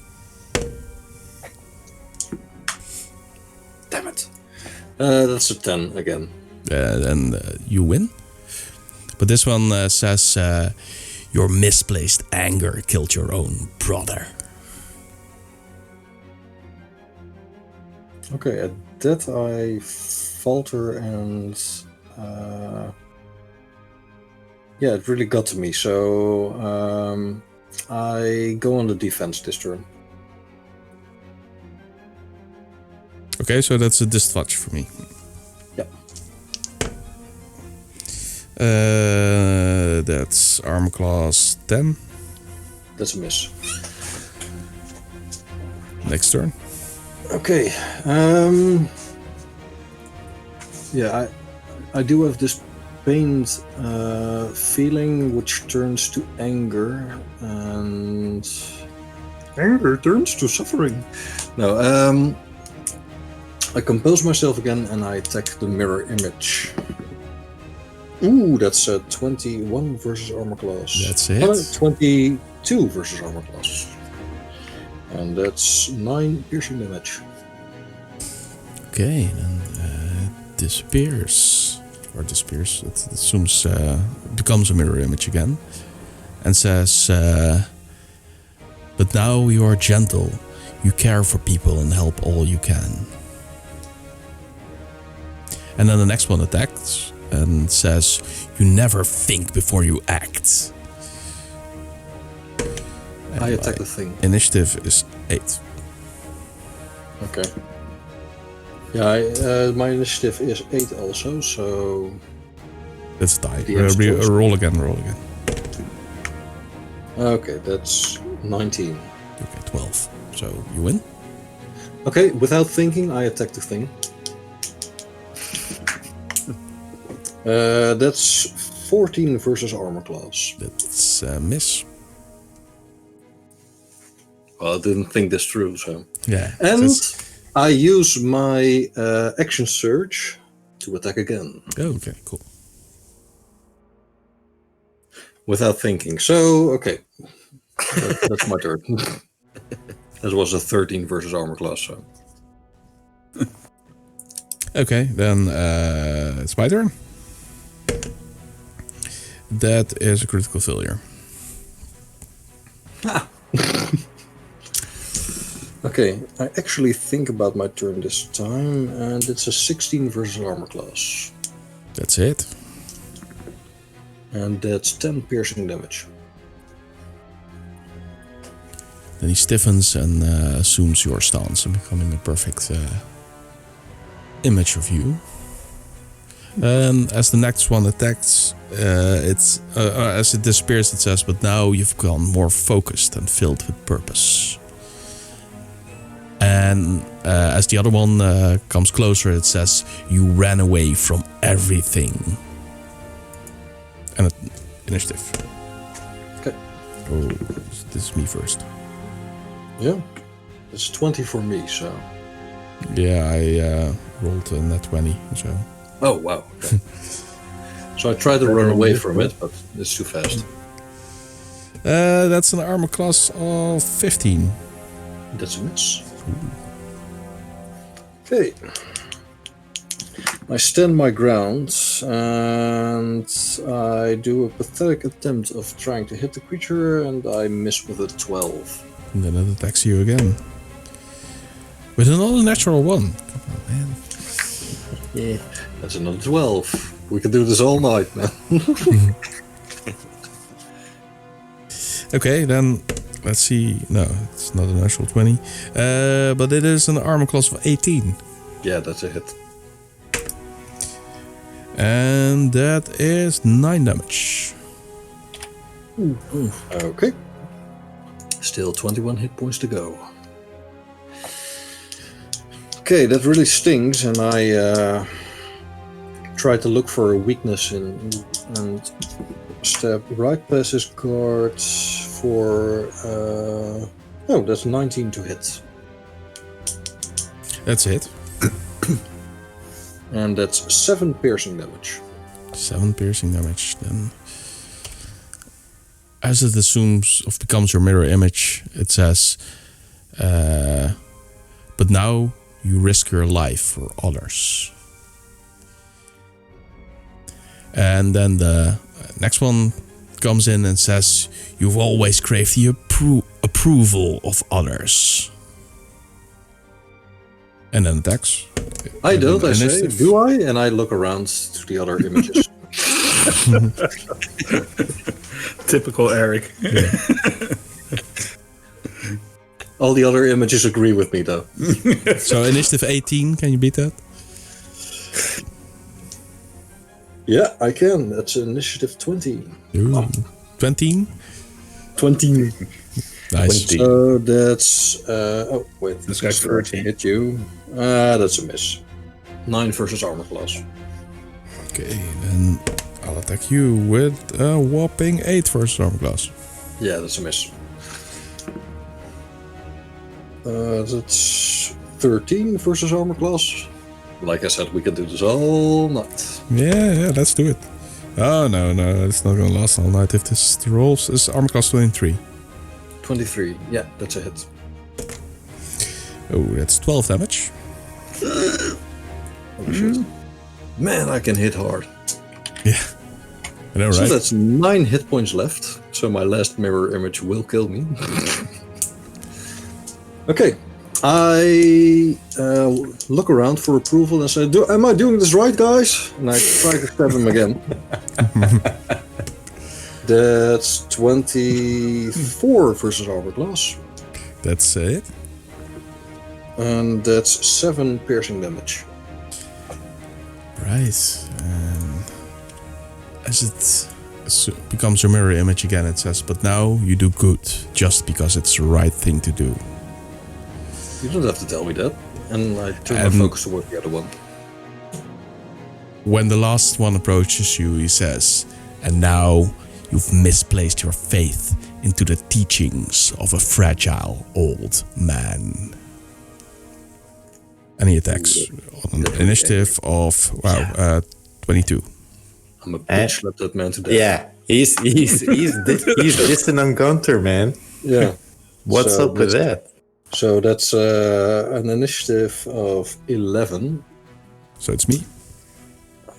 Damn it. That's a 10 again. Then you win. But this one says, "Your misplaced anger killed your own brother." Okay, at that I falter and... yeah, it really got to me, so I go on the defense this turn. Okay, so that's a disadvantage for me. Yeah. That's armor class 10. That's a miss. Next turn. Okay. Yeah, I do have this pained feeling which turns to anger, and anger turns to suffering. No, I compose myself again and I attack the mirror image. Ooh, that's a 21 versus armor class. That's it. 22 versus armor class. And that's 9 piercing damage. Okay, then disappears. Or disappears. It assumes becomes a mirror image again. And says, but now you are gentle. You care for people and help all you can. And then the next one attacks and says, you never think before you act. I attack the thing. Initiative is 8. Okay. Yeah, my initiative is 8 also, so... That's a tie. The extras. Roll again. Okay, that's 19. Okay, 12. So you win. Okay, without thinking, I attack the thing. That's 14 versus armor class. That's a miss. Well, I didn't think this through, so... Yeah. And I use my action surge to attack again. Oh, okay, cool. Without thinking. So, okay. That's my turn. That was a 13 versus armor class, so... Okay, then it's my turn. That is a critical failure. Okay, I actually think about my turn this time, and it's a 16 versus armor class. That's it. And that's 10 piercing damage. Then he stiffens and assumes your stance and becoming a perfect image of you. As the next one attacks, as it disappears, it says, but now you've gone more focused and filled with purpose. And as the other one comes closer, it says, you ran away from everything. And initiative. Okay. Oh, this is me first. Yeah. It's 20 for me, so... Yeah, I rolled a net 20, so... Oh, wow. Okay. So I tried to run away from it, but it's too fast. That's an armor class of 15. That's a miss. Okay. I stand my ground, and I do a pathetic attempt of trying to hit the creature, and I miss with a 12. And then it attacks you again. With another natural one. Come on, man. Yeah. That's another 12. We can do this all night, man. Okay, then let's see. No, it's not a natural 20. But it is an armor class of 18. Yeah, that's a hit. And that is 9 damage. Okay. Still 21 hit points to go. Okay, that really stings, and I try to look for a weakness and stab right past his guard for... oh, that's 19 to hit. That's it. And that's 7 piercing damage. 7 piercing damage. Then, as it assumes or becomes your mirror image, it says, but now you risk your life for others. And then the next one comes in and says, you've always craved the approval of others. And then attacks. I don't, I say. Initiative. Do I? And I look around to the other images. Typical Eric. All the other images agree with me, though. So initiative 18, can you beat that? Yeah, I can. That's initiative 20. Ooh, 20. 20. Nice. So that's oh wait, This guy's is 30 13. hit you. That's a miss. 9 versus armor class. Okay, then I'll attack you with a whopping 8 versus armor class. Yeah, that's a miss. That's 13 versus armor class. Like I said, we can do this all night. Yeah, let's do it. Oh no, it's not gonna last all night. If this rolls is armor class 23. 23. Yeah, that's a hit. Oh, that's 12 damage. Holy shit. Man, I can hit hard. Yeah, I know, So right? that's 9 hit points left. So my last mirror image will kill me. Okay. I look around for approval and say, am I doing this right, guys? And I try to stab him again. That's 24 versus armor class. That's it. And that's 7 piercing damage. Right. As it becomes your mirror image again, it says, but now you do good just because it's the right thing to do. You don't have to tell me that. And I turn my focus toward the other one. When the last one approaches you, he says, and now you've misplaced your faith into the teachings of a fragile old man. And he attacks on an initiative of 22. I'm a bitch, slap that man to death. Yeah, he's dissing on Gunter, man. Yeah. What's So up with that? So that's an initiative of 11. So it's me.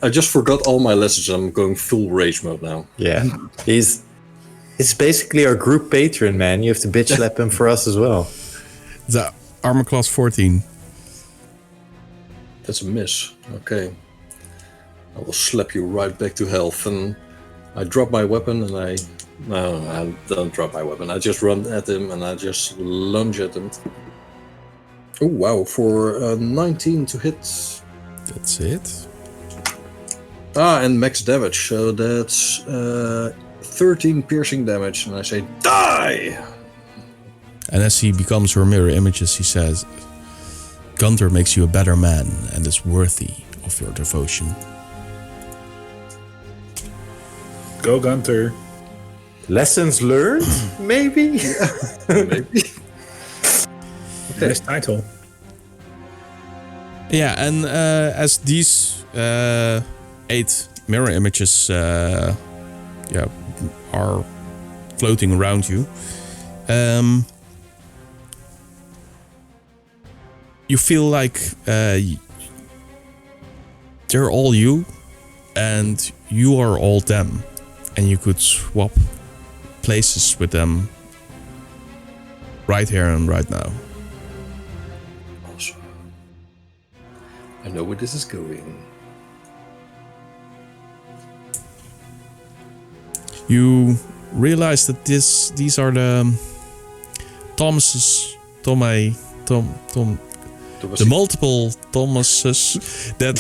I just forgot all my lessons. I'm going full rage mode now. Yeah, it's basically our group patron, man. You have to bitch slap him for us as well. The armor class 14. That's a miss. Okay. I will slap you right back to health. And I drop my weapon and I don't drop my weapon. I just run at him and I just lunge at him. Oh, wow. For 19 to hit. That's it. And max damage. So that's 13 piercing damage. And I say, die! And as he becomes your mirror images, he says, Gunter makes you a better man and is worthy of your devotion. Go Gunter. Lessons learned, maybe? Maybe. Nice title. Yeah, and as these 8 mirror images are floating around you, you feel like they're all you, and you are all them, and you could swap places with them right here and right now. Awesome. I know where this is going. You realize that these are the Thomases, the multiple Thomases that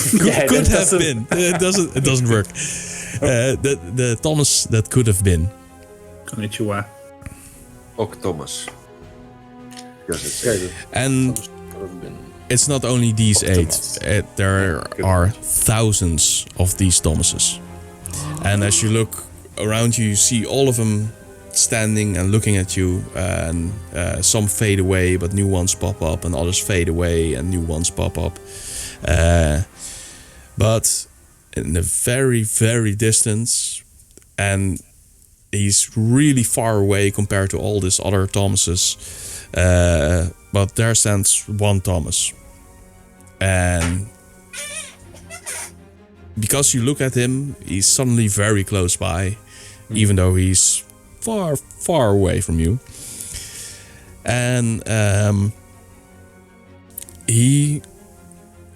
could have been. It doesn't work. The Thomas that could have been. Konnichiwa. Ok Thomas. And it's not only these 8. There are thousands of these Thomases. And as you look around you, you see all of them standing and looking at you, and some fade away, but new ones pop up, and others fade away, and new ones pop up. But in the very, very distance, and he's really far away compared to all these other Thomases, but there stands one Thomas. And because you look at him, he's suddenly very close by, even though he's far, far away from you. And he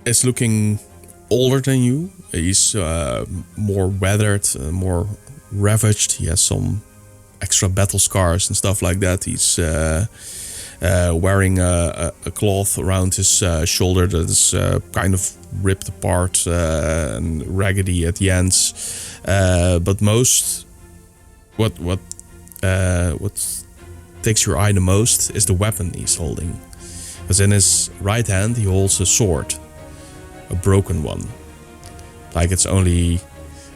is looking older than you. He's more weathered, more ravaged. He has some extra battle scars and stuff like that. He's wearing a cloth around his shoulder that is kind of ripped apart and raggedy at the ends. But what takes your eye the most is the weapon he's holding. Because in his right hand he holds a sword, a broken one. Like it's only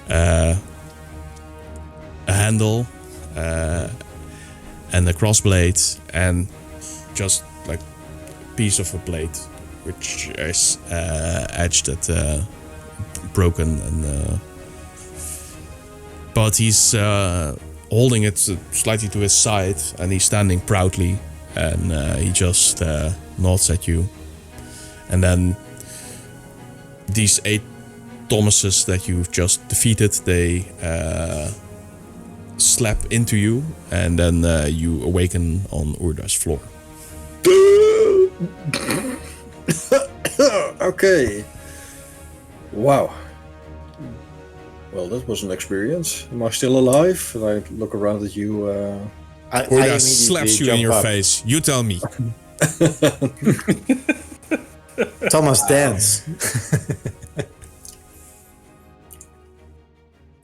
a handle and a crossblade and just like a piece of a blade which is edged at broken and but he's holding it slightly to his side and he's standing proudly and he just nods at you. And then these 8 Thomases that you've just defeated, they slap into you and then you awaken on Urda's floor. Okay. Wow. Well, that was an experience. Am I still alive? And I look around at you. Urda slaps you in your face. You tell me. Thomas, dance.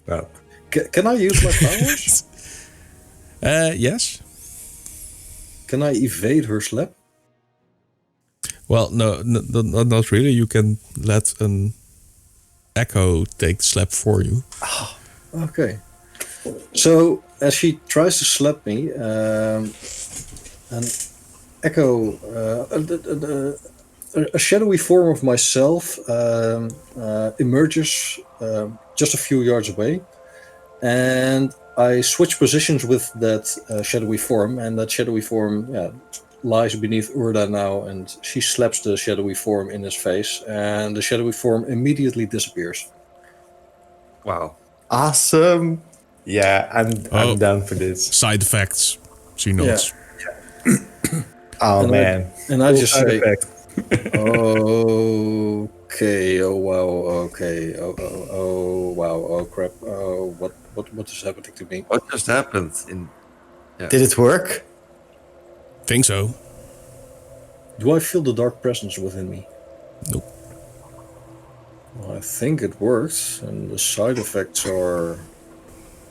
Well, can I use my powers? Yes. Can I evade her slap? Well, no, not really. You can let an echo take the slap for you. Okay. So as she tries to slap me, an echo, a shadowy form of myself emerges just a few yards away, and I switch positions with that shadowy form, and that shadowy form lies beneath Urda now, and she slaps the shadowy form in his face, and the shadowy form immediately disappears. Wow. Awesome. Yeah, I'm down for this. Side effects. She nods. Oh, And man. I just say, okay, oh wow, okay, oh wow, oh crap, oh what is happening to me? What just happened? Did it work? Think so. Do I feel the dark presence within me? Nope. Well, I think it works, and the side effects are...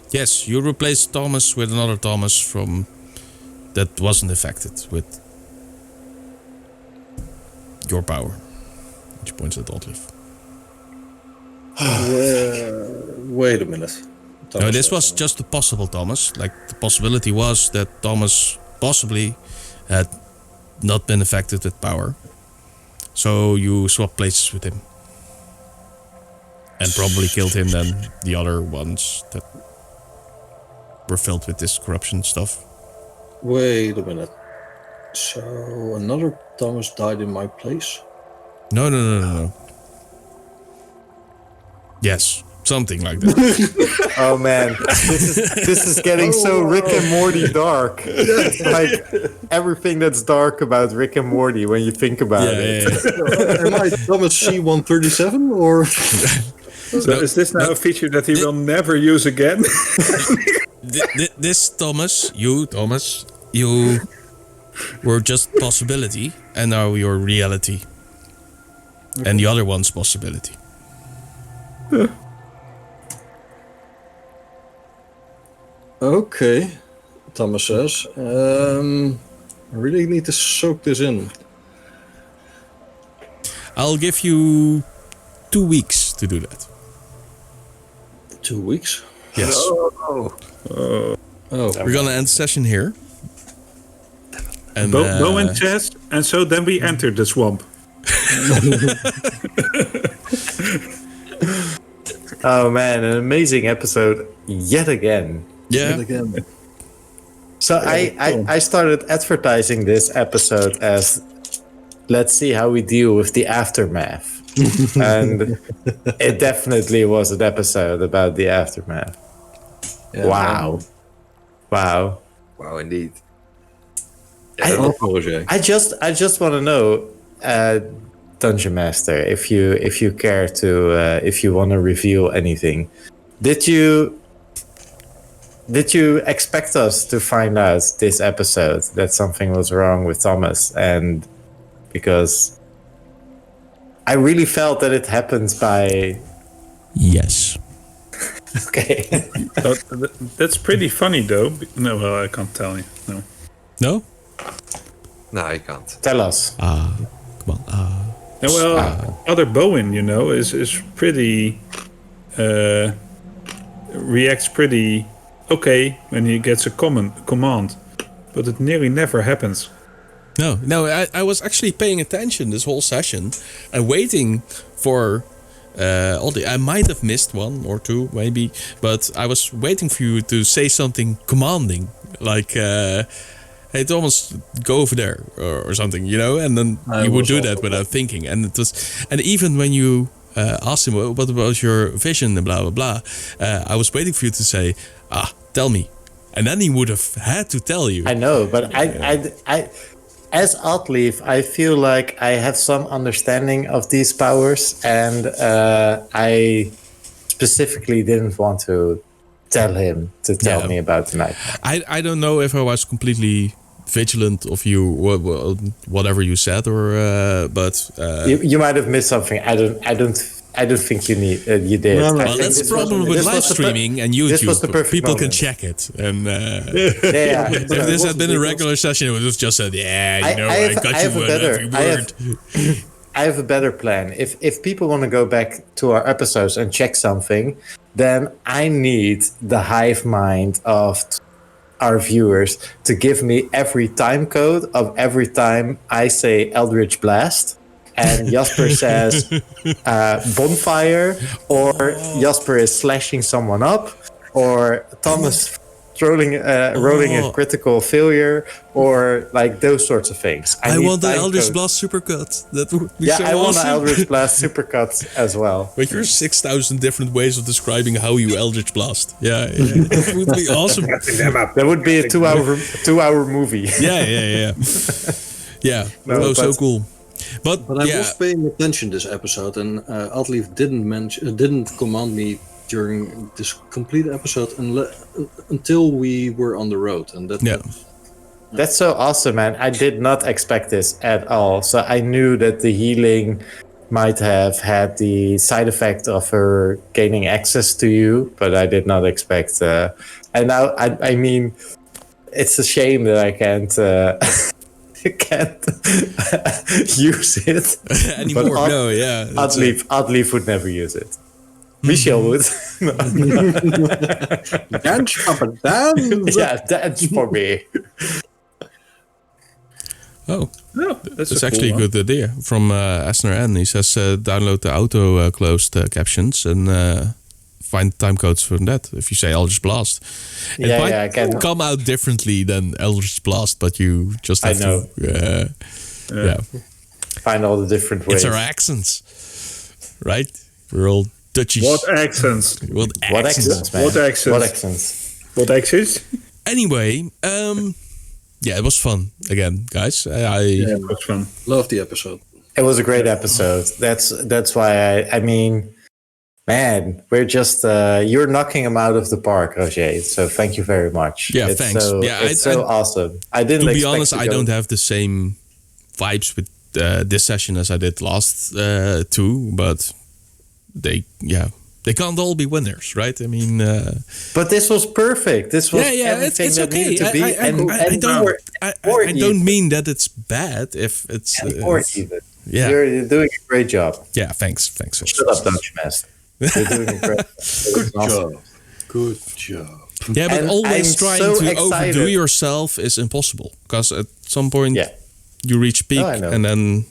Yes, you replace Thomas with another Thomas from that wasn't affected with your power. Which points at Oddleif. Wait a minute. No, Thomas, this was just a possible Thomas. Like the possibility was that Thomas possibly had not been affected with power. So you swap places with him. And probably killed him than the other ones that were filled with this corruption stuff. Wait a minute. So another Thomas died in my place? No. Yes, something like that. Oh man, this is getting so Rick and Morty dark. Like everything that's dark about Rick and Morty when you think about it. Am I Thomas C-137 or? So is this now a feature that he will never use again? This Thomas, you were just possibility, and now you're reality. Okay. And the other one's possibility. Okay, Thomas says. I really need to soak this in. I'll give you 2 weeks to do that. 2 weeks? Yes. Oh. We're gonna end the session here. And Bow and chest, and so then we enter the swamp. Oh man, an amazing episode yet again. Yeah. Yet again. So I started advertising this episode as, let's see how we deal with the aftermath. And it definitely was an episode about the aftermath. Yeah, Wow, Indeed. I just want to know, Dungeon Master, if you care to, if you want to reveal anything, did you did you expect us to find out this episode that something was wrong with Thomas? And because I really felt that it happens by... Yes. Okay. That's pretty funny, though. No, well, I can't tell you. No. No? No, I can't. Tell us. Come on. No, well, other Bowen, is pretty... reacts pretty okay when he gets a command. But it nearly never happens. No, I was actually paying attention this whole session and waiting for all the... I might have missed one or two, maybe, but I was waiting for you to say something commanding, like, hey, Thomas, go over there, or something, and then you would do that without thinking. And even when you asked him, what about your vision, and blah, blah, blah, I was waiting for you to say, tell me. And then he would have had to tell you. I know, but I as Oddleaf, I feel like I have some understanding of these powers, and I specifically didn't want to tell him to tell me about the nightmare. I don't know if I was completely vigilant of you, whatever you said, or but you might have missed something. I don't think you did. No, well, that's the problem with live streaming and YouTube. People can check it, and if this had been a regular session, it would have just said, I got you with every word. I have a better plan. If people want to go back to our episodes and check something, then I need the hive mind of our viewers to give me every time code of every time I say Eldritch Blast. And Jasper says bonfire, or Jasper is slashing someone up, or Thomas rolling a critical failure, or like those sorts of things. I want the Eldritch Blast supercut. That would be so I want awesome. an Eldritch Blast supercut as well. With your 6,000 different ways of describing how you Eldritch Blast. Yeah. That would be awesome. That would be a two-hour movie. Yeah. Yeah, so cool. But I was paying attention this episode, and Oddleaf didn't command me during this complete episode until we were on the road, and that's so awesome, man. I did not expect this at all. So I knew that the healing might have had the side effect of her gaining access to you, but I did not expect. And now, I mean, it's a shame that I can't use it anymore. Oddleaf would never use it. Michel would. Dance, Papa, dance! Yeah, dance for me. Oh, that's actually a good idea from Asner N. He says download the auto closed captions and find time codes from that. If you say Eldritch Blast, it might come out differently than Eldritch Blast, but you just have to find all the different ways. It's our accents, right? We're all Dutchies. What accents? What accents, man? What accents? Anyway, it was fun again, guys. It was fun. Love the episode. It was a great episode. That's why I mean, man, we're just you're knocking them out of the park, Roger. So thank you very much. Yeah, thanks. It's so awesome. I didn't. To be honest, I don't have the same vibes with this session as I did last two, but they can't all be winners, right? I mean, but this was perfect. This was everything it's that okay. needed to be. I don't mean that it's bad if it's even. Yeah, you're doing a great job. Yeah, thanks. Shut up, Dutch Master. You're doing a great. Good job. Yeah, but And always I'm trying so to excited. overdo yourself is impossible, because at some point you reach peak and then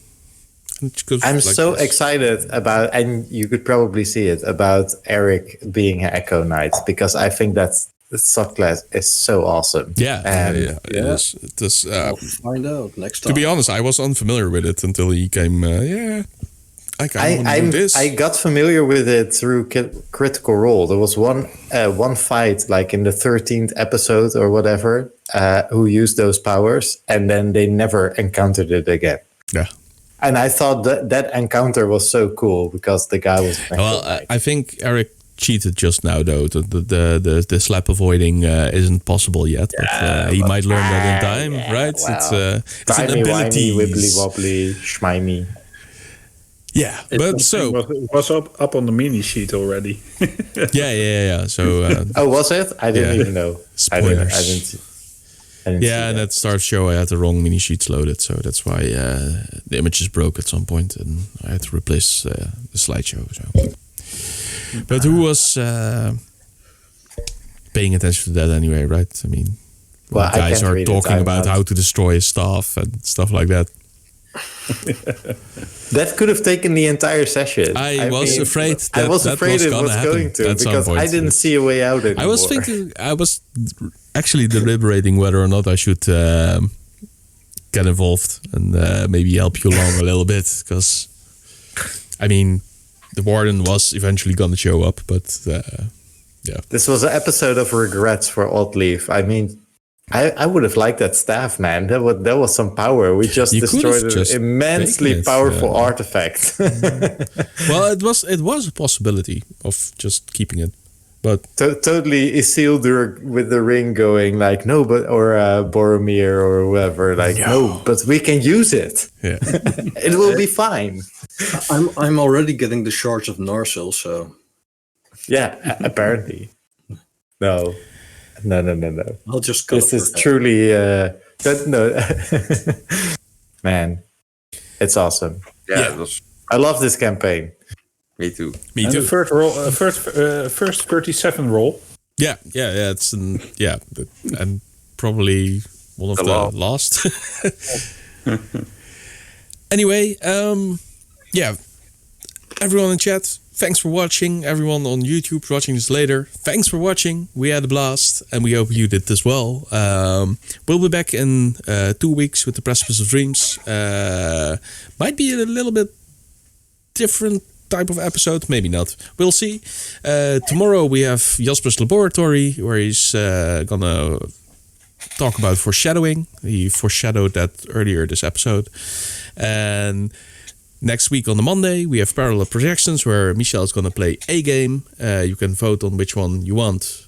it goes I'm like so this. excited about, and you could probably see it, about Eric being an Echo Knight, because I think that the subclass is so awesome. It is. It is. We'll find out next time. To be honest, I was unfamiliar with it until he came. I kind of do this. I got familiar with it through Critical Role. There was one fight, like in the 13th episode or whatever, who used those powers, and then they never encountered it again. Yeah. And I thought that encounter was so cool because the guy was. Well, I think Eric cheated just now, though. The slap avoiding isn't possible yet, but he might learn that in time, right? Well, It's an timey, ability. wimey, wibbly wobbly, schmimey. Yeah, but so it was up on the mini sheet already. yeah. So Oh, was it? I didn't even know. Spoilers. I didn't see yeah, and at start show I had the wrong mini sheets loaded, so that's why the images broke at some point, and I had to replace the slideshow. So, but who was paying attention to that anyway, right? I mean, Well, I guys can't are read it. talking about how to destroy stuff and stuff like that. That could have taken the entire session. I was afraid I that was that afraid it gonna was happen going to at some because point. I didn't see a way out anymore. I was thinking, I was actually deliberating whether or not I should get involved and maybe help you along a little bit, because I mean, the warden was eventually going to show up, but yeah. This was an episode of regrets for Oddleaf. I mean, I would have liked that staff, man. That was some power. We just You could have destroyed an just immensely taken it, powerful artifact. Well, it was a possibility of just keeping it, but Totally Isildur with the ring going like, no, but, or Boromir or whoever, like, no, but we can use it. yeah. It will be fine. I'm already getting the shards of Narsil, so Yeah, apparently. No. I'll just go. This is truly no. Man, it's awesome. Yeah, it was. I love this campaign. Me too. Me And too. the first roll, first 37 roll. Yeah. It's and probably one of the last. Anyway, yeah. Everyone in chat, thanks for watching. Everyone on YouTube watching this later, thanks for watching. We had a blast, and we hope you did as well. We'll be back in 2 weeks with the Precipice of Dreams. Might be a little bit different type of episode, maybe not. We'll see. Tomorrow we have Jasper's Laboratory, where he's gonna talk about foreshadowing. He foreshadowed that earlier this episode. And next week on the Monday, we have Parallel Projections, where Michel is going to play a game. You can vote on which one you want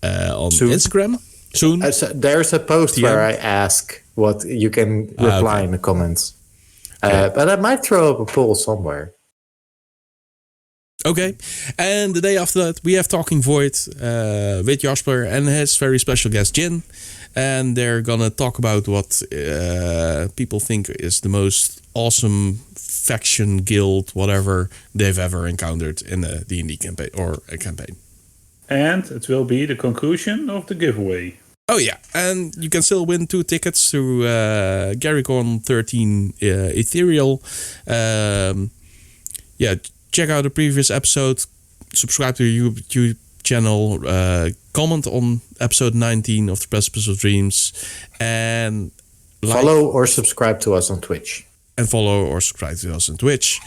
on Soon. Instagram. Soon. There's a post TM. where I ask what you can reply okay. in the comments. But I might throw up a poll somewhere. Okay. And the day after that, we have Talking Void with Jasper and his very special guest, Jin. And they're going to talk about what people think is the most awesome faction, guild, whatever they've ever encountered in a D&D campaign or a campaign. And it will be the conclusion of the giveaway. Oh yeah, and you can still win 2 tickets to GaryCon 13 Ethereal. Yeah, check out the previous episode, subscribe to the YouTube channel, comment on episode 19 of the Precipice of Dreams, and Follow or subscribe to us on Twitch. And follow or subscribe to us on Twitch.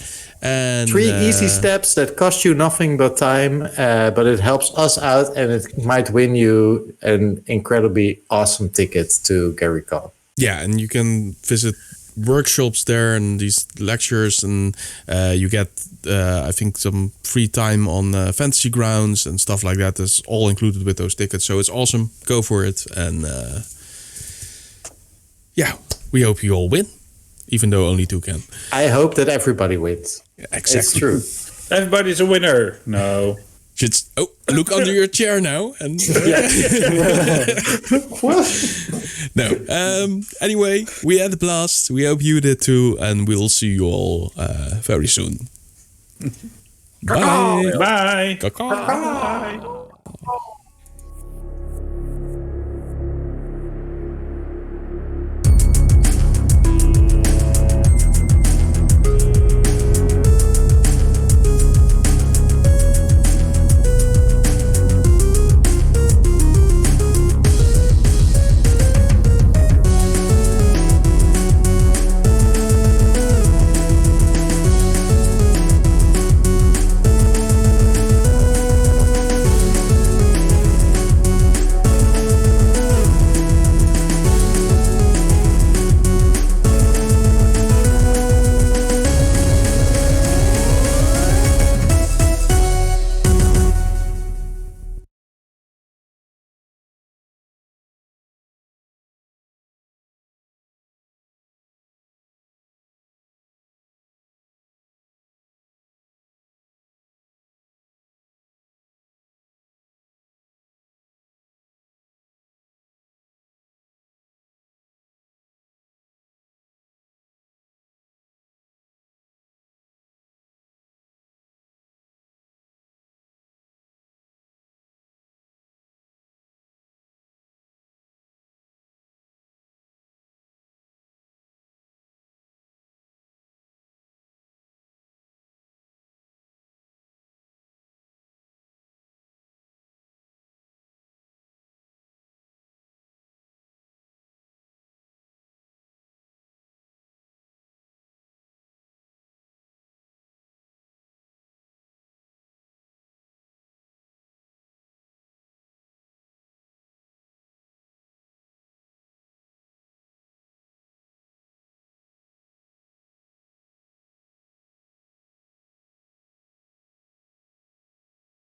And 3 easy steps that cost you nothing but time, but it helps us out, and it might win you an incredibly awesome ticket to GaryCon. Yeah, and you can visit workshops there and these lectures, and you get, I think, some free time on fantasy grounds and stuff like that. That's all included with those tickets. So it's awesome. Go for it. And yeah, we hope you all win. Even though only 2 can. I hope that everybody wins. Exactly. It's true. Everybody's a winner. No. Just look under your chair now. And no. Anyway, we had a blast. We hope you did too, and we'll see you all very soon. Bye. Bye. Caw-caw. Bye.